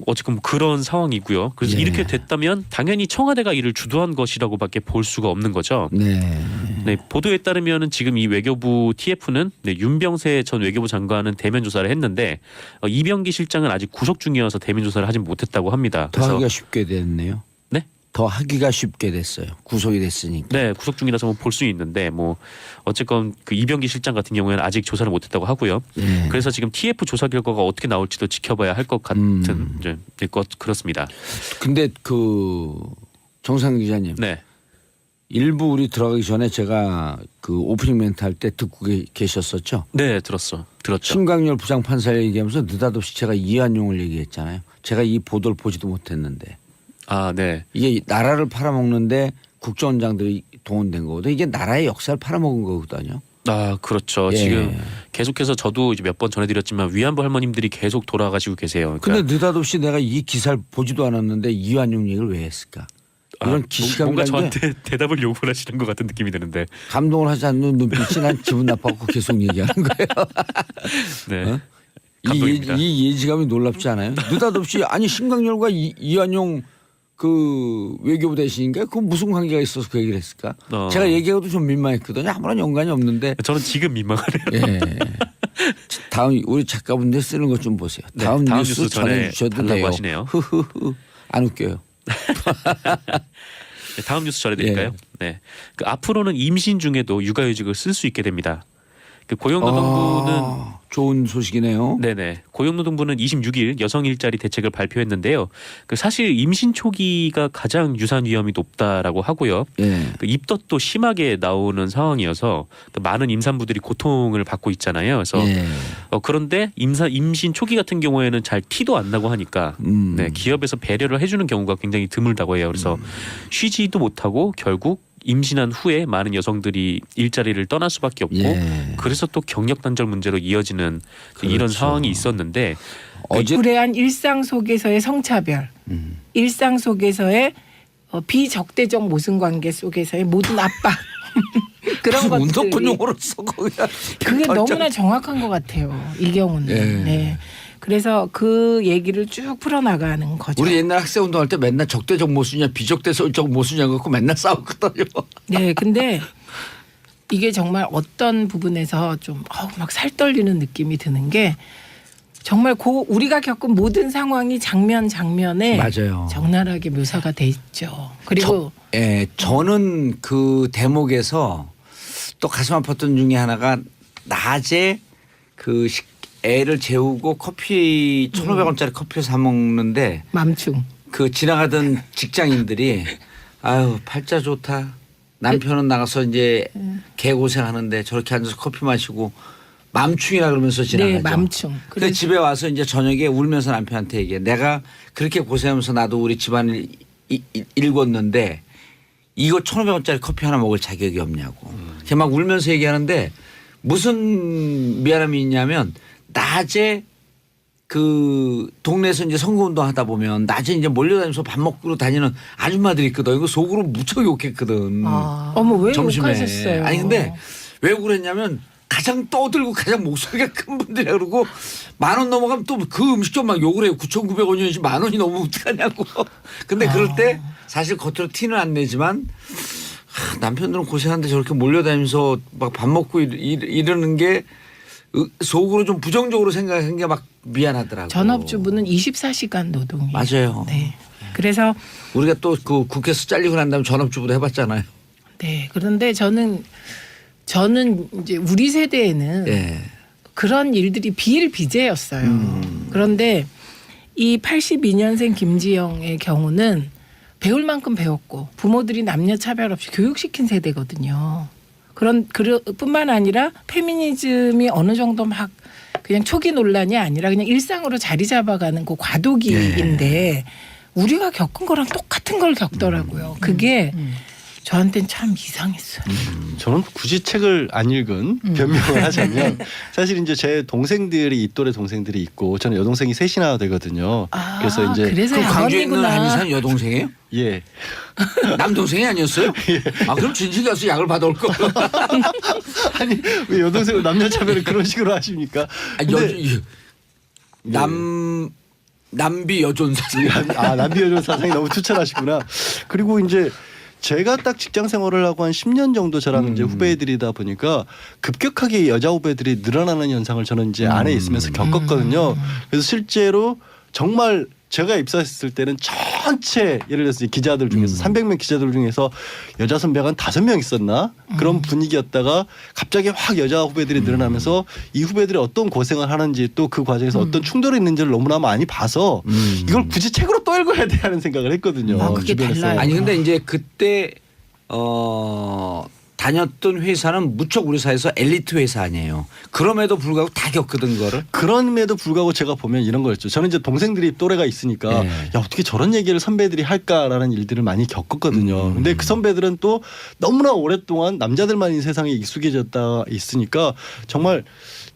어쨌든 그런 상황이고요. 그래서 예. 이렇게 됐다면 당연히 청와대가 이를 주도한 것이라고밖에 볼 수가 없는 거죠. 네. 네, 보도에 따르면 지금 이 외교부 TF는 네, 윤병세 전 외교부 장관은 대면 조사를 했는데 이병기 실장은 아직 구속 중이어서 대면 조사를 하진 못했다고 합니다. 더 하기가 쉽게 됐네요. 네? 더 하기가 쉽게 됐어요. 구속이 됐으니까. 네, 구속 중이라서 볼 수 있는데 뭐 어쨌건 그 이병기 실장 같은 경우에는 아직 조사를 못했다고 하고요. 네. 그래서 지금 TF 조사 결과가 어떻게 나올지도 지켜봐야 할 것 같은 이제 그렇습니다. 근데 그 정상 기자님. 네, 일부 우리 들어가기 전에 제가 그 오프닝 멘트 할 때 듣고 계셨었죠. 네, 들었죠. 신광열 부장판사 얘기하면서 느닷없이 제가 이완용을 얘기했잖아요. 제가 이 보도를 보지도 못했는데. 아, 네. 이게 나라를 팔아먹는데 국정원장들이 동원된 거거든요. 이게 나라의 역사를 팔아먹은 거거든요. 아, 그렇죠. 예. 지금 계속해서 저도 이제 몇 번 전해드렸지만 위안부 할머님들이 계속 돌아가시고 계세요. 그러니까 근데 느닷없이 내가 이 기사를 보지도 않았는데 이완용 얘기를 왜 했을까? 이런 기시감이 뭔가 나는데 저한테 대답을 요구를 하시는 것 같은 느낌이 드는데. 감동을 하지 않는 눈빛이 난 기분 나빠갖고 계속 얘기하는 거예요. 네. 어? 감동입니다. 이 예지감이 놀랍지 않아요? 느닷없이 아니 신강렬과 이완용 그 외교부 대신인가 그 무슨 관계가 있어서 그 얘기를 했을까? 제가 얘기하고도 좀 민망했거든요. 아무런 연관이 없는데. 저는 지금 민망하네요. 예. 다음 우리 작가분들 쓰는 것 좀 보세요. 네, 다음 다음 뉴스 뉴스 전에 전해주셔도 달라고 돼요. 하시네요. 흐흐흐. 안 웃겨요. 네, 다음 뉴스 전해드릴까요? 네. 그 앞으로는 임신 중에도 육아휴직을 쓸 수 있게 됩니다. 그 고용노동부는 좋은 소식이네요. 네네. 고용노동부는 26일 여성 일자리 대책을 발표했는데요. 그 사실 임신 초기가 가장 유산 위험이 높다라고 하고요. 예. 그 입덧도 심하게 나오는 상황이어서 그 많은 임산부들이 고통을 받고 있잖아요. 그래서 예. 그런데 임신 초기 같은 경우에는 잘 티도 안 나고 하니까 네, 기업에서 배려를 해주는 경우가 굉장히 드물다고 해요. 그래서 쉬지도 못하고 결국 임신한 후에 많은 여성들이 일자리를 떠날 수밖에 없고 예. 그래서 또 경력 단절 문제로 이어지는 이런 그렇죠. 상황이 있었는데 어제 불행한 일상 속에서의 성차별, 일상 속에서의 비적대적 모순 관계 속에서의 모든 압박 그런 것들이 운동권 용어로 써 거기다. 그게 너무나 정확한 것 같아요. 이 경우는. 예. 네. 그래서 그 얘기를 쭉 풀어나가는 거죠. 우리 옛날 학생 운동할 때 맨날 적대적 모순이냐 비적대적 모순이냐 갖고 맨날 싸웠거든요. 네, 근데 이게 정말 어떤 부분에서 좀 막 살 떨리는 느낌이 드는 게 정말 우리가 겪은 모든 상황이 장면에 맞아요. 적나라하게 묘사가 돼 있죠. 그리고 저는 그 대목에서 또 가슴 아팠던 중에 하나가 낮에 그 애를 재우고 커피 1,500원짜리 커피를 사 먹는데 맘충. 그 지나가던 직장인들이 아유 팔자 좋다. 남편은 나가서 이제 개고생하는데 저렇게 앉아서 커피 마시고 맘충이라 그러면서 지나가죠. 네, 맘충. 근데 집에 와서 이제 저녁에 울면서 남편한테 얘기해. 내가 그렇게 고생하면서 나도 우리 집안을 일궜는데 이거 1,500원짜리 커피 하나 먹을 자격이 없냐고. 걔 막 울면서 얘기하는데 무슨 미안함이 있냐면 낮에 그 동네에서 이제 선거운동 하다 보면 낮에 이제 몰려다니면서 밥 먹고 다니는 아줌마들이 있거든. 이거 속으로 무척 욕했거든. 어머 왜 점심에. 욕하셨어요? 아니 근데 왜 그랬냐면 가장 떠들고 가장 목소리가 큰 분들이라 그러고 10,000원 넘어가면 또 그 음식점 막 욕을 해요. 9,900원이지 10,000원이 넘으면 어떡하냐고. 근데 그럴 때 사실 겉으로 티는 안 내지만 남편들은 고생하는데 저렇게 몰려다니면서 막 밥 먹고 이러는 게 속으로 좀 부정적으로 생각한 게 막 미안하더라고요. 전업주부는 24시간 노동이에요. 맞아요. 네. 그래서 우리가 또 그 국회에서 잘리고 난 다음에 전업주부도 해봤잖아요. 네. 그런데 저는 이제 우리 세대에는 예. 그런 일들이 비일비재였어요. 그런데 이 82년생 김지영의 경우는 배울 만큼 배웠고 부모들이 남녀 차별 없이 교육시킨 세대거든요. 뿐만 아니라 페미니즘이 어느 정도 막 그냥 초기 논란이 아니라 그냥 일상으로 자리 잡아가는 그 과도기인데 우리가 겪은 거랑 똑같은 걸 겪더라고요. 그게 저한테는 참 이상했어요. 저는 굳이 책을 안 읽은 변명을 하자면 사실 이제 제 동생들이 이 또래 동생들이 있고 저는 여동생이 셋이나 되거든요. 그래서 이제 그래서 그 광주에 있는 양언니구나. 한의사는 여동생이에요? 예. 남동생이 아니었어요? 아 그럼 진실 가서 약을 받아올 걸. 아니 왜 여동생을 남녀 차별을 그런 식으로 하십니까? 근데 남비 여존사. 남비여존 사상이 너무 투철하시구나. 그리고 이제 제가 딱 직장 생활을 하고 한 10년 정도 저랑 이제 후배들이다 보니까 급격하게 여자 후배들이 늘어나는 현상을 저는 이제 안에 있으면서 겪었거든요. 그래서 실제로 정말 제가 입사했을 때는 전체 예를 들어서 기자들 중에서 300명 기자들 중에서 여자 선배가 한 5명 있었나 그런 분위기였다가 갑자기 확 여자 후배들이 늘어나면서 이 후배들이 어떤 고생을 하는지 또 그 과정에서 어떤 충돌이 있는지를 너무나 많이 봐서 이걸 굳이 책으로 또 읽어야 돼 하는 생각을 했거든요. 아, 그게 주변에서. 달라요. 아니 근데 이제 그때 다녔던 회사는 무척 우리 사회에서 엘리트 회사 아니에요. 그럼에도 불구하고 다 겪거든 거를. 그럼에도 불구하고 제가 보면 이런 거였죠. 저는 이제 동생들이 또래가 있으니까 네. 야 어떻게 저런 얘기를 선배들이 할까라는 일들을 많이 겪었거든요. 근데 그 선배들은 또 너무나 오랫동안 남자들만 이 세상에 익숙해졌다 있으니까 정말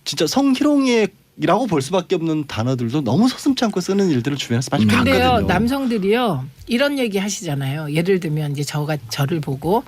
진짜 성희롱의 이라고 볼 수밖에 없는 단어들도 너무 서슴지 않고 쓰는 일들을 주변에서 많이 근데요, 봤거든요. 남성들이요 이런 얘기 하시잖아요. 예를 들면 이제 저를 보고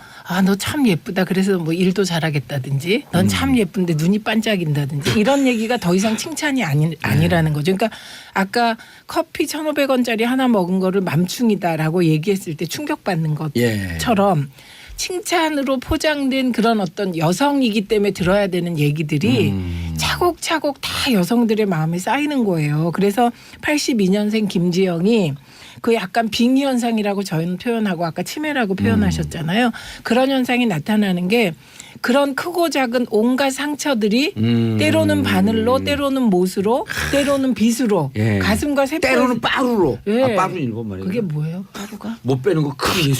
너 참 예쁘다. 그래서 뭐 일도 잘하겠다든지, 넌 참 예쁜데 눈이 반짝인다든지 이런 얘기가 더 이상 칭찬이 아니라는 거죠. 그러니까 아까 커피 1,500원짜리 하나 먹은 거를 맘충이다라고 얘기했을 때 충격받는 것처럼. 칭찬으로 포장된 그런 어떤 여성이기 때문에 들어야 되는 얘기들이 차곡차곡 다 여성들의 마음에 쌓이는 거예요. 그래서 82년생 김지영이 그 약간 빙의 현상이라고 저희는 표현하고 아까 치매라고 표현하셨잖아요. 그런 현상이 나타나는 게 그런 크고 작은 온갖 상처들이 때로는 바늘로, 때로는 못으로, 때로는 빗으로, 예. 가슴과 세포 때로는 빠루로. 예. 빠루는 일본 말이에요. 그게 뭐예요? 빠루가? 못 빼는 거 크게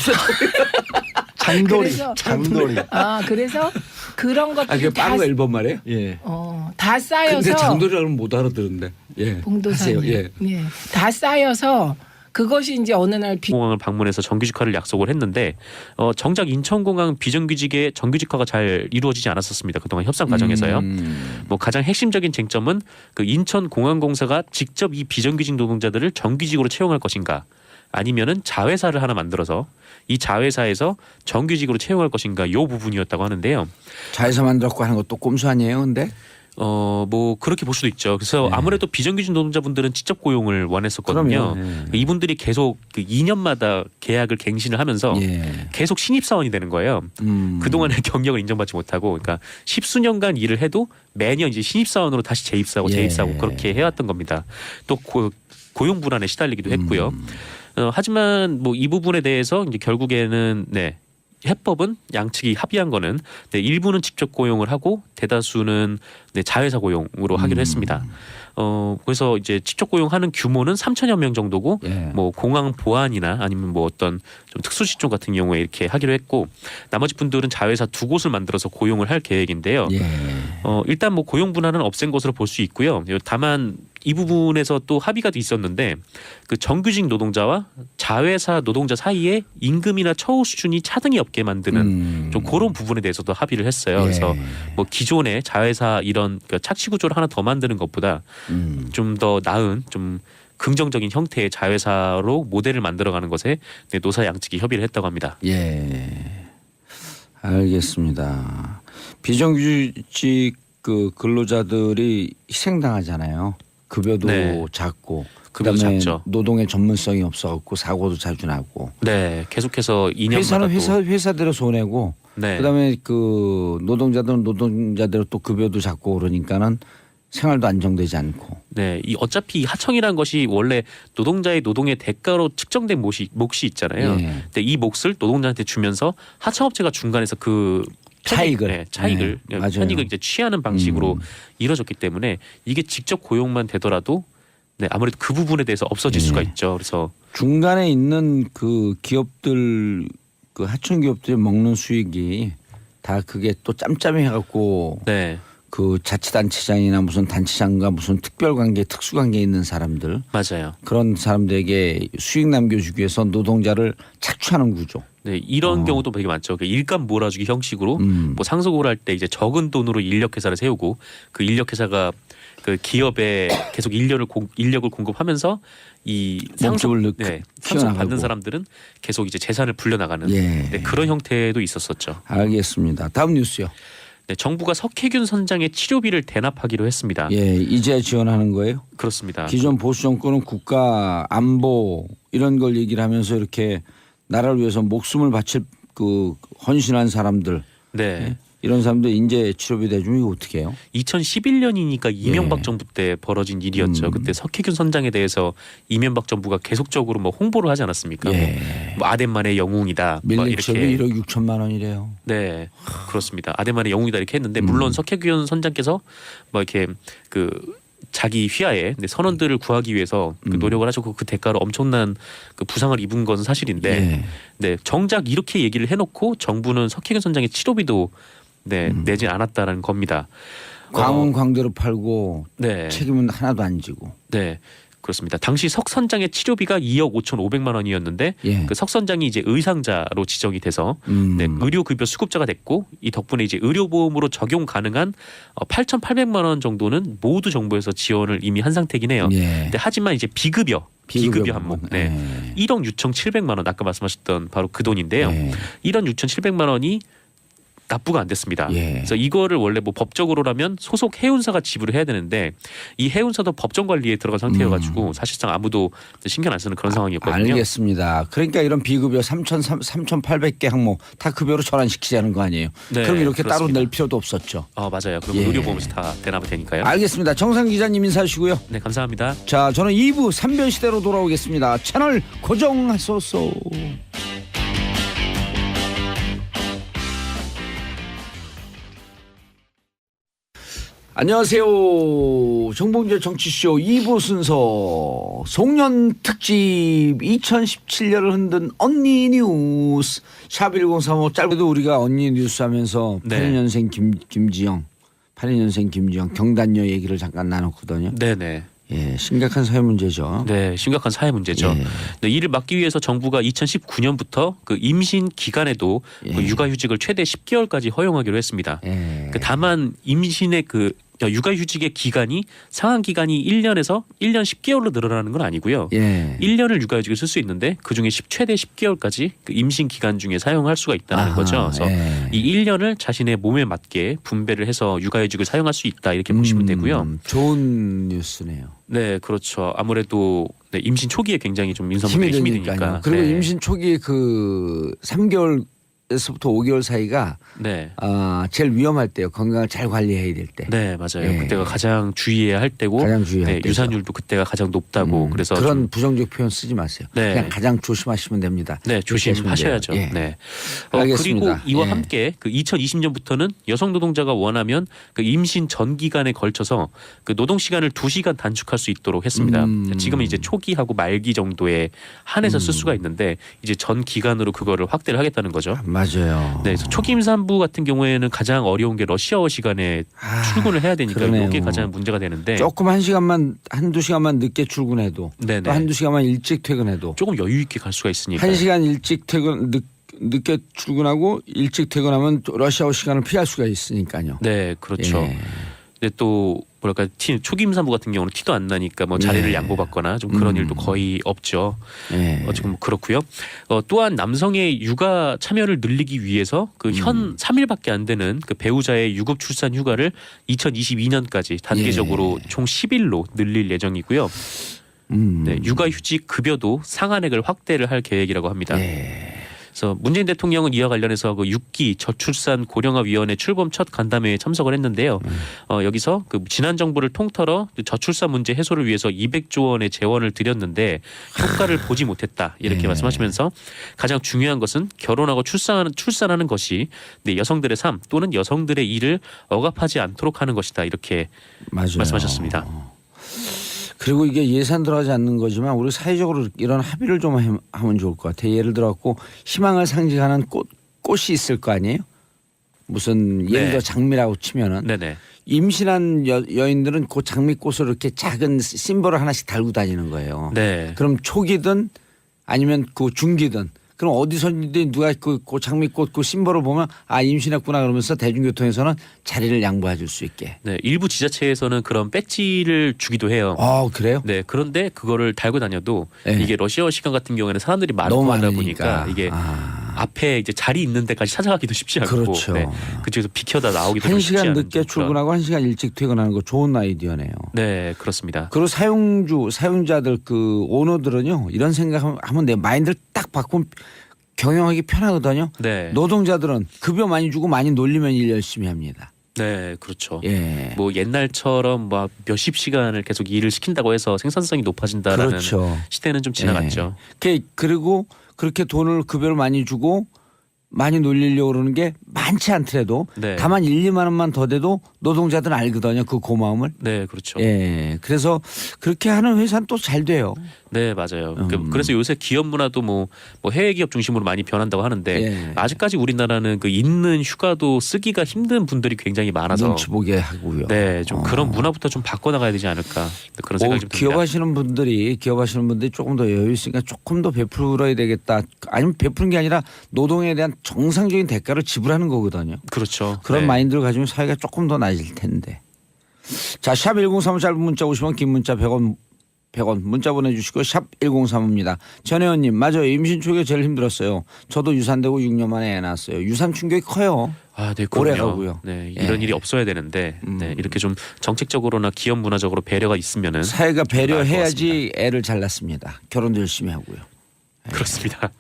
장돌이, 그래서- 장돌이. 그래서 그런 아, 것들이 그게 다, 빠루가 일본 말이에요? 예. 다 쌓여서 근데 장돌이라면 못 알아들은데. 예. 봉도사님, 하세요. 예. 예. 다 쌓여서 그것이 이제 어느 날 공항을 방문해서 정규직화를 약속을 했는데 정작 인천공항 비정규직의 정규직화가 잘 이루어지지 않았었습니다. 그동안 협상 과정에서요. 뭐 가장 핵심적인 쟁점은 그 인천공항공사가 직접 이 비정규직 노동자들을 정규직으로 채용할 것인가, 아니면은 자회사를 하나 만들어서 이 자회사에서 정규직으로 채용할 것인가, 요 부분이었다고 하는데요. 자회사 만들었고 하는 것도 꼼수 아니에요, 근데? 뭐 그렇게 볼 수도 있죠. 그래서 아무래도 비정규직 노동자분들은 직접 고용을 원했었거든요. 그럼요. 이분들이 계속 그 2년마다 계약을 갱신을 하면서 예. 계속 신입사원이 되는 거예요. 그동안의 경력을 인정받지 못하고, 그러니까 십수년간 일을 해도 매년 이제 신입사원으로 다시 재입사하고 예. 재입사하고 그렇게 해왔던 겁니다. 또 고용 불안에 시달리기도 했고요. 하지만 뭐 이 부분에 대해서 이제 결국에는 해법은 양측이 합의한 거는 일부는 직접 고용을 하고 대다수는 자회사 고용으로 하기로 했습니다. 그래서 이제 직접 고용하는 규모는 3천여 명 정도고, 예. 뭐 공항 보안이나 아니면 뭐 어떤 좀 특수 직종 같은 경우에 이렇게 하기로 했고, 나머지 분들은 자회사 2곳을 만들어서 고용을 할 계획인데요. 예. 일단 뭐 고용 분할은 없앤 것으로 볼 수 있고요. 다만 이 부분에서 또 합의가 있었는데, 그 정규직 노동자와 자회사 노동자 사이에 임금이나 처우 수준이 차등이 없게 만드는 좀 그런 부분에 대해서도 합의를 했어요. 예. 그래서 뭐 기존의 자회사 이런 그 착취 구조를 하나 더 만드는 것보다 좀 더 나은, 좀 긍정적인 형태의 자회사로 모델을 만들어가는 것에 노사 양측이 협의를 했다고 합니다. 예. 알겠습니다. 비정규직 그 근로자들이 희생당하잖아요. 급여도 네. 작고, 급여도 그다음에 작죠. 노동의 전문성이 없어갖고 사고도 자주 나고. 네, 계속해서 2년마다 회사는 또 회사대로 손해고, 네. 그다음에 그 노동자들은 노동자대로 또 급여도 작고 그러니까는 생활도 안정되지 않고. 네, 이 어차피 이 하청이라는 것이 원래 노동자의 노동의 대가로 측정된 몫이 있잖아요. 예. 근데 이 몫을 노동자한테 주면서 하청업체가 중간에서 그 차익을. 차익을 네, 맞아요. 편익을 이제 취하는 방식으로 이루어졌기 때문에 이게 직접 고용만 되더라도 아무래도 그 부분에 대해서 없어질 수가 있죠. 그래서 중간에 있는 그 기업들, 그 하청 기업들이 먹는 수익이 다 그게 또 짬짬이 해갖고 네, 그 자치단체장이나 무슨 단체장과 무슨 특별관계, 특수관계 있는 사람들, 맞아요. 그런 사람들에게 수익 남겨주기 위해서 노동자를 착취하는 구조. 네, 이런 경우도 되게 많죠. 그 일감 몰아주기 형식으로 뭐 상속을 할 때 이제 적은 돈으로 인력 회사를 세우고, 그 인력 회사가 그 기업에 계속 인력을 공급하면서 이 목적을 상속 받는 키워나가고. 사람들은 계속 이제 재산을 불려나가는 예. 그런 형태도 있었었죠. 알겠습니다. 다음 뉴스요. 네, 정부가 석혜균 선장의 치료비를 대납하기로 했습니다. 예, 이제 지원하는 거예요? 그렇습니다. 기존 보수 정권은 국가 안보 이런 걸 얘기를 하면서 이렇게 나라를 위해서 목숨을 바칠 그 헌신한 사람들, 네. 이런 사람들 인재 치료비 대주면 이거 어떻게 해요? 2011년이니까 이명박 예. 정부 때 벌어진 일이었죠. 그때 석혜균 선장에 대해서 이명박 정부가 계속적으로 뭐 홍보를 하지 않았습니까? 예. 뭐 아덴만의 영웅이다. 뭐 밀린 치료비 이렇게. 1억 6천만 원이래요. 네, 그렇습니다. 아덴만의 영웅이다 이렇게 했는데, 물론 석혜균 선장께서 뭐 이렇게 그 자기 휘하에 선원들을 구하기 위해서 그 노력을 하셨고 그 대가로 엄청난 그 부상을 입은 건 사실인데, 예. 네, 정작 이렇게 얘기를 해놓고 정부는 석혜균 선장의 치료비도 내지 않았다는 겁니다. 광원 광대로 팔고 네, 책임은 하나도 안 지고. 네. 그렇습니다. 당시 석 선장의 치료비가 2억 5,500만 원이었는데 예. 그 석 선장이 이제 의상자로 지정이 돼서 네, 의료급여 수급자가 됐고 이 덕분에 이제 의료보험으로 적용 가능한 8,800만 원 정도는 모두 정부에서 지원을 이미 한 상태긴 해요. 예. 근데 하지만 이제 비급여 항목 부분. 네. 1억 6,700만 원 아까 말씀하셨던 바로 그 돈인데요. 예. 1억 6,700만 원이 납부가 안 됐습니다. 예. 그래서 이거를 원래 뭐 법적으로라면 소속 해운사가 지불을 해야 되는데 이 해운사도 법정 관리에 들어간 상태여가지고 사실상 아무도 신경 안 쓰는 그런 상황이었거든요. 알겠습니다. 그러니까 이런 비급여 3,800개 항목 다 급여로 전환시키자는 거 아니에요. 네, 그럼 이렇게 따로 그렇습니다. 낼 필요도 없었죠. 맞아요. 그럼 예. 의료보험에서 다 대납이 되니까요. 알겠습니다. 정상 기자님 인사하시고요. 네, 감사합니다. 자, 저는 2부 3변 시대로 돌아오겠습니다. 채널 고정하소서. 안녕하세요. 정봉재 정치쇼 2부 순서 송년 특집 2017년을 흔든 언니 뉴스 샵1035 짧게도 우리가 언니 뉴스 하면서 네. 82년생 김지영 82년생 김지영 경단녀 얘기를 잠깐 나눴거든요. 네네. 예, 심각한 사회 문제죠. 네, 심각한 사회 문제죠. 예. 네, 이를 막기 위해서 정부가 2019년부터 그 임신 기간에도 예. 그 육아휴직을 최대 10개월까지 허용하기로 했습니다. 예. 그 다만 임신의 그 육아휴직의 기간이 상한 기간이 1년에서 1년 10개월로 늘어나는 건 아니고요. 예. 1년을 육아휴직을 쓸 수 있는데 그중에 최대 10개월까지 그 임신 기간 중에 사용할 수가 있다는 아하, 거죠. 그래서 예. 이 1년을 자신의 몸에 맞게 분배를 해서 육아휴직을 사용할 수 있다 이렇게 보시면 되고요. 좋은 뉴스네요. 네, 그렇죠. 아무래도 네, 임신 초기에 굉장히 좀 임산부들이 힘이 드니까. 그리고 네. 임신 초기 그 3개월에서부터 5개월 사이가 네. 제일 위험할 때요. 건강을 잘 관리해야 될 때. 네, 맞아요. 예. 그때가 가장 주의해야 할 때고 가장 주의할 네, 때죠. 유산율도 그때가 가장 높다고 그래서 그런 좀, 부정적 표현 쓰지 마세요. 네. 그냥 가장 조심하시면 됩니다. 네, 그렇게 하시면 조심하셔야죠. 돼요. 예. 네. 알겠습니다. 그리고 이와 예. 함께 그 2020년부터는 여성 노동자가 원하면 그 임신 전 기간에 걸쳐서 그 노동 시간을 2시간 단축할 수 있도록 했습니다. 지금은 이제 초기하고 말기 정도에 한해서 쓸 수가 있는데 이제 전 기간으로 그거를 확대를 하겠다는 거죠. 맞아요. 네, 그래서 초기 임산부 같은 경우에는 가장 어려운 게 러시아워 시간에 출근을 해야 되니까 그러네요. 이게 가장 문제가 되는데 조금 한두 시간만 늦게 출근해도 네네. 또 한두 시간만 일찍 퇴근해도 조금 여유 있게 갈 수가 있으니까. 1시간 일찍 늦게 출근하고 일찍 퇴근하면 또 러시아워 시간을 피할 수가 있으니까요. 네, 그렇죠. 예. 근데 또 뭐랄까 초기 임산부 같은 경우는 티도 안 나니까 뭐 자리를 예. 양보받거나 좀 그런 일도 거의 없죠. 예. 지금 그렇고요. 또한 남성의 육아 참여를 늘리기 위해서 그 현 3일밖에 안 되는 그 배우자의 유급 출산 휴가를 2022년까지 단계적으로 총 10일로 늘릴 예정이고요. 네, 육아휴직 급여도 상한액을 확대를 할 계획이라고 합니다. 그래서 문재인 대통령은 이와 관련해서 그 6기 저출산 고령화위원회 출범 첫 간담회에 참석을 했는데요. 여기서 그 지난 정부를 통틀어 저출산 문제 해소를 위해서 200조 원의 재원을 들였는데 효과를 보지 못했다 이렇게 말씀하시면서 가장 중요한 것은 결혼하고 출산하는 것이 네, 여성들의 삶 또는 여성들의 일을 억압하지 않도록 하는 것이다 이렇게 맞아요. 말씀하셨습니다. 그리고 이게 예산 들어가지 않는 거지만 우리 사회적으로 이런 합의를 좀 하면 좋을 것 같아요. 예를 들어 갖고 희망을 상징하는 꽃이 있을 거 아니에요? 무슨 예를 들어 장미라고 치면은 네네. 임신한 여인들은 그 장미꽃을 이렇게 작은 심볼을 하나씩 달고 다니는 거예요. 네. 그럼 초기든 아니면 그 중기든 그럼 어디서든 누가 그 장미꽃 그 심볼을 보면 아 임신했구나 그러면서 대중교통에서는 자리를 양보해 줄 수 있게. 네, 일부 지자체에서는 그런 배지를 주기도 해요. 그래요? 네, 그런데 그거를 달고 다녀도 네. 이게 러시아어 시간 같은 경우에는 사람들이 너무 많고 하다 많으니까. 보니까 이게 앞에 이제 자리 있는 데까지 찾아가기도 쉽지 않고 그렇죠. 네, 그쪽에서 비켜다 나오기도 좀 한 쉽지 시간 않은 늦게 좀 그런- 출근하고 한 시간 일찍 퇴근하는 거 좋은 아이디어네요. 네, 그렇습니다. 그리고 사용자들 그 오너들은요 이런 생각하면 내 마인드를 딱 바꾸면 경영하기 편하거든요. 네, 노동자들은 급여 많이 주고 많이 놀리면 일 열심히 합니다. 네, 그렇죠. 예. 뭐 옛날처럼 막 몇십 시간을 계속 일을 시킨다고 해서 생산성이 높아진다라는 그렇죠. 시대는 좀 지나갔죠. 그리고 그렇게 돈을 급여를 많이 주고 많이 놀리려고 그러는 게 많지 않더라도 네. 다만 1, 2만 원만 더 돼도 노동자들은 알거든요. 그 고마움을. 네, 그렇죠. 예. 그래서 그렇게 하는 회사는 또 잘 돼요. 네, 맞아요. 그래서 요새 기업 문화도 뭐 해외 기업 중심으로 많이 변한다고 하는데 예. 아직까지 우리나라는 그 있는 휴가도 쓰기가 힘든 분들이 굉장히 많아서 눈치 보게 하고요. 네, 좀 그런 문화부터 좀 바꿔나가야 되지 않을까 그런 생각이 좀 듭니다. 기업하시는 분들이 조금 더 여유 있으니까 조금 더 베풀어야 되겠다. 아니면 베푸는 게 아니라 노동에 대한 정상적인 대가를 지불하는 거거든요. 그렇죠. 그런 네. 마인드를 가지면 사회가 조금 더 나아질 텐데. 자, 샵 1035 짧은 문자 50원, 긴 문자 100원 문자 보내주시고 샵 1035입니다. 전 의원님 맞아요. 임신 초기가 제일 힘들었어요. 저도 유산되고 6년 만에 애 낳았어요. 유산 충격이 커요. 아, 네, 오래 그럼요. 가고요. 네, 이런 예. 일이 없어야 되는데 네, 이렇게 좀 정책적으로나 기업 문화적으로 배려가 있으면은 사회가 좀 나을 것 배려해야지 애를 잘 낳습니다. 결혼도 열심히 하고요. 그렇습니다.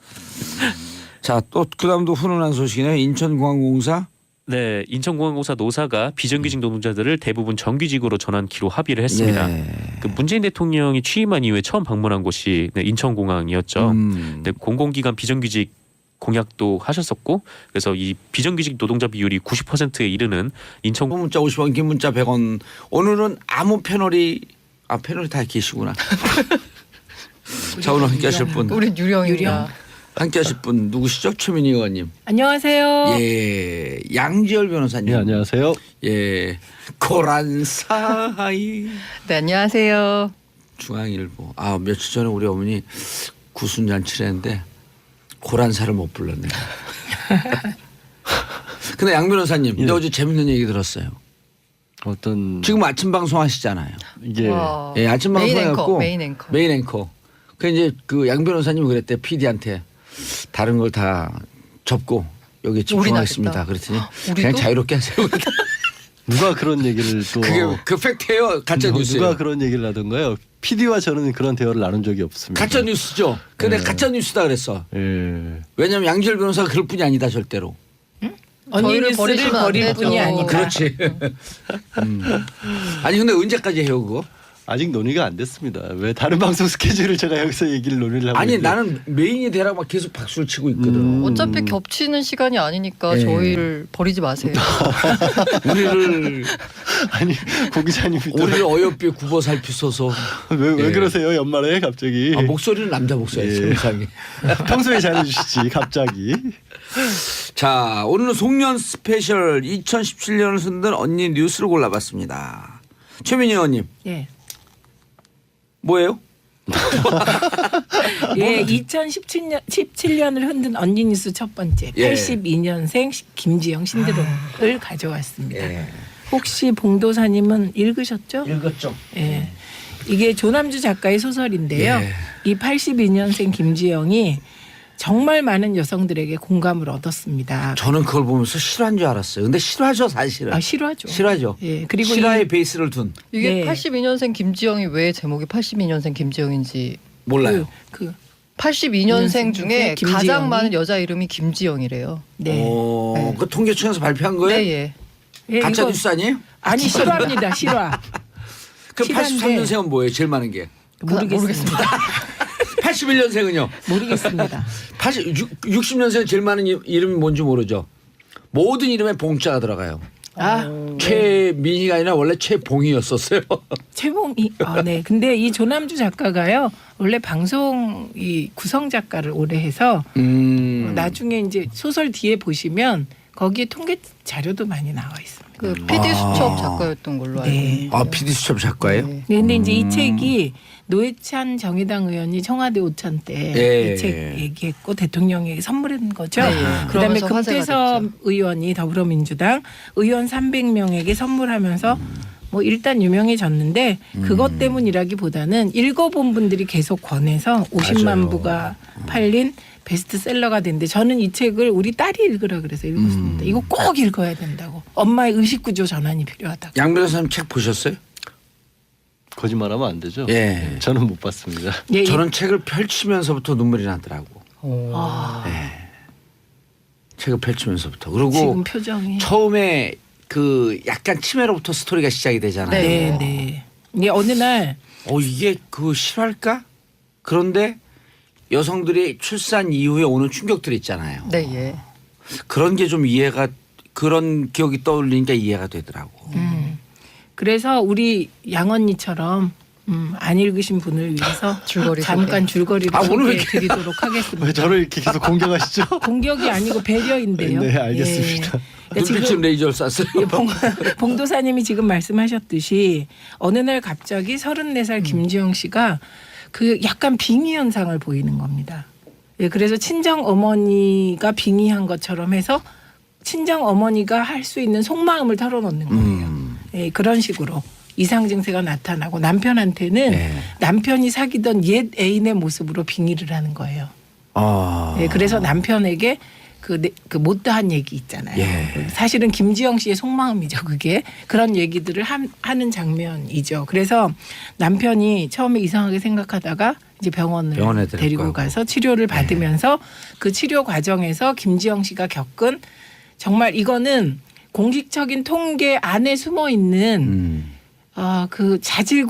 자, 또 그다음도 훈훈한 소식이네요. 인천공항공사 네, 인천공항공사 노사가 비정규직 노동자들을 대부분 정규직으로 전환키로 합의를 했습니다. 예. 그 문재인 대통령이 취임한 이후에 처음 방문한 곳이 네, 인천공항이었죠. 네, 공공기관 비정규직 공약도 하셨었고 그래서 이 비정규직 노동자 비율이 90%에 이르는 인천 문자 50원, 긴 문자 100원. 오늘은 아무 패널이 다 계시구나. 자, 오늘 함께 하실 분. 우리 유령입니다. 함께 하실 분 누구시죠? 최민희 의원님. 안녕하세요. 예. 양지열 변호사님. 네, 안녕하세요. 예. 고란 사이. 네, 안녕하세요. 중앙일보. 며칠 전에 우리 어머니 구순잔치를 했는데 고란사를 못 불렀네요. 근데 양 변호사님, 근데 어제 재밌는 얘기 들었어요. 어떤 지금 아침 방송 하시잖아요. 이게 와. 예, 아침 메인 방송 앵커, 해갖고 메인 앵커. 그 이제 그 양 변호사님이 그랬대 PD한테 다른 걸 다 접고 여기 집중하겠습니다. 우리 그랬더니 우리도? 그냥 자유롭게 하세요. 누가 그런 얘기를 또 그게 그 팩트예요. 가짜 뉴스예요. 누가 그런 얘기를 하던가요? PD와 저는 그런 대화를 나눈 적이 없습니다. 가짜 뉴스죠. 근데 네. 가짜 뉴스다 그랬어. 예. 왜냐하면 양지열 변호사가 그럴 뿐이 아니다 절대로. 언니 저희를 뉴스를 버리시면 안 버릴 되죠. 뿐이 아니다. 그렇지. 아니 근데 언제까지 해요 그거? 아직 논의가 안 됐습니다. 왜 다른 방송 스케줄을 제가 여기서 논의를 하고 아니 있는데. 나는 메인이 되라고 막 계속 박수를 치고 있거든. 어차피 겹치는 시간이 아니니까 예. 저희를 버리지 마세요. 우리를 아니 고 기자님이 또 우리를 어여삐 굽어 살피소서. 왜 예. 그러세요 연말에 갑자기 목소리는 남자 목소리 예. 세상에. 평소에 잘해주시지 갑자기. 자, 오늘은 송년 스페셜 2017년을 흔든 언니 뉴스를 골라봤습니다. 최민희 의원님 예. 뭐예요? 예, 2017년을 흔든 언니 뉴스 첫 번째 예. 82년생 김지영 신드롬을 가져왔습니다. 예. 혹시 봉도사님은 읽으셨죠? 읽었죠. 예. 이게 조남주 작가의 소설인데요. 예. 이 82년생 김지영이 정말 많은 여성들에게 공감을 얻었습니다. 저는 그걸 보면서 실화인 줄 알았어요. 근데 실화죠 사실은. 실화죠. 실화죠. 예. 그리고 실화의 베이스를 둔. 이게 네. 82년생 김지영이 왜 제목이 82년생 김지영인지 몰라요. 82년생 중에 김지영이? 가장 많은 여자 이름이 김지영이래요. 네. 네. 그 통계청에서 발표한 거예요? 네, 예. 예, 가짜 이거- 뉴스 아니에요? 아니 실화입니다. 실화. 그 실화인데 83년생은 뭐예요? 제일 많은 게. 모르겠습니다. 81년생은요? 모르겠습니다. 60년생 제일 많은 이름이 뭔지 모르죠. 모든 이름에 봉자가 들어가요. 최민희가 아니라 원래 최봉이었었어요. 최봉이. 네. 근데 이 조남주 작가가요. 원래 방송 이 구성 작가를 오래 해서 나중에 이제 소설 뒤에 보시면 거기에 통계 자료도 많이 나와 있습니다. 그 PD 수첩 작가였던 걸로 알고 네. 있는데. PD 수첩 작가예요? 네. 근데 이제 이 책이 노회찬 정의당 의원이 청와대 오찬 때 예. 이 책 얘기했고 대통령에게 선물한 거죠. 네. 그다음에 그러면서 화제가 금태섭 됐죠. 의원이 더불어민주당 의원 300명에게 선물하면서 뭐 일단 유명해졌는데 그것 때문이라기보다는 읽어본 분들이 계속 권해서 50만 맞아요. 부가 팔린 베스트셀러가 됐는데 저는 이 책을 우리 딸이 읽으라 그래서 읽었습니다. 이거 꼭 읽어야 된다고. 엄마의 의식구조 전환이 필요하다고. 양 변호사님 책 보셨어요? 거짓말하면 안 되죠. 예. 저는 못 봤습니다. 예, 저는 책을 펼치면서부터 눈물이 나더라고. 책을 펼치면서부터. 그리고 지금 표정이. 처음에 그 약간 치매로부터 스토리가 시작이 되잖아요. 네, 네. 이게 어느 날 이게 그 실화일까? 그런데 여성들이 출산 이후에 오는 충격들이 있잖아요. 네, 예. 그런 게 좀 이해가 그런 기억이 떠올리니까 이해가 되더라고. 그래서 우리 양 언니처럼 안 읽으신 분을 위해서 줄거리 잠깐 줄거리를 아, 오늘 왜 소개해드리도록 하겠습니다. 왜 저를 이렇게 계속 공격하시죠? 공격이 아니고 배려인데요. 네, 알겠습니다. 예. 눈빛은 지금 레이저를 쐈어요. 봉도사님이 지금 말씀하셨듯이 어느 날 갑자기 34살 김지영 씨가 그 약간 빙의 현상을 보이는 겁니다. 예, 그래서 친정 어머니가 빙의한 것처럼 해서 친정 어머니가 할 수 있는 속마음을 털어놓는 거예요. 예, 그런 식으로 이상 증세가 나타나고 남편한테는 네. 남편이 사귀던 옛 애인의 모습으로 빙의를 하는 거예요. 아. 예, 그래서 남편에게 그 못다한 얘기 있잖아요. 예. 사실은 김지영 씨의 속마음이죠. 그게 그런 얘기들을 하는 장면이죠. 그래서 남편이 처음에 이상하게 생각하다가 이제 병원에 데리고 가고. 가서 치료를 받으면서 그 치료 과정에서 김지영 씨가 겪은 정말 이거는 공식적인 통계 안에 숨어 있는 그 자질